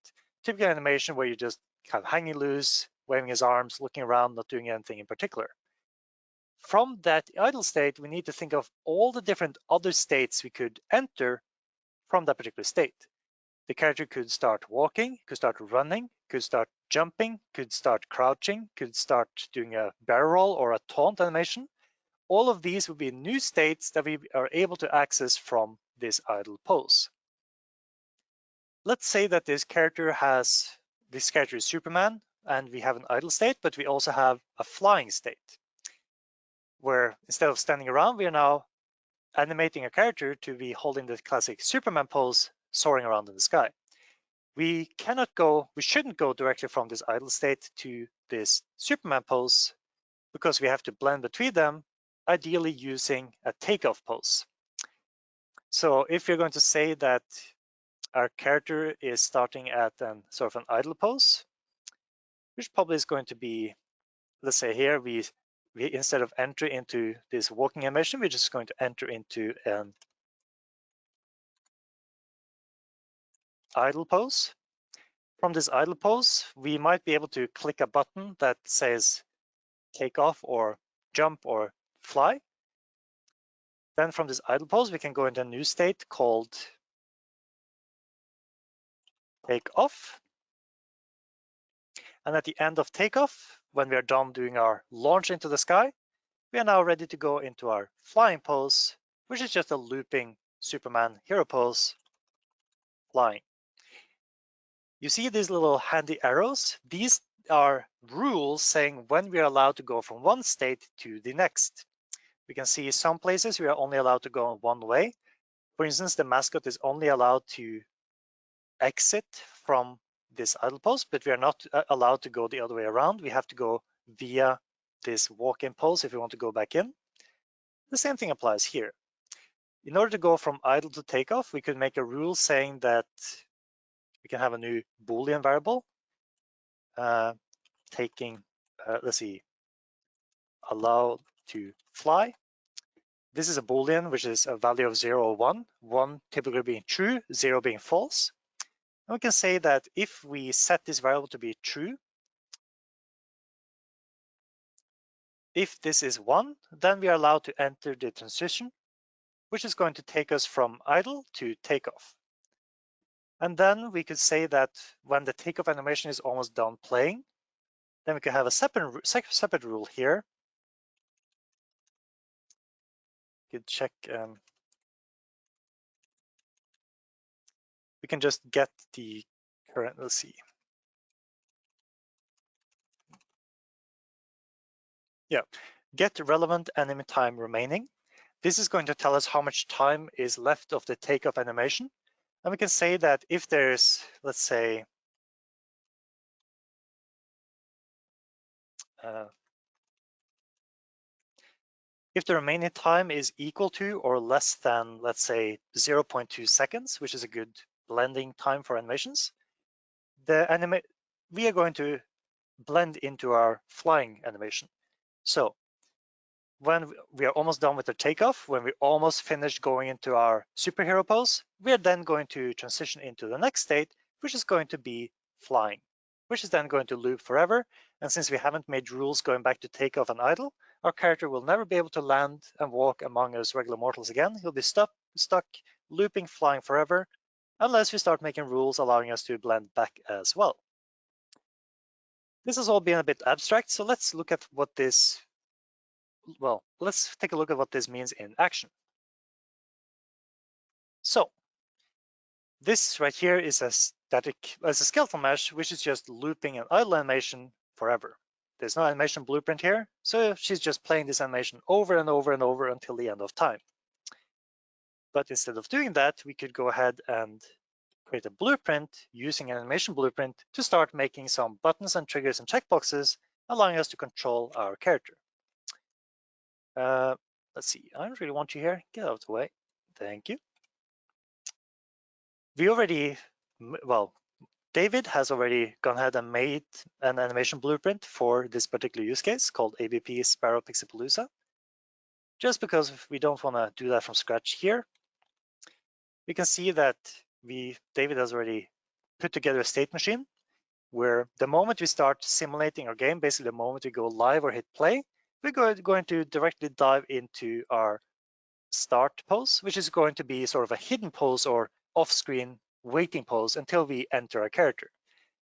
Typical animation where you're just kind of hanging loose, waving his arms, looking around, not doing anything in particular. From that idle state, we need to think of all the different other states we could enter from that particular state. The character could start walking, could start running, could start jumping, could start crouching, could start doing a barrel roll or a taunt animation. All of these would be new states that we are able to access from this idle pose. Let's say that this character is Superman, and we have an idle state, but we also have a flying state, where instead of standing around, we are now animating a character to be holding the classic Superman pose, soaring around in the sky. we shouldn't go directly from this idle state to this Superman pose because we have to blend between them, ideally using a takeoff pose. So if you're going to say that our character is starting at an sort of an idle pose, which probably is going to be, let's say here, we instead of enter into this walking animation, we're just going to enter into an idle pose. From this idle pose, we might be able to click a button that says take off or jump or fly. Then from this idle pose, we can go into a new state called take off. And at the end of takeoff, when we are done doing our launch into the sky, we are now ready to go into our flying pose, which is just a looping Superman hero pose, flying. You see these little handy arrows? These are rules saying when we are allowed to go from one state to the next. We can see some places we are only allowed to go one way. For instance, the mascot is only allowed to exit from this idle pose, but we are not allowed to go the other way around. We have to go via this walk-in pose if we want to go back in. The same thing applies here. In order to go from idle to takeoff, we could make a rule saying that we can have a new Boolean variable taking, let's see, allowed to fly. This is a Boolean, which is a value of 0 or 1, 1 typically being true, 0 being false. And we can say that if we set this variable to be true, if this is 1, then we are allowed to enter the transition, which is going to take us from idle to takeoff. And then we could say that when the takeoff animation is almost done playing, then we could have a separate rule here. You could check, we can just get the current, let's see. Yeah, get relevant enemy time remaining. This is going to tell us how much time is left of the takeoff animation. And we can say that if there's, let's say, if the remaining time is equal to or less than, let's say, 0.2 seconds, which is a good blending time for animations, we are going to blend into our flying animation. So when we are almost done with the takeoff, when we almost finished going into our superhero pose, we are then going to transition into the next state, which is going to be flying, which is then going to loop forever. And since we haven't made rules going back to takeoff and idle, our character will never be able to land and walk among us regular mortals again. He'll be stuck looping, flying forever, unless we start making rules allowing us to blend back as well. This has all been a bit abstract, so let's look at what this, well, let's take a look at what this means in action. So this right here is a skeletal mesh, which is just looping an idle animation forever. There's no animation blueprint here, so she's just playing this animation over and over and over until the end of time. But instead of doing that, we could go ahead and create a blueprint using an animation blueprint to start making some buttons and triggers and checkboxes, allowing us to control our character. Let's see, I don't really want you here. Get out of the way. Thank you. We already, well, David has already gone ahead and made an animation blueprint for this particular use case called ABP Sparrow Pixopalooza. Just because we don't want to do that from scratch here, we can see that David has already put together a state machine where the moment we start simulating our game, basically the moment we go live or hit play, we're going to directly dive into our start pose, which is going to be sort of a hidden pose or off-screen waiting pose until we enter our character.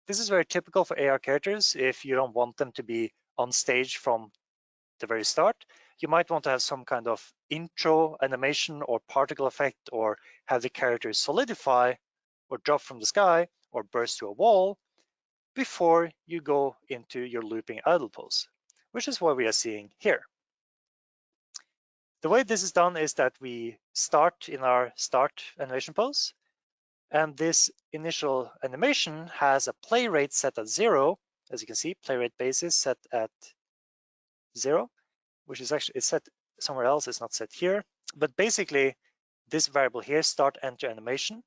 This is very typical for AR characters. If you don't want them to be on stage from the very start, you might want to have some kind of intro animation or particle effect, or have the character solidify or drop from the sky or burst to a wall before you go into your looping idle pose, which is what we are seeing here. The way this is done is that we start in our start animation pose. And this initial animation has a play rate set at 0. As you can see, play rate basis set at 0, which is actually it's set somewhere else. It's not set here. But basically, this variable here, start enter animation,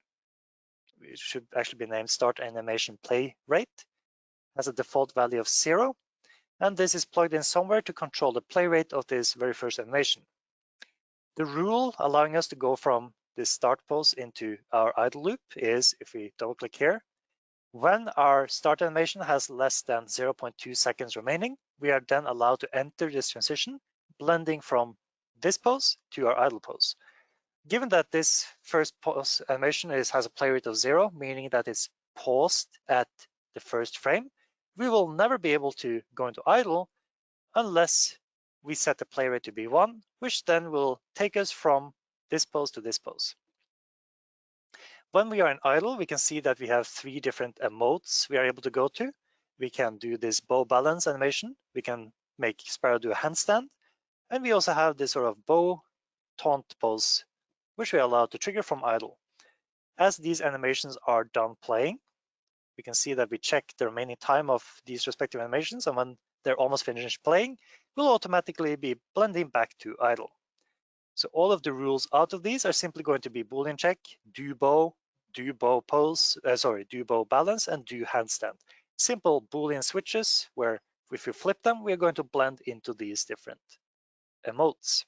it should actually be named start animation play rate, has a default value of 0. And this is plugged in somewhere to control the play rate of this very first animation. The rule allowing us to go from this start pose into our idle loop is, if we double click here, when our start animation has less than 0.2 seconds remaining, we are then allowed to enter this transition, blending from this pose to our idle pose. Given that this first pose animation has a play rate of 0, meaning that it's paused at the first frame, we will never be able to go into idle unless we set the play rate to be 1, which then will take us from this pose to this pose. When we are in idle, we can see that we have 3 different emotes we are able to go to. We can do this bow balance animation. We can make Sparrow do a handstand. And we also have this sort of bow taunt pose, which we are allowed to trigger from idle. As these animations are done playing, we can see that we check the remaining time of these respective animations, and when they're almost finished playing, we'll automatically be blending back to idle. So all of the rules out of these are simply going to be Boolean check, do bow pose, do bow balance, and do handstand. Simple Boolean switches where if we flip them, we're going to blend into these different emotes.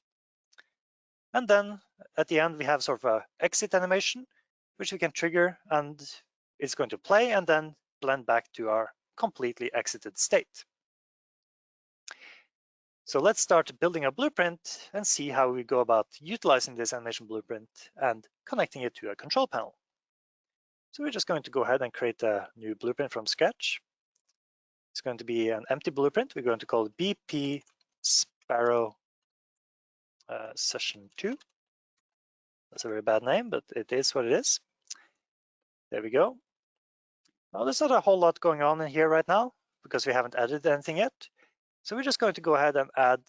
And then at the end, we have sort of a exit animation, which we can trigger, and it's going to play and then blend back to our completely exited state. So let's start building a blueprint and see how we go about utilizing this animation blueprint and connecting it to a control panel. So we're just going to go ahead and create a new blueprint from scratch. It's going to be an empty blueprint. We're going to call it BP Sparrow Session 2. That's a very bad name, but it is what it is. There we go. Now there's not a whole lot going on in here right now because we haven't added anything yet. So we're just going to go ahead and add,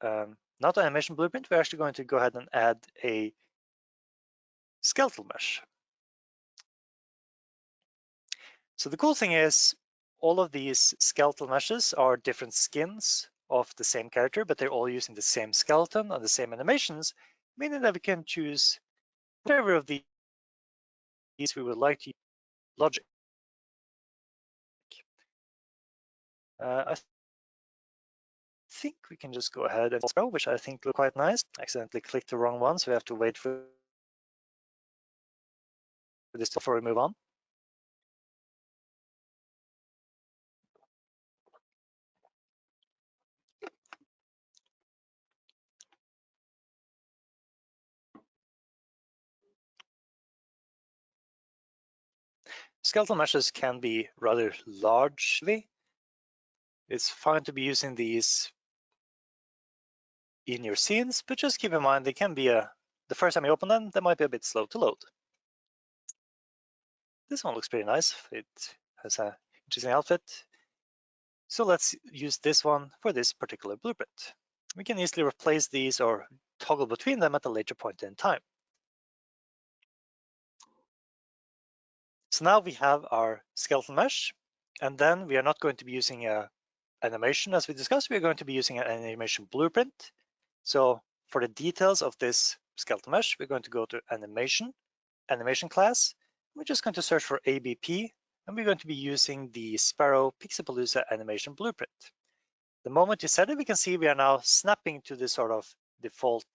not an animation blueprint, we're actually going to go ahead and add a skeletal mesh. So the cool thing is all of these skeletal meshes are different skins of the same character, but they're all using the same skeleton and the same animations, meaning that we can choose whatever of these we would like to use logic. I think we can just go ahead and spell, which I think look quite nice. Accidentally clicked the wrong one, so we have to wait for this before we move on. Skeletal meshes can be rather large. It's fine to be using these in your scenes, but just keep in mind they can be the first time you open them, they might be a bit slow to load. This one looks pretty nice. It has an interesting outfit. So let's use this one for this particular blueprint. We can easily replace these or toggle between them at a later point in time. So now we have our skeletal mesh, and then we are not going to be using a animation as we discussed, we're going to be using an animation blueprint. So for the details of this skeletal mesh, we're going to go to animation class. We're just going to search for ABP, and we're going to be using the Sparrow Pixopalooza animation blueprint. The moment you set it, we can see we are now snapping to this sort of default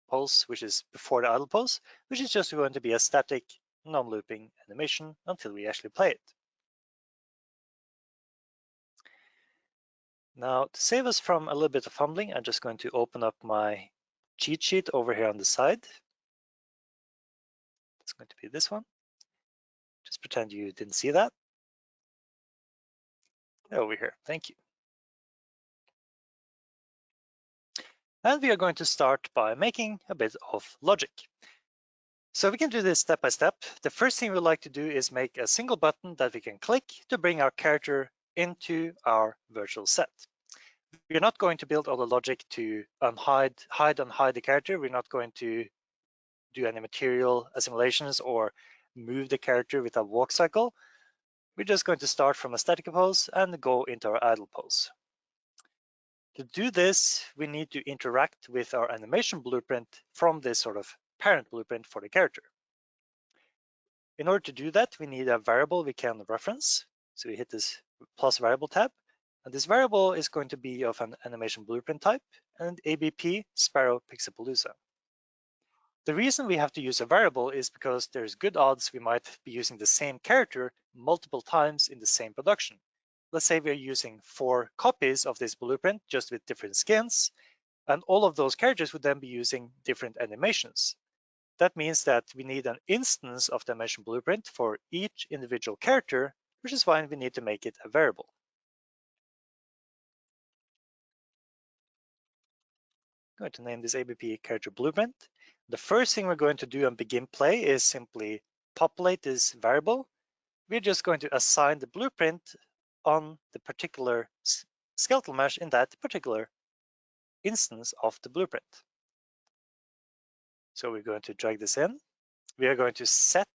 pose, which is before the idle pose, which is just going to be a static, non-looping animation until we actually play it. Now, to save us from a little bit of fumbling, I'm just going to open up my cheat sheet over here on the side. It's going to be this one. Just pretend you didn't see that. Over here, thank you. And we are going to start by making a bit of logic. So we can do this step by step. The first thing we'd like to do is make a single button that we can click to bring our character into our virtual set. We're not going to build all the logic to hide the character. We're not going to do any material assimilations or move the character with a walk cycle, we're just going to start from a static pose and go into our idle pose. To do this, we need to interact with our animation blueprint from this sort of parent blueprint for the character. In order to do that, we need a variable we can reference. So we hit this plus variable tab, and this variable is going to be of an animation blueprint type and ABP Sparrow Pixopalooza. The reason we have to use a variable is because there's good odds we might be using the same character multiple times in the same production. Let's say we're using 4 copies of this blueprint just with different skins, and all of those characters would then be using different animations. That means that we need an instance of the animation blueprint for each individual character, which is why we need to make it a variable. I'm going to name this ABP character blueprint. The first thing we're going to do on begin play is simply populate this variable. We're just going to assign the blueprint on the particular skeletal mesh in that particular instance of the blueprint. So we're going to drag this in. We are going to set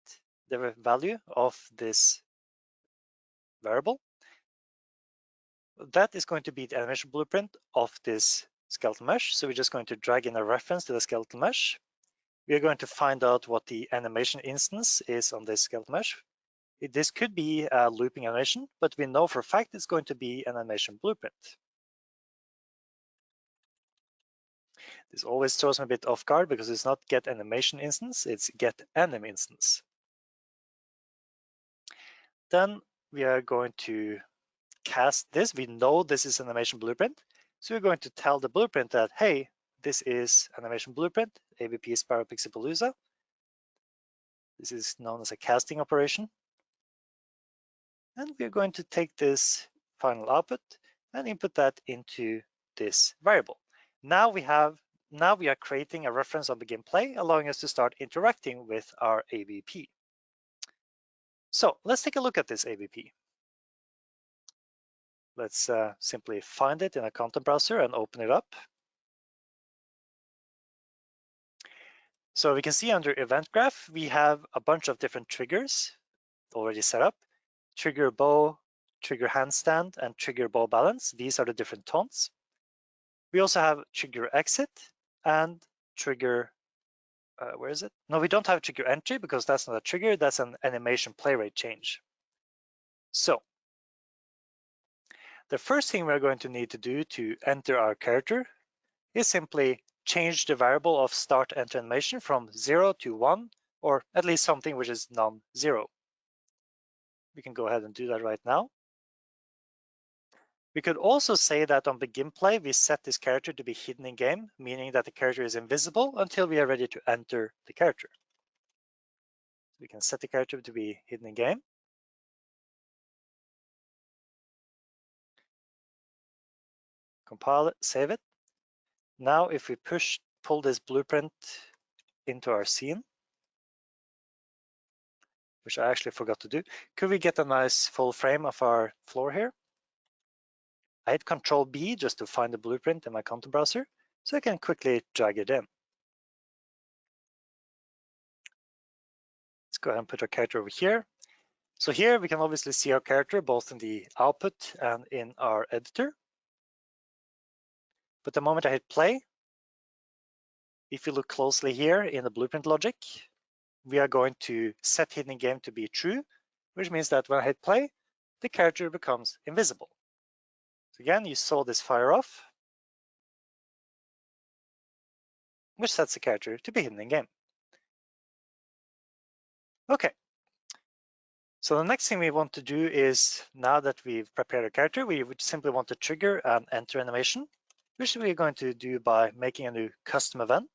the value of this variable. That is going to be the animation blueprint of this skeletal mesh. So we're just going to drag in a reference to the skeletal mesh. We are going to find out what the animation instance is on this skeletal mesh. This could be a looping animation, but we know for a fact it's going to be an animation blueprint. This always throws me a bit off guard because it's not get animation instance, it's get anim instance. Then we are going to cast this. We know this is an animation blueprint. So we're going to tell the blueprint that, hey, this is animation blueprint, ABP Sparrow Pixopalooza. This is known as a casting operation. And we're going to take this final output and input that into this variable. Now we are creating a reference on begin play, allowing us to start interacting with our ABP. So let's take a look at this ABP. Let's simply find it in a content browser and open it up. So we can see under event graph, we have a bunch of different triggers already set up. Trigger bow, trigger handstand, and trigger bow balance. These are the different taunts. We also have trigger exit and trigger, where is it? No, we don't have trigger entry because that's not a trigger, that's an animation play rate change. So the first thing we're going to need to do to enter our character is simply change the variable of start enter animation from 0 to 1, or at least something which is non-zero. We can go ahead and do that right now. We could also say that on begin play, we set this character to be hidden in game, meaning that the character is invisible until we are ready to enter the character. We can set the character to be hidden in game. Compile it, save it. Now, if we pull this blueprint into our scene, which I actually forgot to do, could we get a nice full frame of our floor here? I hit Control B just to find the blueprint in my content browser, so I can quickly drag it in. Let's go ahead and put our character over here. So here we can obviously see our character both in the output and in our editor. But the moment I hit play, if you look closely here in the blueprint logic, we are going to set hidden in game to be true, which means that when I hit play, the character becomes invisible. So again, you saw this fire off, which sets the character to be hidden in game. Okay. So the next thing we want to do is, now that we've prepared a character, we would simply want to trigger an enter animation, which we're going to do by making a new custom event.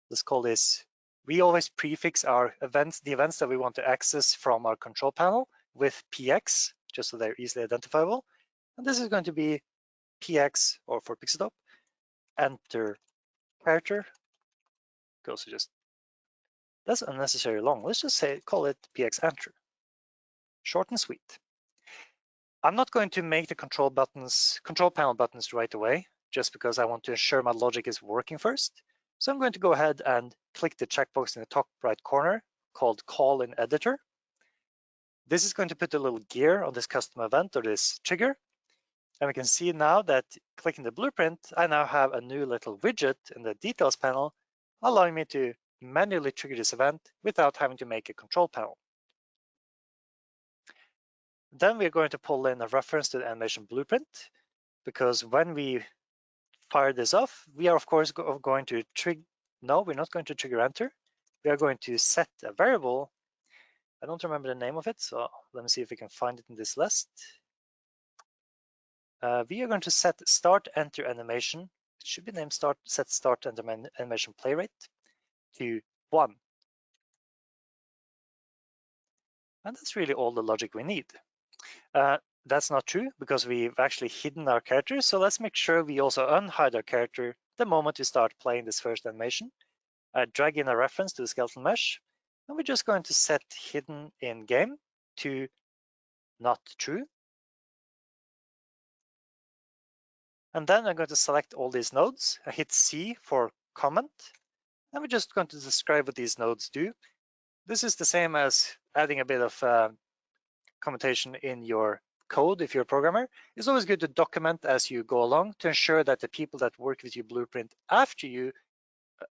Let's call this, we always prefix our events, the events that we want to access from our control panel with PX, just so they're easily identifiable. And this is going to be PX, or for Pixotope, enter character. Goes to just, that's unnecessarily long. Let's just call it PX enter. Short and sweet. I'm not going to make the control panel buttons right away, just because I want to ensure my logic is working first. So I'm going to go ahead and click the checkbox in the top right corner called call in editor. This is going to put a little gear on this custom event or this trigger. And we can see now that clicking the blueprint, I now have a new little widget in the details panel, allowing me to manually trigger this event without having to make a control panel. Then we're going to pull in a reference to the animation blueprint, because when we fire this off, we are of course going to trigger. No, we're not going to trigger enter. We are going to set a variable. I don't remember the name of it, so let me see if we can find it in this list. We are going to set start enter animation. It should be named set start enter animation play rate to 1. And that's really all the logic we need. That's not true because we've actually hidden our character. So let's make sure we also unhide our character the moment we start playing this first animation. Drag in a reference to the skeletal mesh, and we're just going to set hidden in game to not true. And then I'm going to select all these nodes. I hit C for comment, and we're just going to describe what these nodes do. This is the same as adding a bit of commentation in your code if you're a programmer. It's always good to document as you go along to ensure that the people that work with your blueprint after you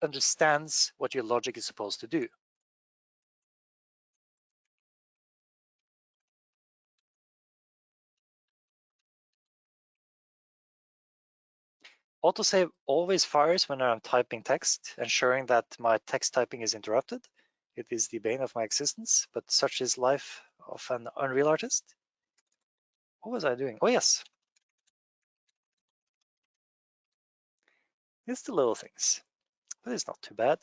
understands what your logic is supposed to do. Autosave always fires when I'm typing text, ensuring that my text typing is interrupted. It is the bane of my existence, but such is life of an Unreal artist. What was I doing? Oh yes, it's the little things, but it's not too bad.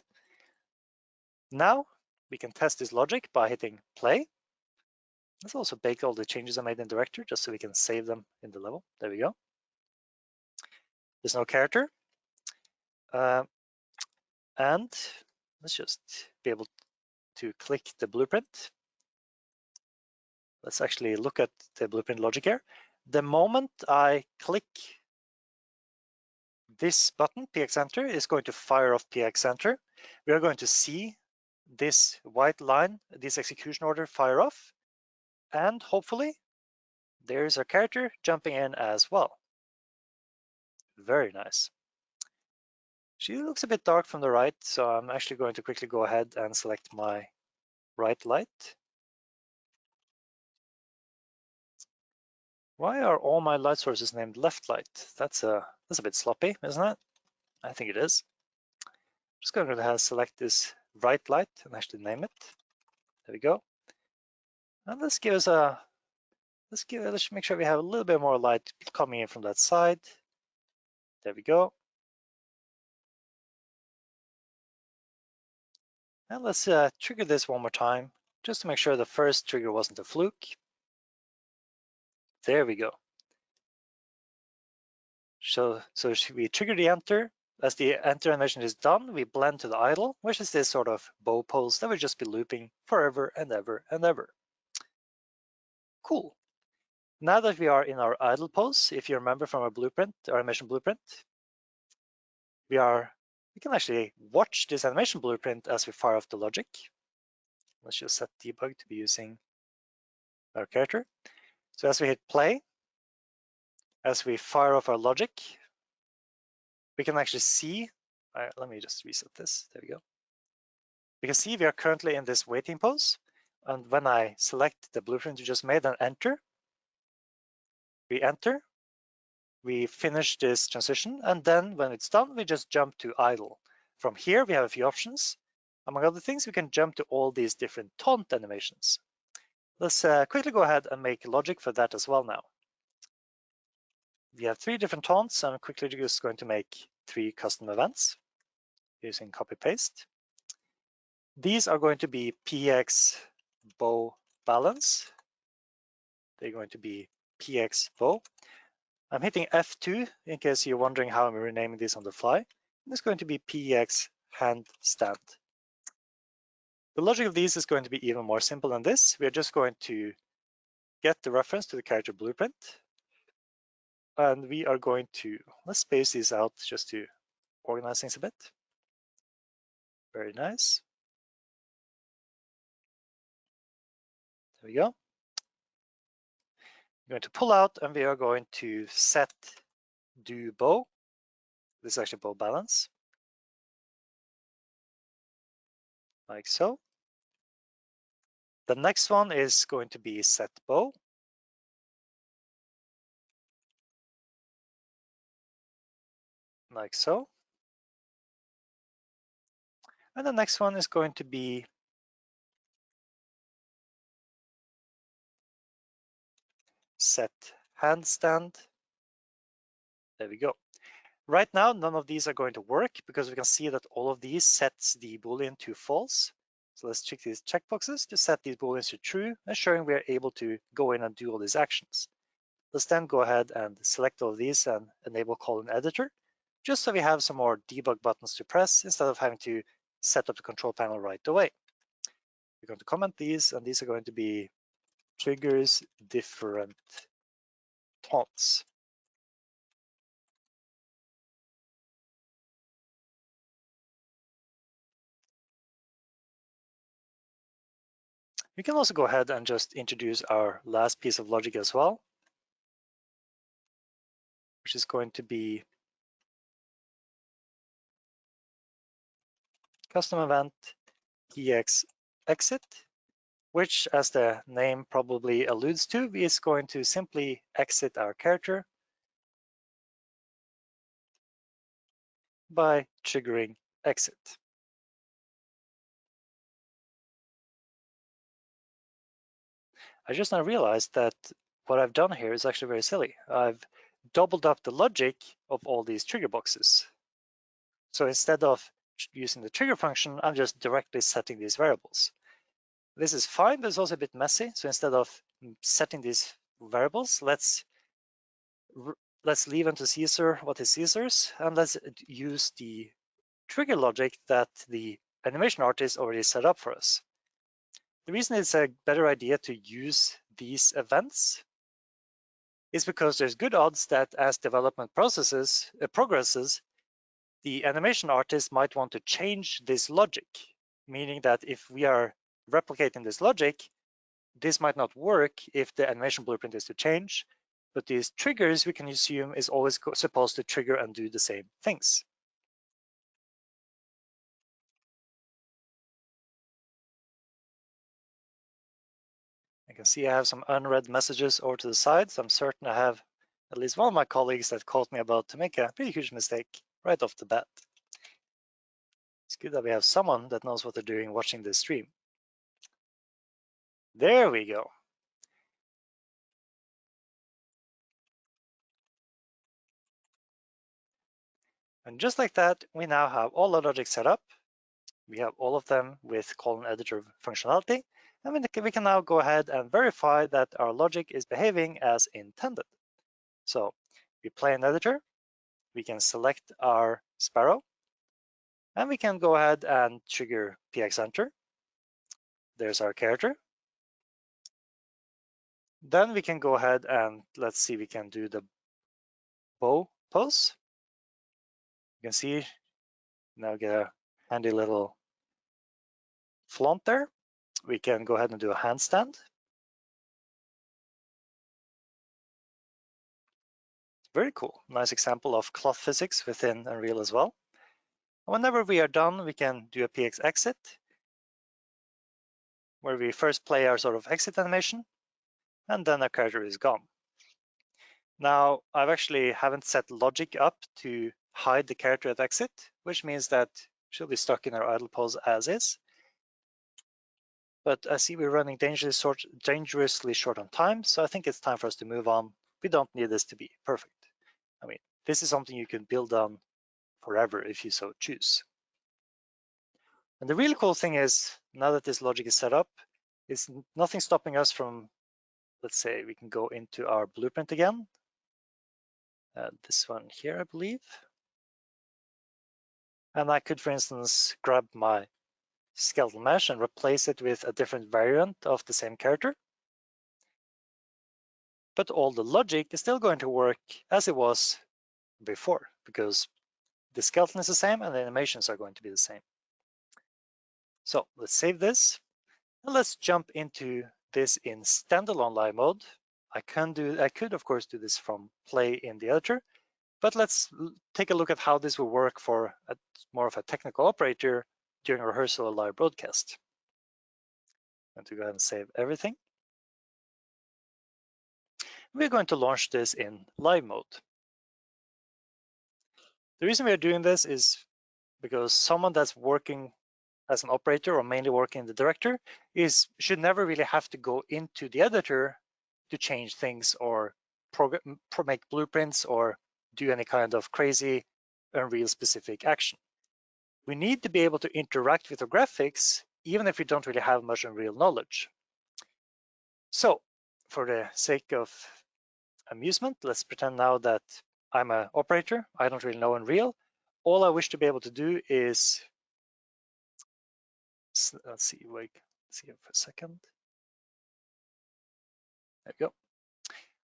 Now we can test this logic by hitting play. Let's also bake all the changes I made in Director just so we can save them in the level. There we go. There's no character. And let's just be able to click the blueprint. Let's actually look at the blueprint logic here. The moment I click this button, PX Enter, is going to fire off PX Enter. We are going to see this white line, this execution order fire off. And hopefully there's our character jumping in as well. Very nice. She looks a bit dark from the right, so I'm actually going to quickly go ahead and select my right light. Why are all my light sources named left light? That's a bit sloppy, isn't it? I think it is. I'm just going to select this right light and actually name it. There we go. And let's make sure we have a little bit more light coming in from that side. There we go. And let's trigger this one more time, just to make sure the first trigger wasn't a fluke. There we go. So we trigger the enter. As the enter animation is done, we blend to the idle, which is this sort of bow pose that will just be looping forever and ever and ever. Cool. Now that we are in our idle pose, if you remember from our blueprint, our animation blueprint, we can actually watch this animation blueprint as we fire off the logic. Let's just set debug to be using our character. So as we hit play, as we fire off our logic, we can actually see, let me just reset this, there we go. We can see we are currently in this waiting pose. And when I select the blueprint we just made and enter, we finish this transition. And then when it's done, we just jump to idle. From here, we have a few options. Among other things, we can jump to all these different taunt animations. Let's quickly go ahead and make logic for that as well now. We have 3 different taunts. I'm quickly just going to make 3 custom events using copy paste. These are going to be PX bow balance. They're going to be PX bow. I'm hitting F2 in case you're wondering how I'm renaming this on the fly. And it's going to be PX handstand. The logic of these is going to be even more simple than this. We're just going to get the reference to the character blueprint. And we are going to, let's space these out just to organize things a bit. Very nice. There we go. We're going to pull out and we are going to set do bow. This is actually bow balance, like so. The next one is going to be set bow. Like so. And the next one is going to be set handstand. There we go. Right now, none of these are going to work because we can see that all of these sets the Boolean to false. So let's check these checkboxes to set these Booleans to true, ensuring we are able to go in and do all these actions. Let's then go ahead and select all of these and enable colon editor, just so we have some more debug buttons to press instead of having to set up the control panel right away. We're going to comment these, and these are going to be triggers different taunts. We can also go ahead and just introduce our last piece of logic as well, which is going to be custom event px exit, which, as the name probably alludes to, is going to simply exit our character by triggering exit. I just now realized that what I've done here is actually very silly. I've doubled up the logic of all these trigger boxes. So instead of using the trigger function, I'm just directly setting these variables. This is fine, but it's also a bit messy. So instead of setting these variables, let's leave unto Caesar what is Caesar's, and let's use the trigger logic that the animation artist already set up for us. The reason it's a better idea to use these events is because there's good odds that as development progresses, the animation artist might want to change this logic, meaning that if we are replicating this logic, this might not work if the animation blueprint is to change, but these triggers we can assume is always supposed to trigger and do the same things. I can see I have some unread messages over to the side, so I'm certain I have at least one of my colleagues that called me about to make a pretty huge mistake right off the bat. It's good that we have someone that knows what they're doing watching this stream. There we go. And just like that, we now have all the logic set up. We have all of them with colon editor functionality. And we can now go ahead and verify that our logic is behaving as intended. So we play an editor, we can select our sparrow, and we can go ahead and trigger px enter. There's our character. Then we can go ahead and let's see, we can do the bow pose. You can see now get a handy little flaunt there. We can go ahead and do a handstand. Very cool. Nice example of cloth physics within Unreal as well. Whenever we are done, we can do a px exit, where we first play our sort of exit animation, and then our character is gone. Now, I've actually haven't set logic up to hide the character at exit, which means that she'll be stuck in her idle pose as is. But I see we're running dangerously short on time, so I think it's time for us to move on. We don't need this to be perfect. I mean, this is something you can build on forever if you so choose. And the really cool thing is, now that this logic is set up, is nothing stopping us from, let's say we can go into our blueprint again. This one here, I believe. And I could, for instance, grab my skeletal mesh and replace it with a different variant of the same character. But all the logic is still going to work as it was before, because the skeleton is the same and the animations are going to be the same. So let's save this and let's jump into this in standalone live mode. I could of course do this from play in the editor, but let's take a look at how this will work for more of a technical operator during a rehearsal or live broadcast. I'm going to go ahead and save everything. We're going to launch this in live mode. The reason we are doing this is because someone that's working as an operator or mainly working in the director should never really have to go into the editor to change things or make blueprints or do any kind of crazy Unreal specific action. We need to be able to interact with the graphics even if we don't really have much Unreal knowledge. So for the sake of amusement, let's pretend now that I'm an operator. I don't really know Unreal. All I wish to be able to do is, let's see here for a second. There we go.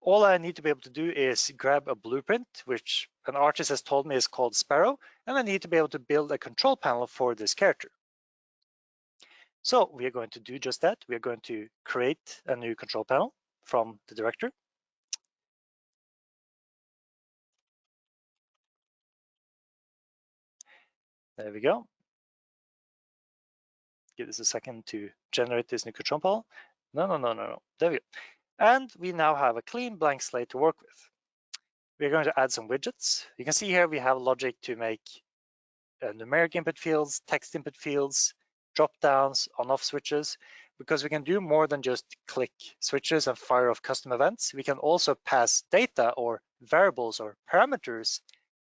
All I need to be able to do is grab a blueprint, which an artist has told me is called Sparrow, and I need to be able to build a control panel for this character. So we are going to do just that. We are going to create a new control panel from the director. There we go. Give this a second to generate this new control panel. No. There we go. And we now have a clean blank slate to work with. We're going to add some widgets. You can see here we have logic to make numeric input fields, text input fields, drop downs, on-off switches, because we can do more than just click switches and fire off custom events. We can also pass data or variables or parameters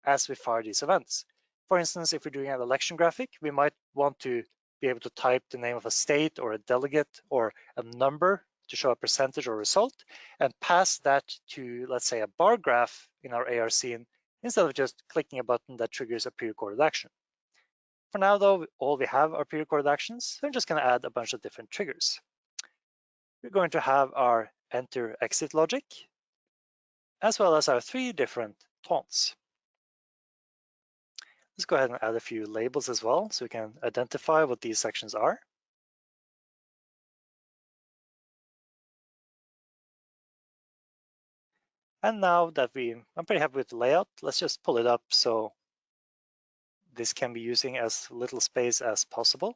as we fire these events. For instance, if we're doing an election graphic, we might want to be able to type the name of a state or a delegate or a number to show a percentage or result and pass that to, let's say, a bar graph in our AR scene instead of just clicking a button that triggers a pre-recorded action. For now, though, all we have are pre-recorded actions. So I'm just going to add a bunch of different triggers. We're going to have our enter exit logic, as well as our 3 different taunts. Let's go ahead and add a few labels as well so we can identify what these sections are. And now that I'm pretty happy with the layout, let's just pull it up so this can be using as little space as possible.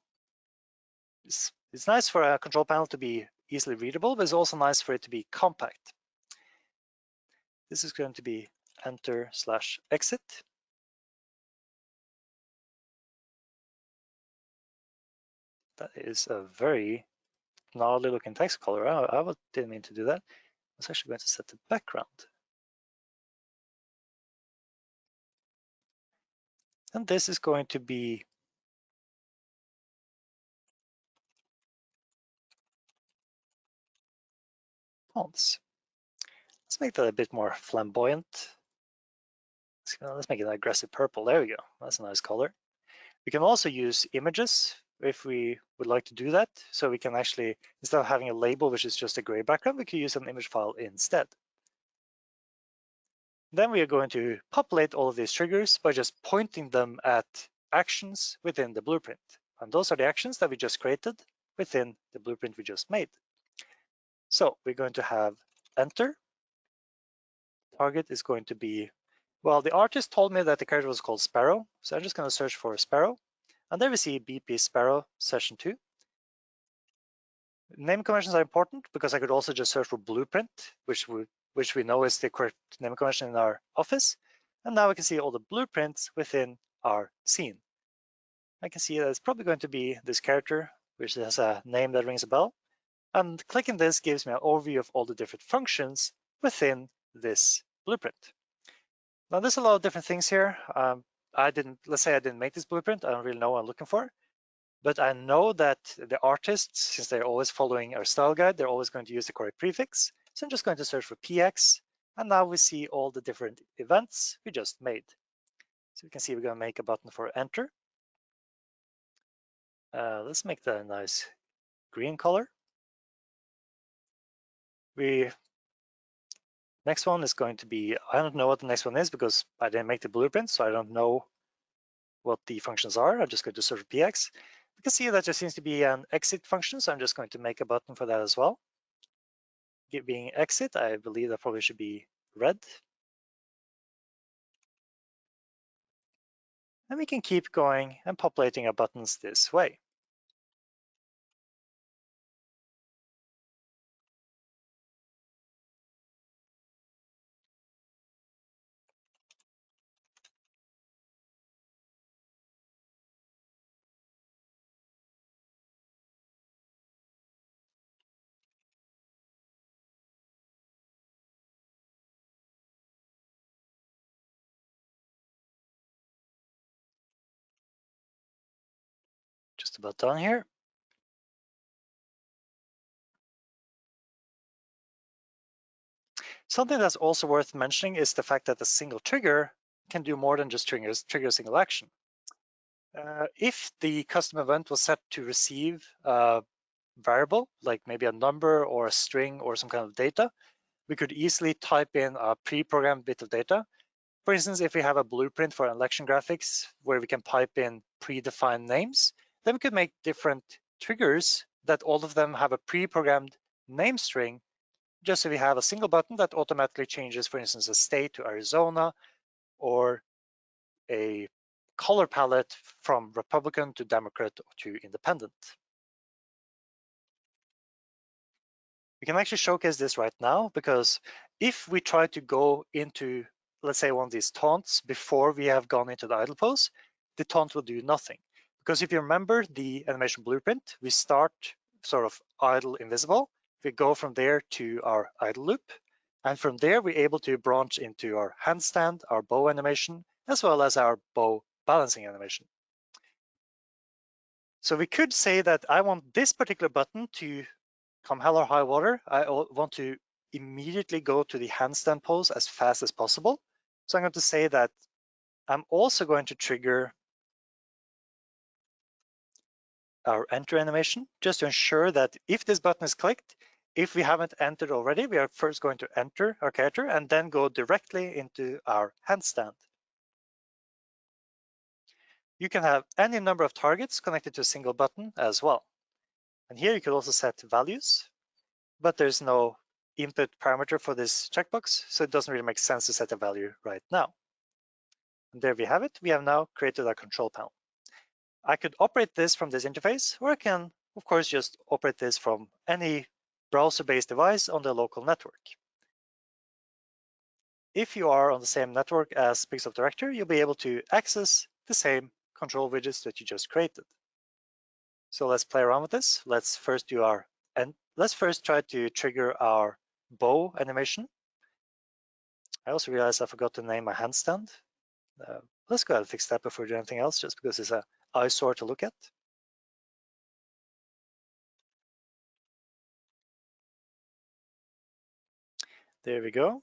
It's nice for a control panel to be easily readable, but it's also nice for it to be compact. This is going to be enter/exit. That is a very gnarly looking text color. I didn't mean to do that. I was actually going to set the background. And this is going to be fonts. Let's make that a bit more flamboyant. Let's make it an aggressive purple. There we go. That's a nice color. We can also use images if we would like to do that. So we can actually, instead of having a label, which is just a gray background, we can use an image file instead. Then we are going to populate all of these triggers by just pointing them at actions within the blueprint. And those are the actions that we just created within the blueprint we just made. So we're going to have enter. Target is going to be, well, the artist told me that the character was called Sparrow. So I'm just going to search for Sparrow. And there we see BP Sparrow session 2. Name conventions are important because I could also just search for blueprint, which we know is the correct name convention in our office. And now we can see all the blueprints within our scene. I can see that it's probably going to be this character, which has a name that rings a bell. And clicking this gives me an overview of all the different functions within this blueprint. Now there's a lot of different things here. Let's say I didn't make this blueprint. I don't really know what I'm looking for. But I know that the artists, since they're always following our style guide, they're always going to use the correct prefix. So I'm just going to search for PX. And now we see all the different events we just made. So we can see we're going to make a button for enter. Let's make that a nice green color. Next one is going to be, I don't know what the next one is because I didn't make the blueprint, so I don't know what the functions are. I'm just going to search for PX. You can see that there seems to be an exit function, so I'm just going to make a button for that as well. being exit, I believe that probably should be red. And we can keep going and populating our buttons this way. Just about done here. Something that's also worth mentioning is the fact that a single trigger can do more than just trigger a single action. If the custom event was set to receive a variable, like maybe a number or a string or some kind of data, we could easily type in a pre-programmed bit of data. For instance, if we have a blueprint for election graphics where we can pipe in predefined names, then we could make different triggers that all of them have a pre-programmed name string, just so we have a single button that automatically changes, for instance, a state to Arizona or a color palette from Republican to Democrat to Independent. We can actually showcase this right now, because if we try to go into, let's say, one of these taunts before we have gone into the idle pose, the taunt will do nothing. Because if you remember the animation blueprint, we start sort of idle invisible. We go from there to our idle loop. And from there, we're able to branch into our handstand, our bow animation, as well as our bow balancing animation. So we could say that I want this particular button to come hell or high water. I want to immediately go to the handstand pose as fast as possible. So I'm going to say that I'm also going to trigger our enter animation, just to ensure that if this button is clicked, if we haven't entered already, we are first going to enter our character and then go directly into our handstand. You can have any number of targets connected to a single button as well. And here you could also set values, but there's no input parameter for this checkbox, so it doesn't really make sense to set a value right now. And there we have it. We have now created a control panel. I could operate this from this interface, or I can, of course, just operate this from any browser-based device on the local network. If you are on the same network as Pixotope Director, you'll be able to access the same control widgets that you just created. So let's play around with this. Let's first try to trigger our bow animation. I also realized I forgot to name my handstand. Let's go ahead and fix that before we do anything else, just because it's an eyesore to look at. There we go.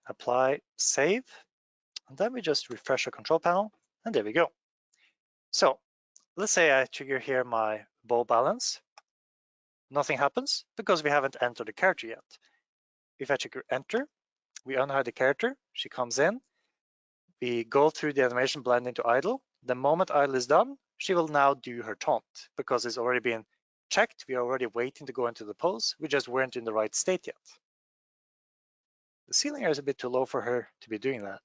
Apply, save, and then we just refresh our control panel, and there we go. So let's say I trigger here my bow balance. Nothing happens because we haven't entered the character yet. If I trigger enter, we unhide the character, she comes in, we go through the animation blend into idle. The moment idle is done, she will now do her taunt because it's already been checked. We are already waiting to go into the pose. We just weren't in the right state yet. The ceiling here is a bit too low for her to be doing that.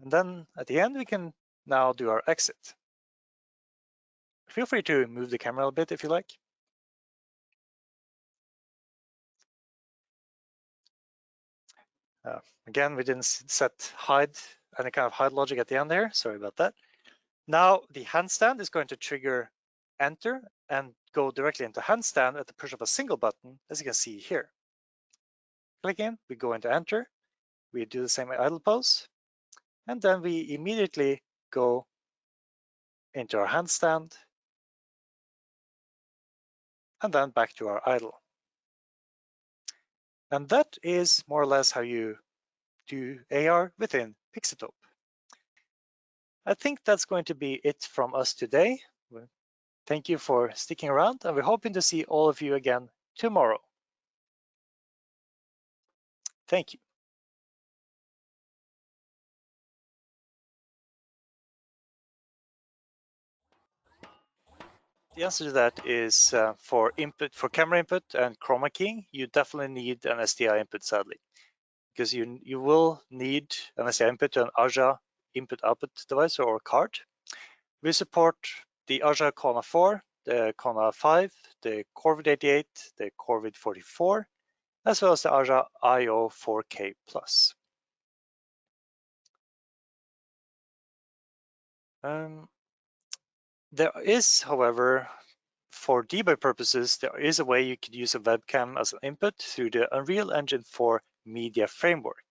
And then at the end, we can now do our exit. Feel free to move the camera a bit if you like. Again, we didn't set hide, any kind of hide logic at the end there. Sorry about that. Now the handstand is going to trigger enter and go directly into handstand at the push of a single button, as you can see here. Click in, we go into enter, we do the same idle pose, and then we immediately go into our handstand and then back to our idle. And that is more or less how you do AR within Pixotope. I think that's going to be it from us today. Thank you for sticking around, and we're hoping to see all of you again tomorrow. Thank you. The answer to that is for camera input and chroma keying, you definitely need an SDI input, sadly, because you will need an SDI input to an AJA input-output device or card. We support the AJA Kona 4, the Kona 5, the Corvid 88, the Corvid 44, as well as the AJA IO 4K Plus. There is, however, for debug purposes, there is a way you could use a webcam as an input through the Unreal Engine 4 Media Framework.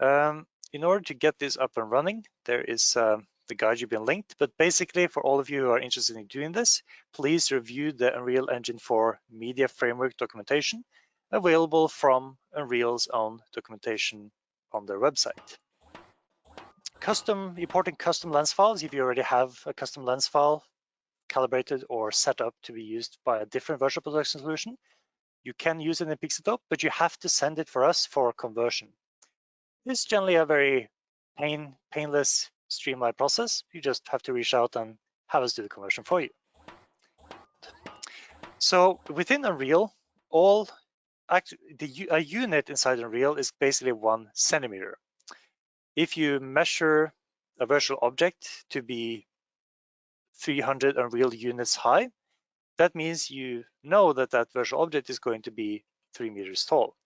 In order to get this up and running, there is the guide you've been linked, but basically for all of you who are interested in doing this, please review the Unreal Engine 4 Media Framework documentation available from Unreal's own documentation on their website. Importing custom lens files, if you already have a custom lens file calibrated or set up to be used by a different virtual production solution, you can use it in Pixotope, but you have to send it for us for conversion. It's generally a very painless, streamlined process. You just have to reach out and have us do the conversion for you. So within Unreal, a unit inside Unreal is basically 1 centimeter. If you measure a virtual object to be 300 Unreal units high, that means you know that that virtual object is going to be 3 meters tall.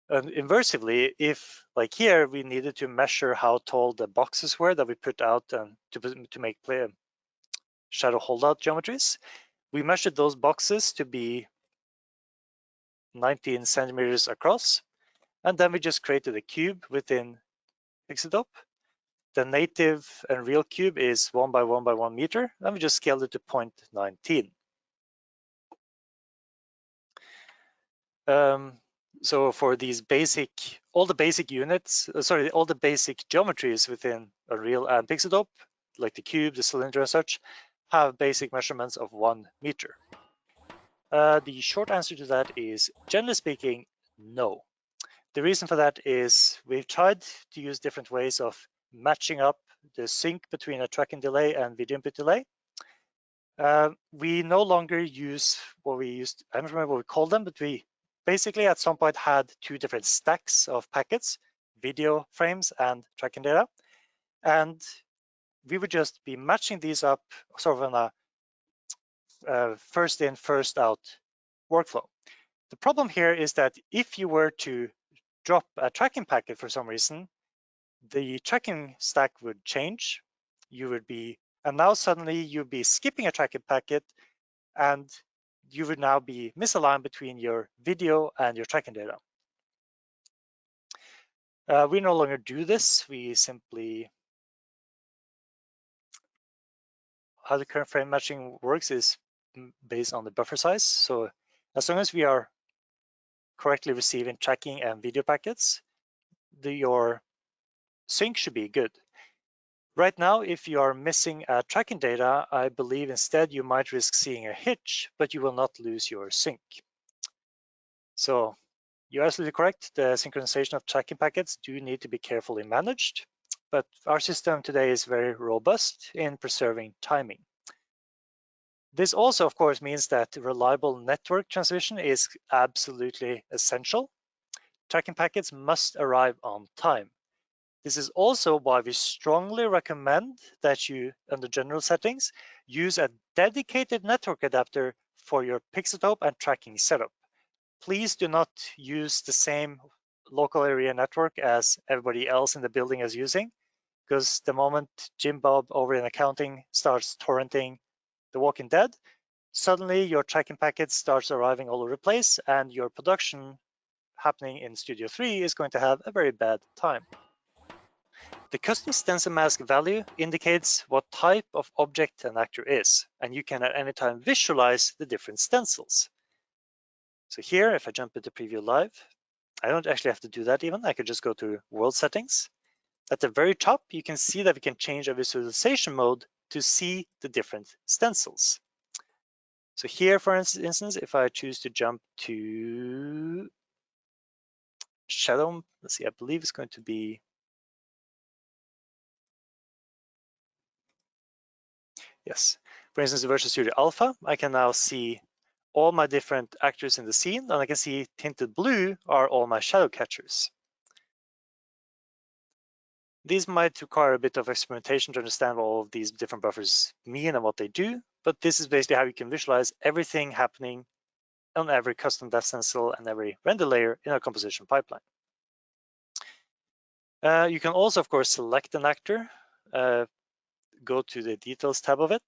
And inversely, if like here, we needed to measure how tall the boxes were that we put out and to make shadow holdout geometries, we measured those boxes to be 19 centimeters across. And then we just created a cube within Pixotope. The native Unreal cube is 1 by 1 by 1 meter, and we just scaled it to 0.19. So for these all the basic geometries within Unreal and Pixotope, like the cube, the cylinder and such, have basic measurements of 1 meter. The short answer to that is, generally speaking, no. The reason for that is we've tried to use different ways of matching up the sync between a tracking delay and video input delay. We no longer use what we used, I don't remember what we called them, but we basically at some point had 2 different stacks of packets, video frames and tracking data. And we would just be matching these up sort of on a first in, first out workflow. The problem here is that if you were to drop a tracking packet for some reason, the tracking stack would change. And now suddenly you'd be skipping a tracking packet, and you would now be misaligned between your video and your tracking data. We no longer do this. We simply, how the current frame matching works is based on the buffer size. So as long as we are correctly receiving tracking and video packets, your sync should be good. Right now, if you are missing tracking data, I believe instead you might risk seeing a hitch, but you will not lose your sync. So you're absolutely correct. The synchronization of tracking packets do need to be carefully managed, but our system today is very robust in preserving timing. This also, of course, means that reliable network transmission is absolutely essential. Tracking packets must arrive on time. This is also why we strongly recommend that you, under general settings, use a dedicated network adapter for your Pixotope and tracking setup. Please do not use the same local area network as everybody else in the building is using, because the moment Jim Bob over in accounting starts torrenting The Walking Dead, suddenly your tracking packet starts arriving all over the place, and your production happening in Studio 3 is going to have a very bad time. The custom stencil mask value indicates what type of object an actor is, and you can at any time visualize the different stencils. So here, if I jump into Preview Live, I don't actually have to do that even. I could just go to World Settings. At the very top, you can see that we can change our visualization mode to see the different stencils. So here, for instance, if I choose to jump to Shadow, let's see, I believe it's going to be, yes. For instance, in Visual Studio Alpha, I can now see all my different actors in the scene, and I can see tinted blue are all my shadow catchers. These might require a bit of experimentation to understand what all of these different buffers mean and what they do, but this is basically how you can visualize everything happening on every custom depth stencil and every render layer in a composition pipeline. You can also, of course, select an actor, go to the details tab of it,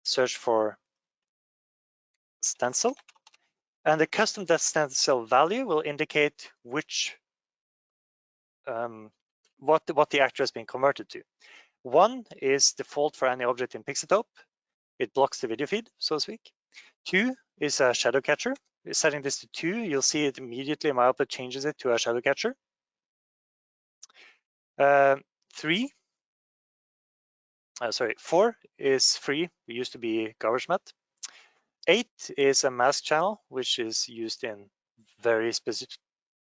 search for stencil, and the custom depth stencil value will indicate which what the actor has been converted to. 1 is default for any object in Pixotope. It blocks the video feed, so to speak. 2 is a shadow catcher. Setting this to 2, you'll see it immediately in my output changes it to a shadow catcher. 4 is free. It used to be garbage matte. 8 is a mask channel, which is used in very specific,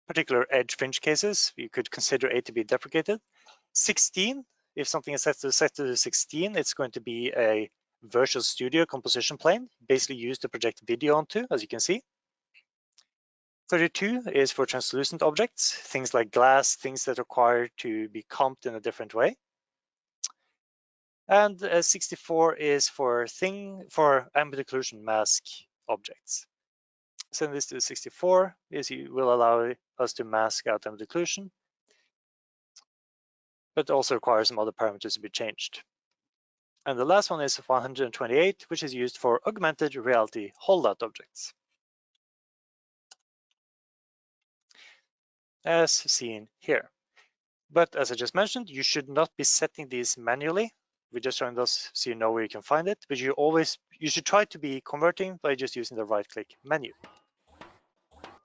particular edge fringe cases. You could consider 8 to be deprecated. 16, if something is set to 16, it's going to be a Visual Studio composition plane, basically used to project video onto, as you can see. 32 is for translucent objects, things like glass, things that require to be comped in a different way. And 64 is for ambient occlusion mask objects. Send this to 64 is you will allow us to mask out ambient occlusion, but also requires some other parameters to be changed. And the last one is 128, which is used for augmented reality holdout objects, as seen here. But as I just mentioned, you should not be setting these manually. We're just showing those so you know where you can find it, but you should try to be converting by just using the right-click menu.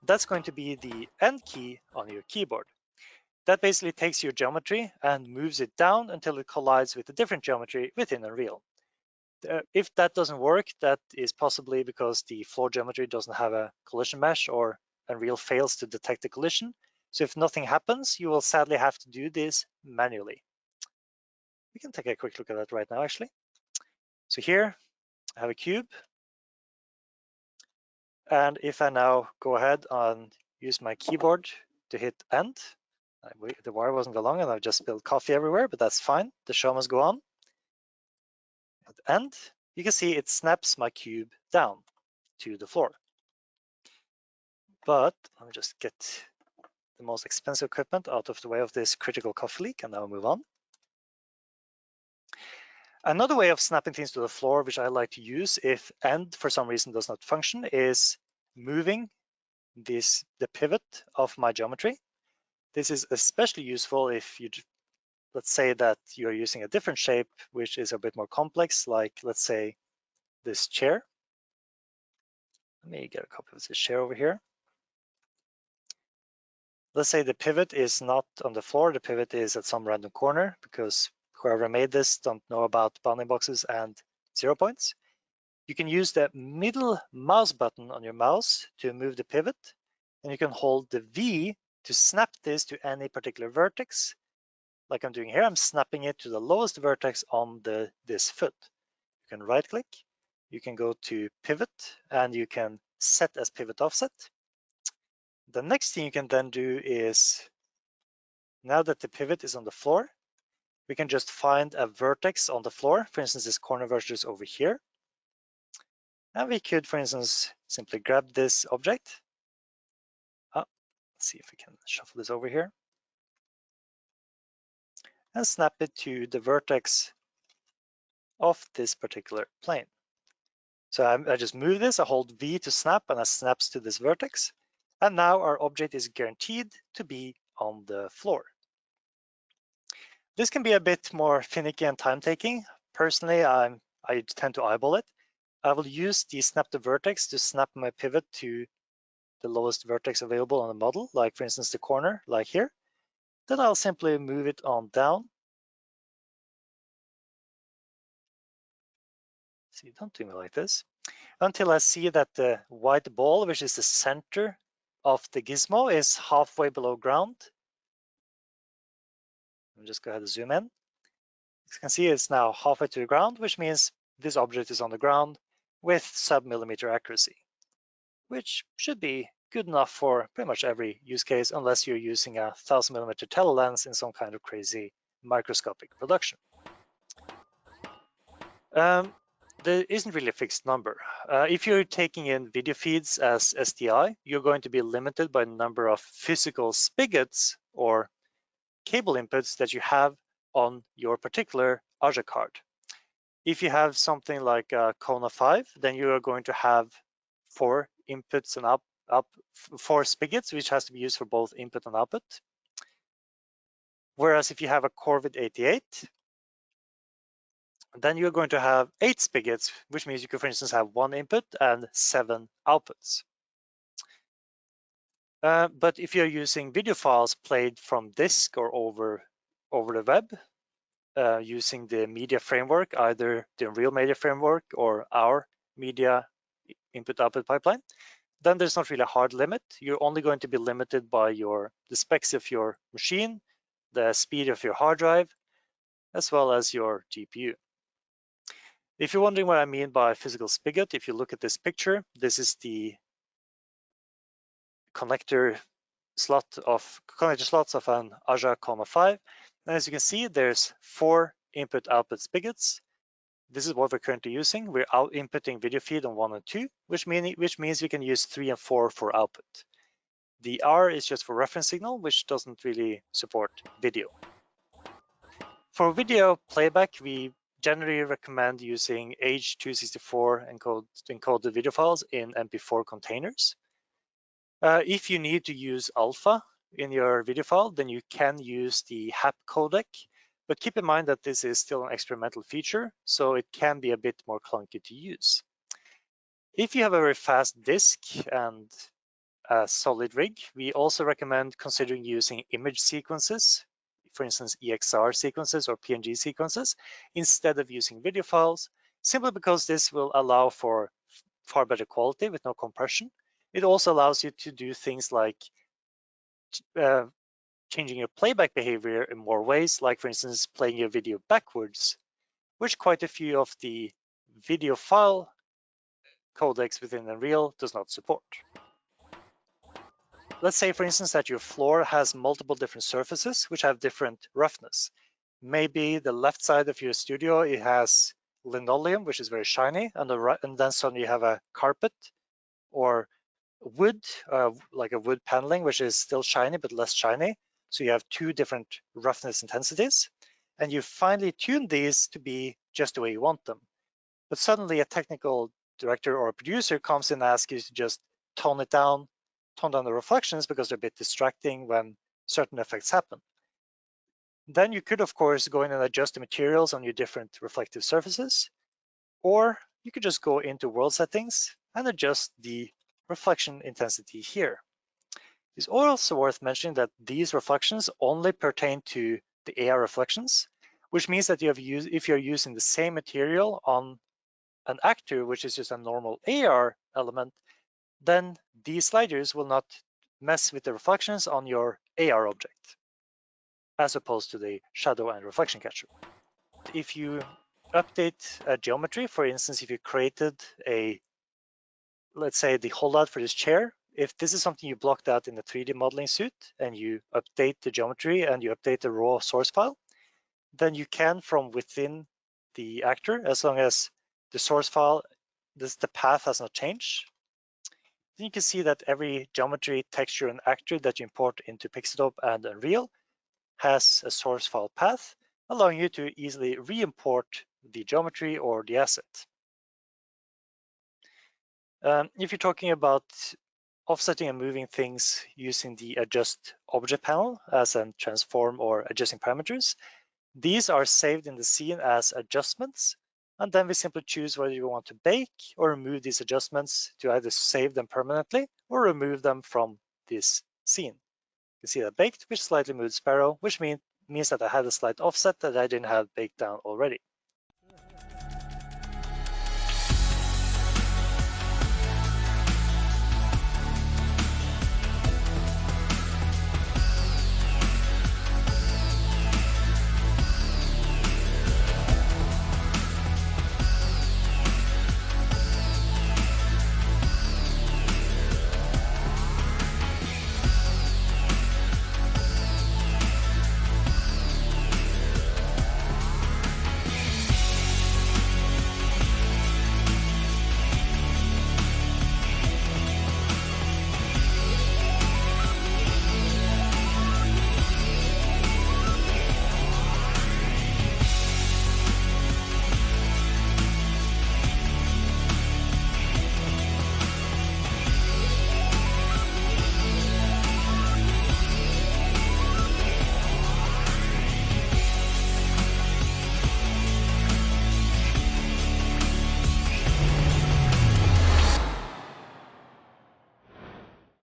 That's going to be the End key on your keyboard. That basically takes your geometry and moves it down until it collides with a different geometry within Unreal. If that doesn't work, that is possibly because the floor geometry doesn't have a collision mesh or Unreal fails to detect the collision. So if nothing happens, you will sadly have to do this manually. We can take a quick look at that right now, actually. So here I have a cube. And if I now go ahead and use my keyboard to hit end, the wire wasn't long and I've just spilled coffee everywhere, but that's fine. The show must go on. At end, you can see it snaps my cube down to the floor. But let me just get the most expensive equipment out of the way of this critical coffee leak, and now move on. Another way of snapping things to the floor, which I like to use if end for some reason does not function, is moving the pivot of my geometry. This is especially useful if you, let's say that you're using a different shape, which is a bit more complex, like let's say this chair. Let me get a copy of this chair over here. Let's say the pivot is not on the floor, the pivot is at some random corner because whoever made this don't know about bounding boxes and 0 points. You can use the middle mouse button on your mouse to move the pivot, and you can hold the V to snap this to any particular vertex. Like I'm doing here, I'm snapping it to the lowest vertex on this foot. You can right click, you can go to pivot, and you can set as pivot offset. The next thing you can then do is, now that the pivot is on the floor, we can just find a vertex on the floor. For instance, this corner vertex over here. And we could, for instance, simply grab this object. Let's see if we can shuffle this over here. And snap it to the vertex of this particular plane. So I just move this, I hold V to snap, and it snaps to this vertex. And now our object is guaranteed to be on the floor. This can be a bit more finicky and time-taking. Personally, I tend to eyeball it. I will use the snap to vertex to snap my pivot to the lowest vertex available on the model, like for instance the corner, like here. Then I'll simply move it on down. See, don't do me like this. Until I see that the white ball, which is the center of the gizmo, is halfway below ground. I'll just go ahead and zoom in. As you can see, it's now halfway to the ground, which means this object is on the ground with sub-millimeter accuracy, which should be good enough for pretty much every use case unless you're using a 1000mm telelens in some kind of crazy microscopic production. There isn't really a fixed number. If you're taking in video feeds as SDI, you're going to be limited by the number of physical spigots or cable inputs that you have on your particular AJA card. If you have something like a Kona 5, then you are going to have 4 inputs and 4 spigots, which has to be used for both input and output. Whereas if you have a Corvid 88, then you're going to have 8 spigots, which means you could, for instance, have 1 input and 7 outputs. But if you're using video files played from disk or over the web, using the media framework, either the Unreal Media Framework or our media input-output pipeline, then there's not really a hard limit. You're only going to be limited by the specs of your machine, the speed of your hard drive, as well as your GPU. If you're wondering what I mean by physical spigot, if you look at this picture, this is the connector slots of an AJA Kona 5. And as you can see, there's 4 input-output spigots. This is what we're currently using. We're out inputting video feed on 1 and 2, which means we can use 3 and 4 for output. The R is just for reference signal, which doesn't really support video. For video playback, we generally recommend using H.264 encoded video files in MP4 containers. If you need to use alpha in your video file, then you can use the HAP codec, but keep in mind that this is still an experimental feature, so it can be a bit more clunky to use. If you have a very fast disk and a solid rig, we also recommend considering using image sequences, for instance, EXR sequences or PNG sequences, instead of using video files, simply because this will allow for far better quality with no compression. It also allows you to do things like changing your playback behavior in more ways, like for instance, playing your video backwards, which quite a few of the video file codecs within Unreal does not support. Let's say, for instance, that your floor has multiple different surfaces which have different roughness. Maybe the left side of your studio, it has linoleum, which is very shiny, and then suddenly you have a carpet or wood, like a wood paneling, which is still shiny but less shiny. So you have 2 different roughness intensities, and you finally tune these to be just the way you want them. But suddenly a technical director or a producer comes in and asks you to just tone down the reflections because they're a bit distracting when certain effects happen. Then you could, of course, go in and adjust the materials on your different reflective surfaces, or you could just go into world settings and adjust the reflection intensity here. It's also worth mentioning that these reflections only pertain to the AR reflections, which means that if you're using the same material on an actor, which is just a normal AR element, then these sliders will not mess with the reflections on your AR object, as opposed to the shadow and reflection catcher. If you update a geometry, for instance, if you created let's say the holdout for this chair, if this is something you blocked out in the 3D modeling suite and you update the geometry and you update the raw source file, then you can, from within the actor, as long as the source file, the path has not changed, then you can see that every geometry, texture, and actor that you import into Pixotope and Unreal has a source file path, allowing you to easily re-import the geometry or the asset. If you're talking about offsetting and moving things using the adjust object panel as a transform or adjusting parameters, these are saved in the scene as adjustments, and then we simply choose whether you want to bake or remove these adjustments to either save them permanently or remove them from this scene. You can see that baked, which slightly moved sparrow, which means that I had a slight offset that I didn't have baked down already.